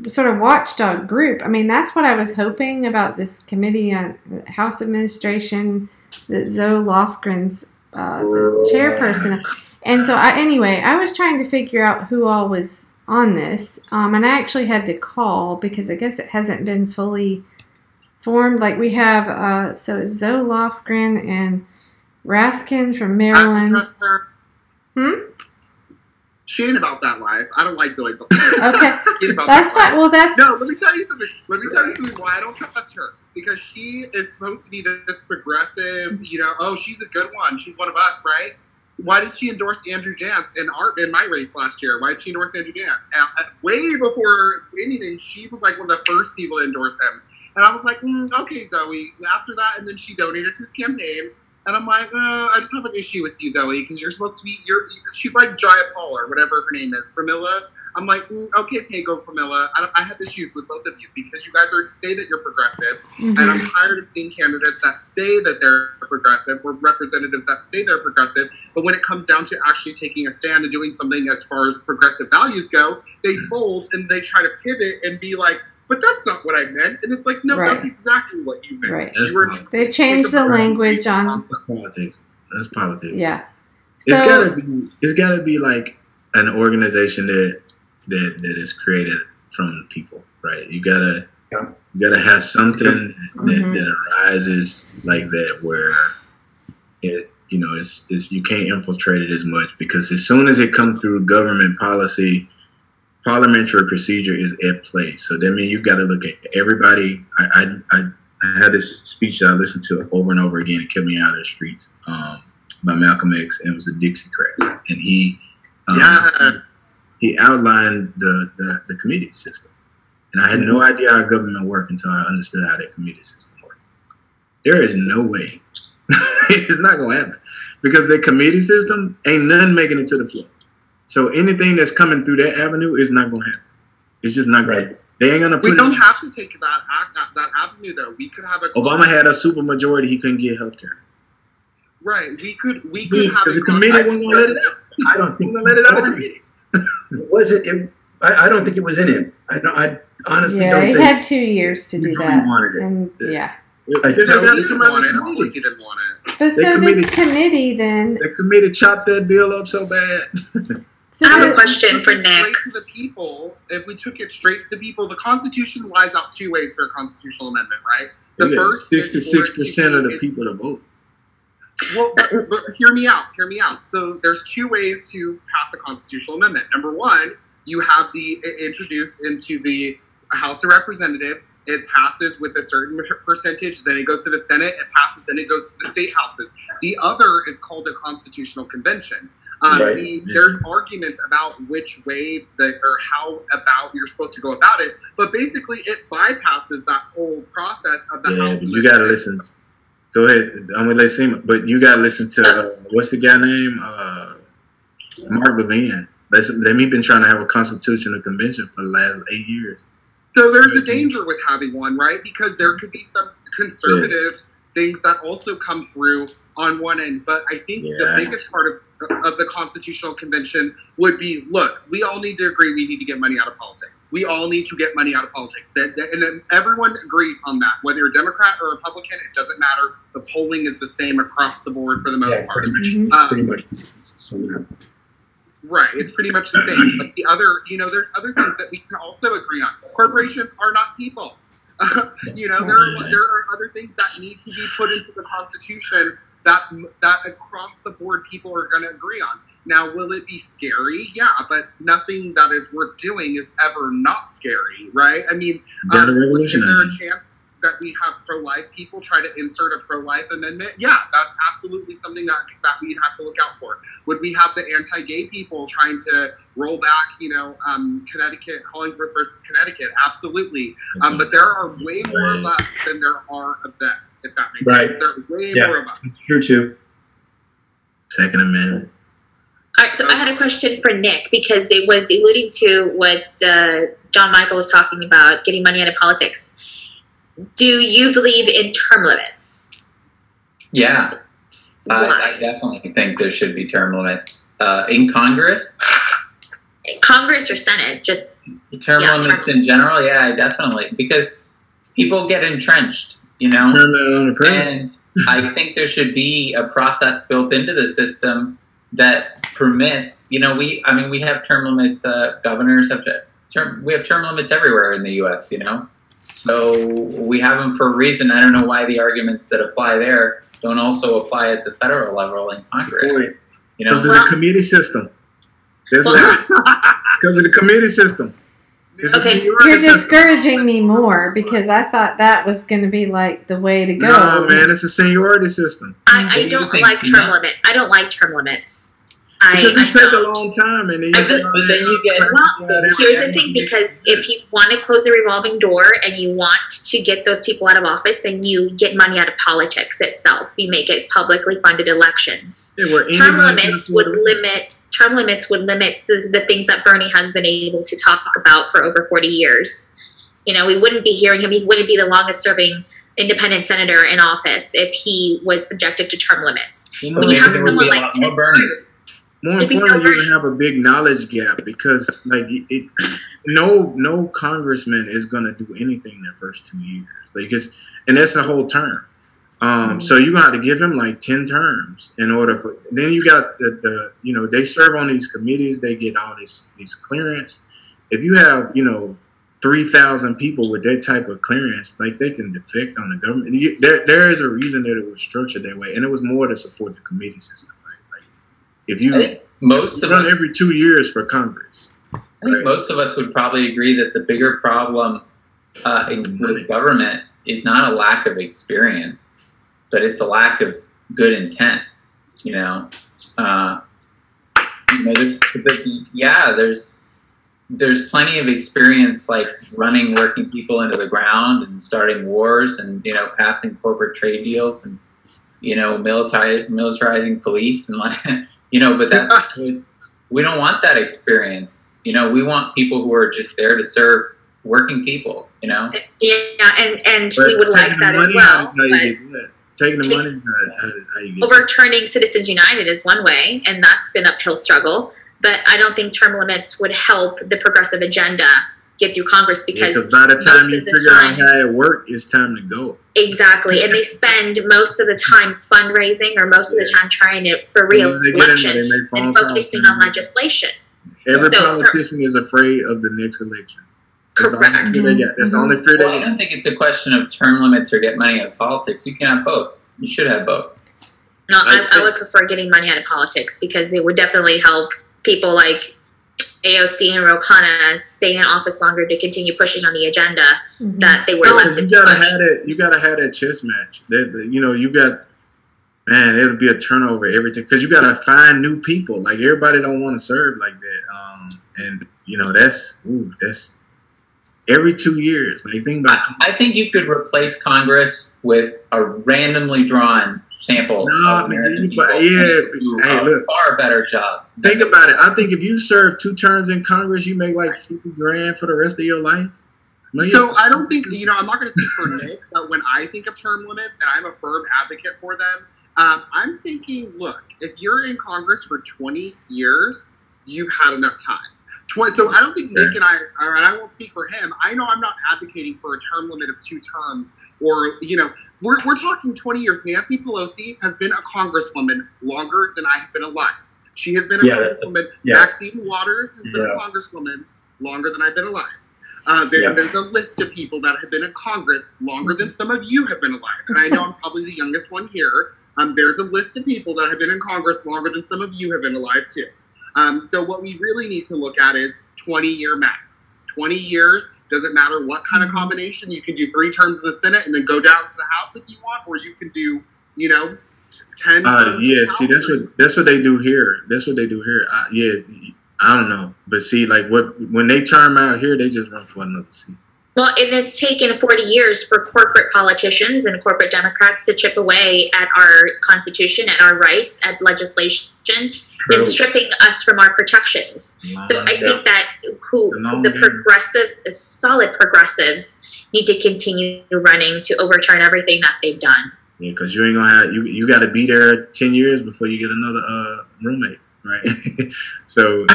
sort of watchdog group. I mean, that's what I was hoping about this committee on House Administration, that Zoe Lofgren's the chairperson. And so, I was trying to figure out who all was on this, and I actually had to call because I guess it hasn't been fully formed. Like we have, so it's Zoe Lofgren and Raskin from Maryland. I trust her. She ain't about that life. I don't like Zoe. Okay, that's fine. Well, that's no. Let me tell you something. Why I don't trust her, because she is supposed to be this progressive. She's a good one. She's one of us, right? Why did she endorse Andrew Jantz in my race last year? Why did she endorse Andrew Jantz? Way before anything, she was like one of the first people to endorse him. And I was like, okay, Zoe. After that, and then she donated to his campaign. And I'm like, I just have an issue with you, Zoe, because you're supposed to be, she's like Jaya Paul or whatever her name is, Pramila. I'm like, okay, Pago Pramila. I have issues with both of you because you guys say that you're progressive. Mm-hmm. And I'm tired of seeing candidates that say that they're progressive or representatives that say they're progressive. But when it comes down to actually taking a stand and doing something as far as progressive values go, they fold and they try to pivot and be like, but that's not what I meant. And it's like, no, That's exactly what you meant. Right. They changed the language on. That's politics. That's politics. Yeah. It's gotta be like an organization that is created from people, right? You gotta have something that arises like that where it it's you can't infiltrate it as much, because as soon as it comes through government policy, parliamentary procedure is at play. So that means you got to look at everybody. I had this speech that I listened to over and over again. It kept me out of the streets, by Malcolm X, and it was a Dixiecrat, and he outlined the committee system, and I had no idea how government worked until I understood how that committee system worked. There is no way it's not gonna happen, because the committee system ain't none making it to the floor. So anything that's coming through that avenue is not going to happen. It's just not going to happen. They ain't going to put We don't have to take that avenue, though. We could have a... Obama had a super majority. He couldn't get health care. Right. We could have... Because the committee wasn't going to let it out. I don't think... going to let it out of the committee. I don't think it was in him. I honestly don't think... he had 2 years to do that. Wanted it. And, He didn't want it. But so this committee then... The committee chopped that bill up so bad. I have a question for Nick. Straight to the people, if we took it straight to the people, the Constitution lies out two ways for a constitutional amendment, right? The first 66% of the people to vote. Well, but hear me out. So there's two ways to pass a constitutional amendment. Number one, you have the introduced into the House of Representatives. It passes with a certain percentage. Then it goes to the Senate. It passes. Then it goes to the state houses. The other is called a constitutional convention. There's arguments about which way or how about you're supposed to go about it, but basically it bypasses that whole process of the House. You got to listen. Go ahead. I'm gonna let Sema, but you got to listen to what's the guy name? Mark Levine. They've been trying to have a constitutional convention for the last 8 years. So there's a danger with having one, right? Because there could be some conservative things that also come through on one end. But I think the biggest part of the Constitutional Convention would be, look, we all need to agree we need to get money out of politics. We all need to get money out of politics. And then everyone agrees on that. Whether you're a Democrat or Republican, it doesn't matter. The polling is the same across the board for the most part. Pretty much. Right, it's pretty much the same. But the other, there's other things that we can also agree on. Corporations are not people. There are other things that need to be put into the Constitution that across the board people are going to agree on. Now, will it be scary? Yeah, but nothing that is worth doing is ever not scary, right? I mean, is there a chance that we have pro-life people try to insert a pro-life amendment? Yeah, that's absolutely something that we'd have to look out for. Would we have the anti-gay people trying to roll back, Connecticut, Hollingsworth versus Connecticut? Absolutely. But there are way more of us than there are of them, if that makes sense. There are way more of us. It's true, too. Second Amendment. All right, so I had a question for Nick, because it was alluding to what John Michael was talking about, getting money out of politics. Do you believe in term limits? Yeah. I definitely think there should be term limits. In Congress? Congress or Senate? Just term limits in general? Yeah, definitely. Because people get entrenched, And I think there should be a process built into the system that permits, we have term limits, governors have we have term limits everywhere in the U.S., So we have them for a reason. I don't know why the arguments that apply there don't also apply at the federal level in Congress. Because of the committee system. That's why. Because of the committee system. Okay, you're discouraging me more, because I thought that was going to be like the way to go. No, man, it's a seniority system. I don't like term limit. I don't like term limits. Because it take a long time, and then you get. Well, here's the thing: because if you want to close the revolving door and you want to get those people out of office, then you get money out of politics itself. You make it publicly funded elections. Term limits would limit the things that Bernie has been able to talk about for over 40 years. We wouldn't be hearing him. He wouldn't be the longest serving independent senator in office if he was subjected to term limits. When you have someone like Ted Cruz. More importantly, you're gonna have a big knowledge gap, because no congressman is gonna do anything their first 2 years, and that's the whole term. So you got to give him like 10 terms in order for. Then you got the they serve on these committees, they get all these clearance. If you have 3,000 people with that type of clearance, like, they can defect on the government. There is a reason that it was structured that way, and it was more to support the committee system. If you run every 2 years for Congress. I think most of us would probably agree that the bigger problem with government is not a lack of experience, but it's a lack of good intent. There's plenty of experience, like running working people into the ground and starting wars and passing corporate trade deals and militarizing police and but we don't want that experience. We want people who are just there to serve working people. Yeah, and we would like that as well. Taking the money, how you get overturning Citizens United is one way, and that's an uphill struggle. But I don't think term limits would help the progressive agenda get through Congress, because by the time you figure out how it works, it's time to go. Exactly, and they spend most of the time fundraising, or most of the time trying to for re-election and focusing on legislation. Every politician is afraid of the next election. Correct. That's the only fear they got. I don't think it's a question of term limits or get money out of politics. You can have both. You should have both. No, I would prefer getting money out of politics, because it would definitely help people like AOC and Ro Khanna stay in office longer to continue pushing on the agenda that they were elected you gotta have that chess match. You got, man, it'll be a turnover every time because you gotta find new people. Like everybody don't want to serve like that. And that's every 2 years. Like think about. I think you could replace Congress with a randomly drawn sample. Hey, look, far better job. Think about it. I think if you serve 2 terms in Congress, you make like $50,000 for the rest of your life. So I don't think I'm not going to speak for Nick, but when I think of term limits, and I'm a firm advocate for them, I'm thinking, look, if you're in Congress for 20 years, you've had enough time. So I don't think Nick and I won't speak for him. I know I'm not advocating for a term limit of 2 terms, or we're talking 20 years. Nancy Pelosi has been a congresswoman longer than I have been alive. She has been a congresswoman. Maxine Waters has been a congresswoman longer than I've been alive. There's a list of people that have been in Congress longer than some of you have been alive. And I know I'm probably the youngest one here. There's a list of people that have been in Congress longer than some of you have been alive too. So what we really need to look at is 20-year max. 20 years, doesn't matter what kind of combination. You can do 3 terms in the Senate and then go down to the House if you want, or you can do, 10 terms. See, that's what they do here. That's what they do here. I don't know. But see, like when they term out here, they just run for another seat. Well, and it's taken 40 years for corporate politicians and corporate Democrats to chip away at our Constitution, at our rights, at legislation, and stripping us from our protections. So I think that the solid progressives need to continue running to overturn everything that they've done. Yeah, because you ain't gonna have you got to be there 10 years before you get another roommate, right? So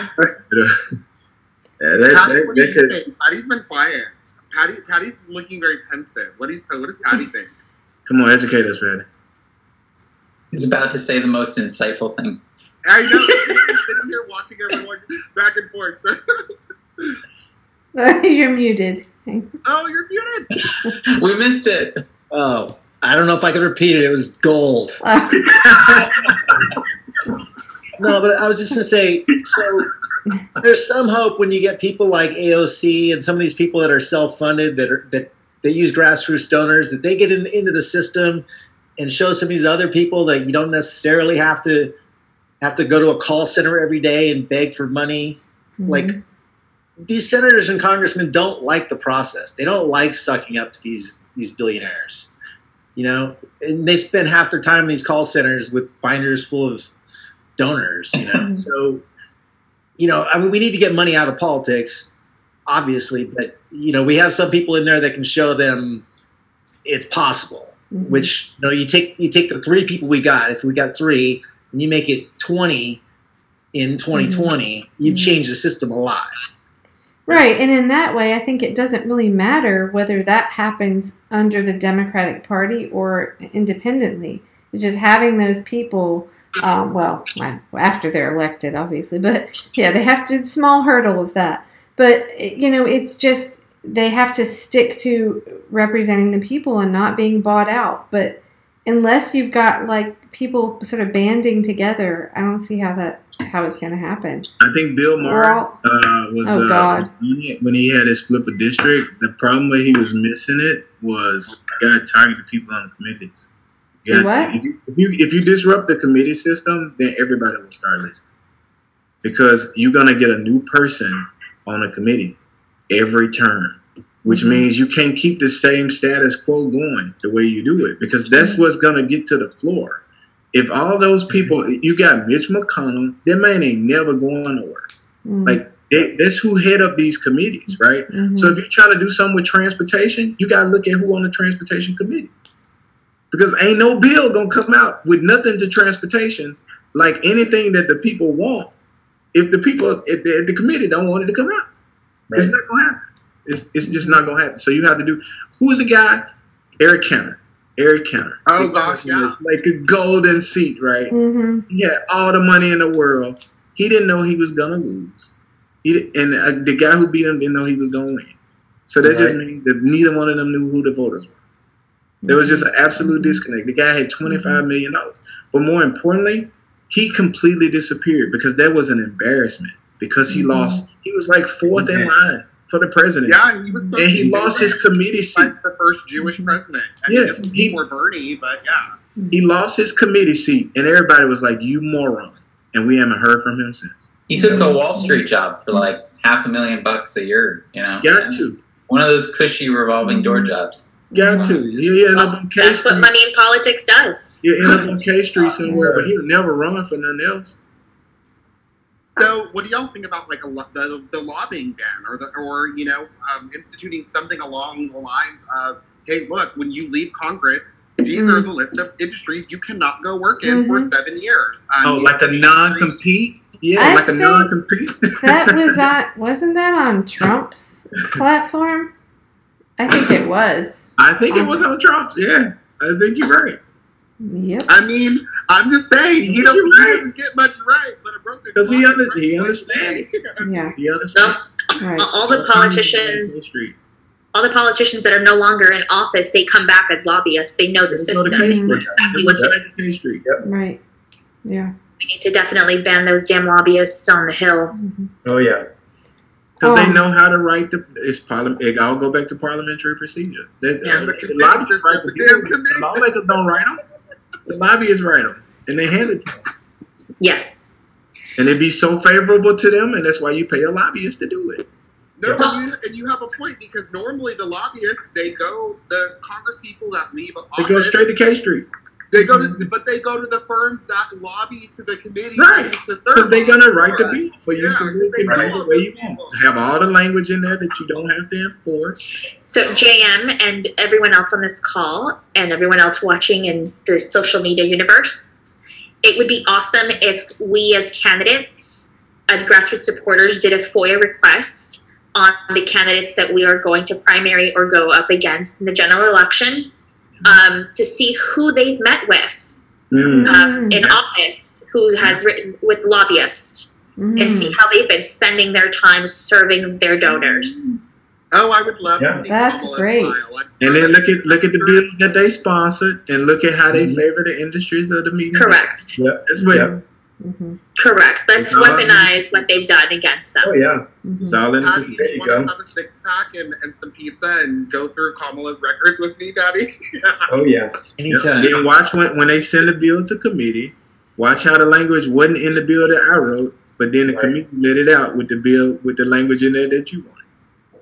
Patty's been quiet. Patty's looking very pensive. What does Patty think? Come on, educate us, Patty. He's about to say the most insightful thing. I know. I'm sitting here watching everyone back and forth. You're muted. Oh, you're muted. We missed it. Oh, I don't know if I could repeat it. It was gold. No, but I was just going to say, so there's some hope when you get people like AOC and some of these people that are self-funded that they use grassroots donors, that they get into the system and show some of these other people that you don't necessarily have to go to a call center every day and beg for money. Mm-hmm. Like these senators and congressmen don't like the process. They don't like sucking up to these billionaires, and they spend half their time in these call centers with binders full of donors, So, I mean, we need to get money out of politics, obviously, but, we have some people in there that can show them it's possible, which, you take the 3 people we got, if we got 3, and you make it 20 in 2020, you've changed the system a lot. Right, and in that way, I think it doesn't really matter whether that happens under the Democratic Party or independently. It's just having those people, after they're elected, obviously, but yeah, they have to, small hurdle of that. But, it's just, they have to stick to representing the people and not being bought out. But unless you've got, like, people sort of banding together, I don't see how it's going to happen. I think Bill Maher when he had his flip a district, the problem where he was missing it was he got targeted people on the committees. If you disrupt the committee system, then everybody will start listening. Because you're going to get a new person on a committee every term, which means you can't keep the same status quo going the way you do it, because that's what's going to get to the floor. If all those people, you got Mitch McConnell, that man ain't never going nowhere. Like, that's who head up these committees, right? So if you're trying to do something with transportation, you got to look at who on the transportation committee. Because ain't no bill going to come out with nothing to transportation like anything that the people want. If the people, if the committee don't want it to come out, it's not going to happen. It's just not going to happen. So you have to do, who's the guy? Eric Cantor. Oh, gosh, yeah. Like a golden seat, right? He had all the money in the world. He didn't know he was going to lose. The guy who beat him didn't know he was going to win. So that just means that neither one of them knew who the voters were. There was just an absolute disconnect. The guy had $25 million. But more importantly, he completely disappeared because that was an embarrassment. because he lost. He was like fourth in line for the presidency. Yeah, he was. And he lost his committee seat. Like the first Jewish president. Yes, before Bernie, but yeah. He lost his committee seat, and everybody was like, "You moron," and we haven't heard from him since. He took a Wall Street job for like $500,000 a year. You know, got to one of those cushy revolving door jobs. Got to. He ended up on K That's Street. what money in politics does. He ended up on K Street somewhere, but he would never run for nothing else. So, what do y'all think about like the lobbying ban, or instituting something along the lines of, hey, look, when you leave Congress, these are the list of industries you cannot go work in for 7 years. Like a non-compete? Yeah, like a non-compete. That was wasn't that on Trump's platform? I think it was. I think it was on Trump's, yeah. I think you're right. Yep. I mean, I'm just saying, he doesn't get much right, but a broken because he understands it. Yeah. He understands. Right. All the politicians that are no longer in office, they come back as lobbyists. They know the system. They know exactly what's Street. Right. Yeah. We need to definitely ban those damn lobbyists on the Hill. Mm-hmm. Oh, yeah. Because they know how to write I'll go back to parliamentary procedure. The lobbyists write the bills. The lawmakers don't write them. The lobbyists write them, and they hand it to them. Yes. And it'd be so favorable to them, and that's why you pay a lobbyist to do it. No, and you have a point, because normally the lobbyists, the Congress people that leave office, they go straight to K Street. They go to the firms that lobby to the committee, right? Because they're gonna write the bill for you, so you can write the way you want. Have all the language in there that you don't have to enforce. So JM and everyone else on this call, and everyone else watching in the social media universe, it would be awesome if we as candidates and grassroots supporters did a FOIA request on the candidates that we are going to primary or go up against in the general election. To see who they've met with in office, who has written with lobbyists, and see how they've been spending their time serving their donors. Oh, I would love to see that's great. And then look at the bills that they sponsored, and look at how they favor the industries of the media. Correct. Yeah, as well. Correct. Let's weaponize what they've done against them. Oh, yeah. It's all in the There you go. Have a 6-pack and some pizza and go through Kamala's records with me, Daddy. Oh, yeah. Anytime. Then watch when they send the bill to committee. Watch how the language wasn't in the bill that I wrote, but then the committee let it out with the bill with the language in there that you want.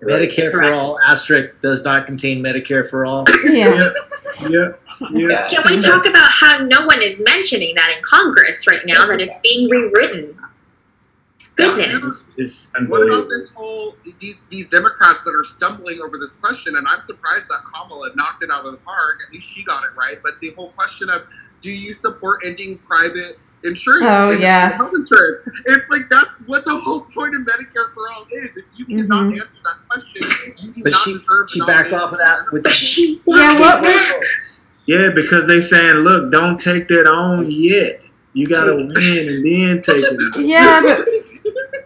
Medicare for all asterisk does not contain Medicare for all. Yeah. Yeah. Can we talk about how no one is mentioning that in Congress right now, that it's being rewritten? Goodness. What about this whole, these Democrats that are stumbling over this question, and I'm surprised that Kamala knocked it out of the park, at least she got it right, but the whole question of, do you support ending private insurance? Oh, yeah. Health insurance. It's like, that's what the whole point of Medicare for all is. If you cannot answer that question, you do not deserve she backed off of that. Yeah, because they saying, look, don't take that on yet. You got to win and then take it. Yeah, but...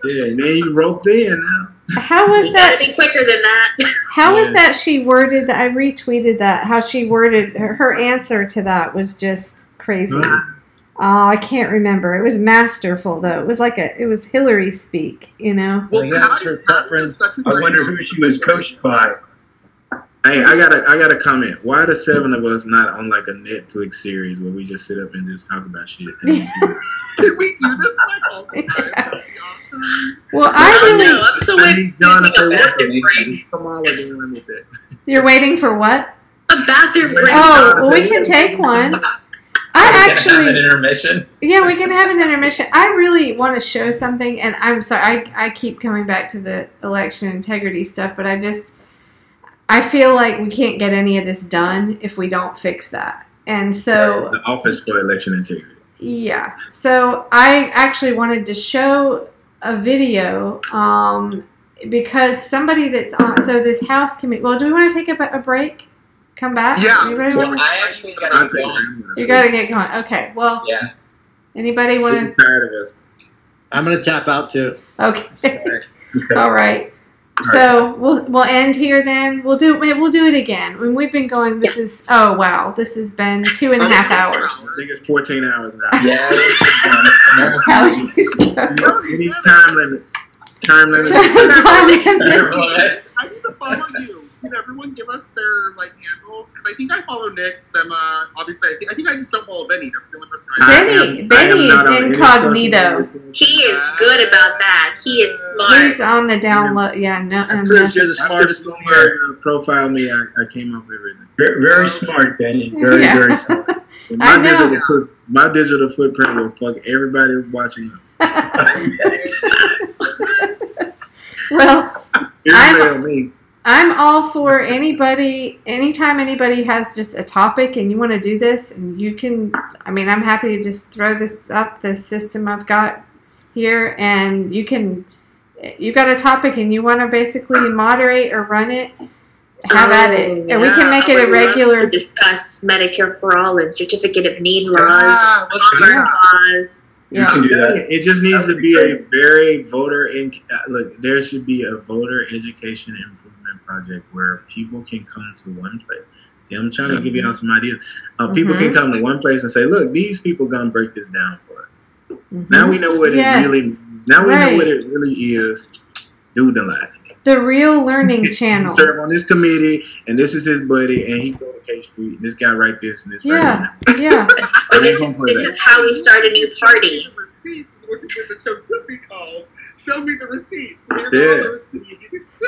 Yeah, and then you roped in now. How was that? Gotta be quicker than that. How was that she worded that? I retweeted that. How she worded her answer to that was just crazy. Oh, I can't remember. It was masterful though. It was like it was Hillary speak, you know. Well, that's her preference. I wonder who she was coached by. Hey, I got a comment. Why are the 7 of us not on like a Netflix series where we just sit up and just talk about shit? Can we do this like all the time? That'd be awesome. Well, I'm so waiting for a bathroom break. You're waiting for what? A bathroom break. Oh, well, we can take one. I actually have an intermission. Yeah, we can have an intermission. I really want to show something, and I'm sorry, I keep coming back to the election integrity stuff, but I feel like we can't get any of this done if we don't fix that. And so... The Office for Election Integrity. Yeah. So I actually wanted to show a video because somebody that's on... So this House committee... Well, do we want to take a break? Come back? Yeah. Well, I actually got to get going. You got to get going. Okay. Well... Yeah. Anybody want to... Tired of us. I'm going to tap out too. Okay. All right. So we'll end here then. We'll do it again. When we've been going, this is this has been 2.5 hours. I think it's 14 hours now. Yeah. That's how these go. We need time limits. Time limits. Time limits. I need to follow you. Can everyone give us their handles? Because I think I follow Nick, Sema. Obviously, I think I just don't follow Benny. That's the only person I Benny is incognito. He is good about that. He is smart. He's on the download. Yeah, no. I'm pretty sure the smartest one here. Profile me. I came off everything. Very smart, Benny. Very smart. My digital footprint will fuck everybody watching. Well, email me. I'm all for anybody, anytime anybody has just a topic and you want to do this, and you can, I'm happy to just throw this up, this system I've got here, and you've got a topic and you want to basically moderate or run it, have at it. And we can make it a regular. To discuss Medicare for All and Certificate of Need laws, commerce laws. Yeah, it just needs to be a very look. There should be a voter education improvement project where people can come to one place. See, I'm trying to give you all some ideas. People can come to one place and say, "Look, these people gonna break this down for us." Now we know what it really means. Now we know what it really is. Do the life. The Real Learning Channel. Serve on this committee, and this is his buddy, and he go to K Street. This guy write this and this. Yeah, yeah. Or this is how we start a new party. Which is what the show should be called. Show me the receipts. Yeah.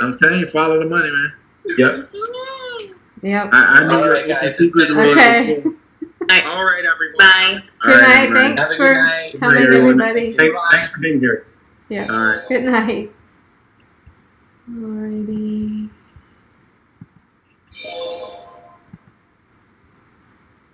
I'm telling you, follow the money, man. Yep. Yep. I knew the secrets were okay. All right, everyone. Bye. Good night. Thanks for coming, everybody. Thanks for being here. Yeah. All right. Good night. Alrighty.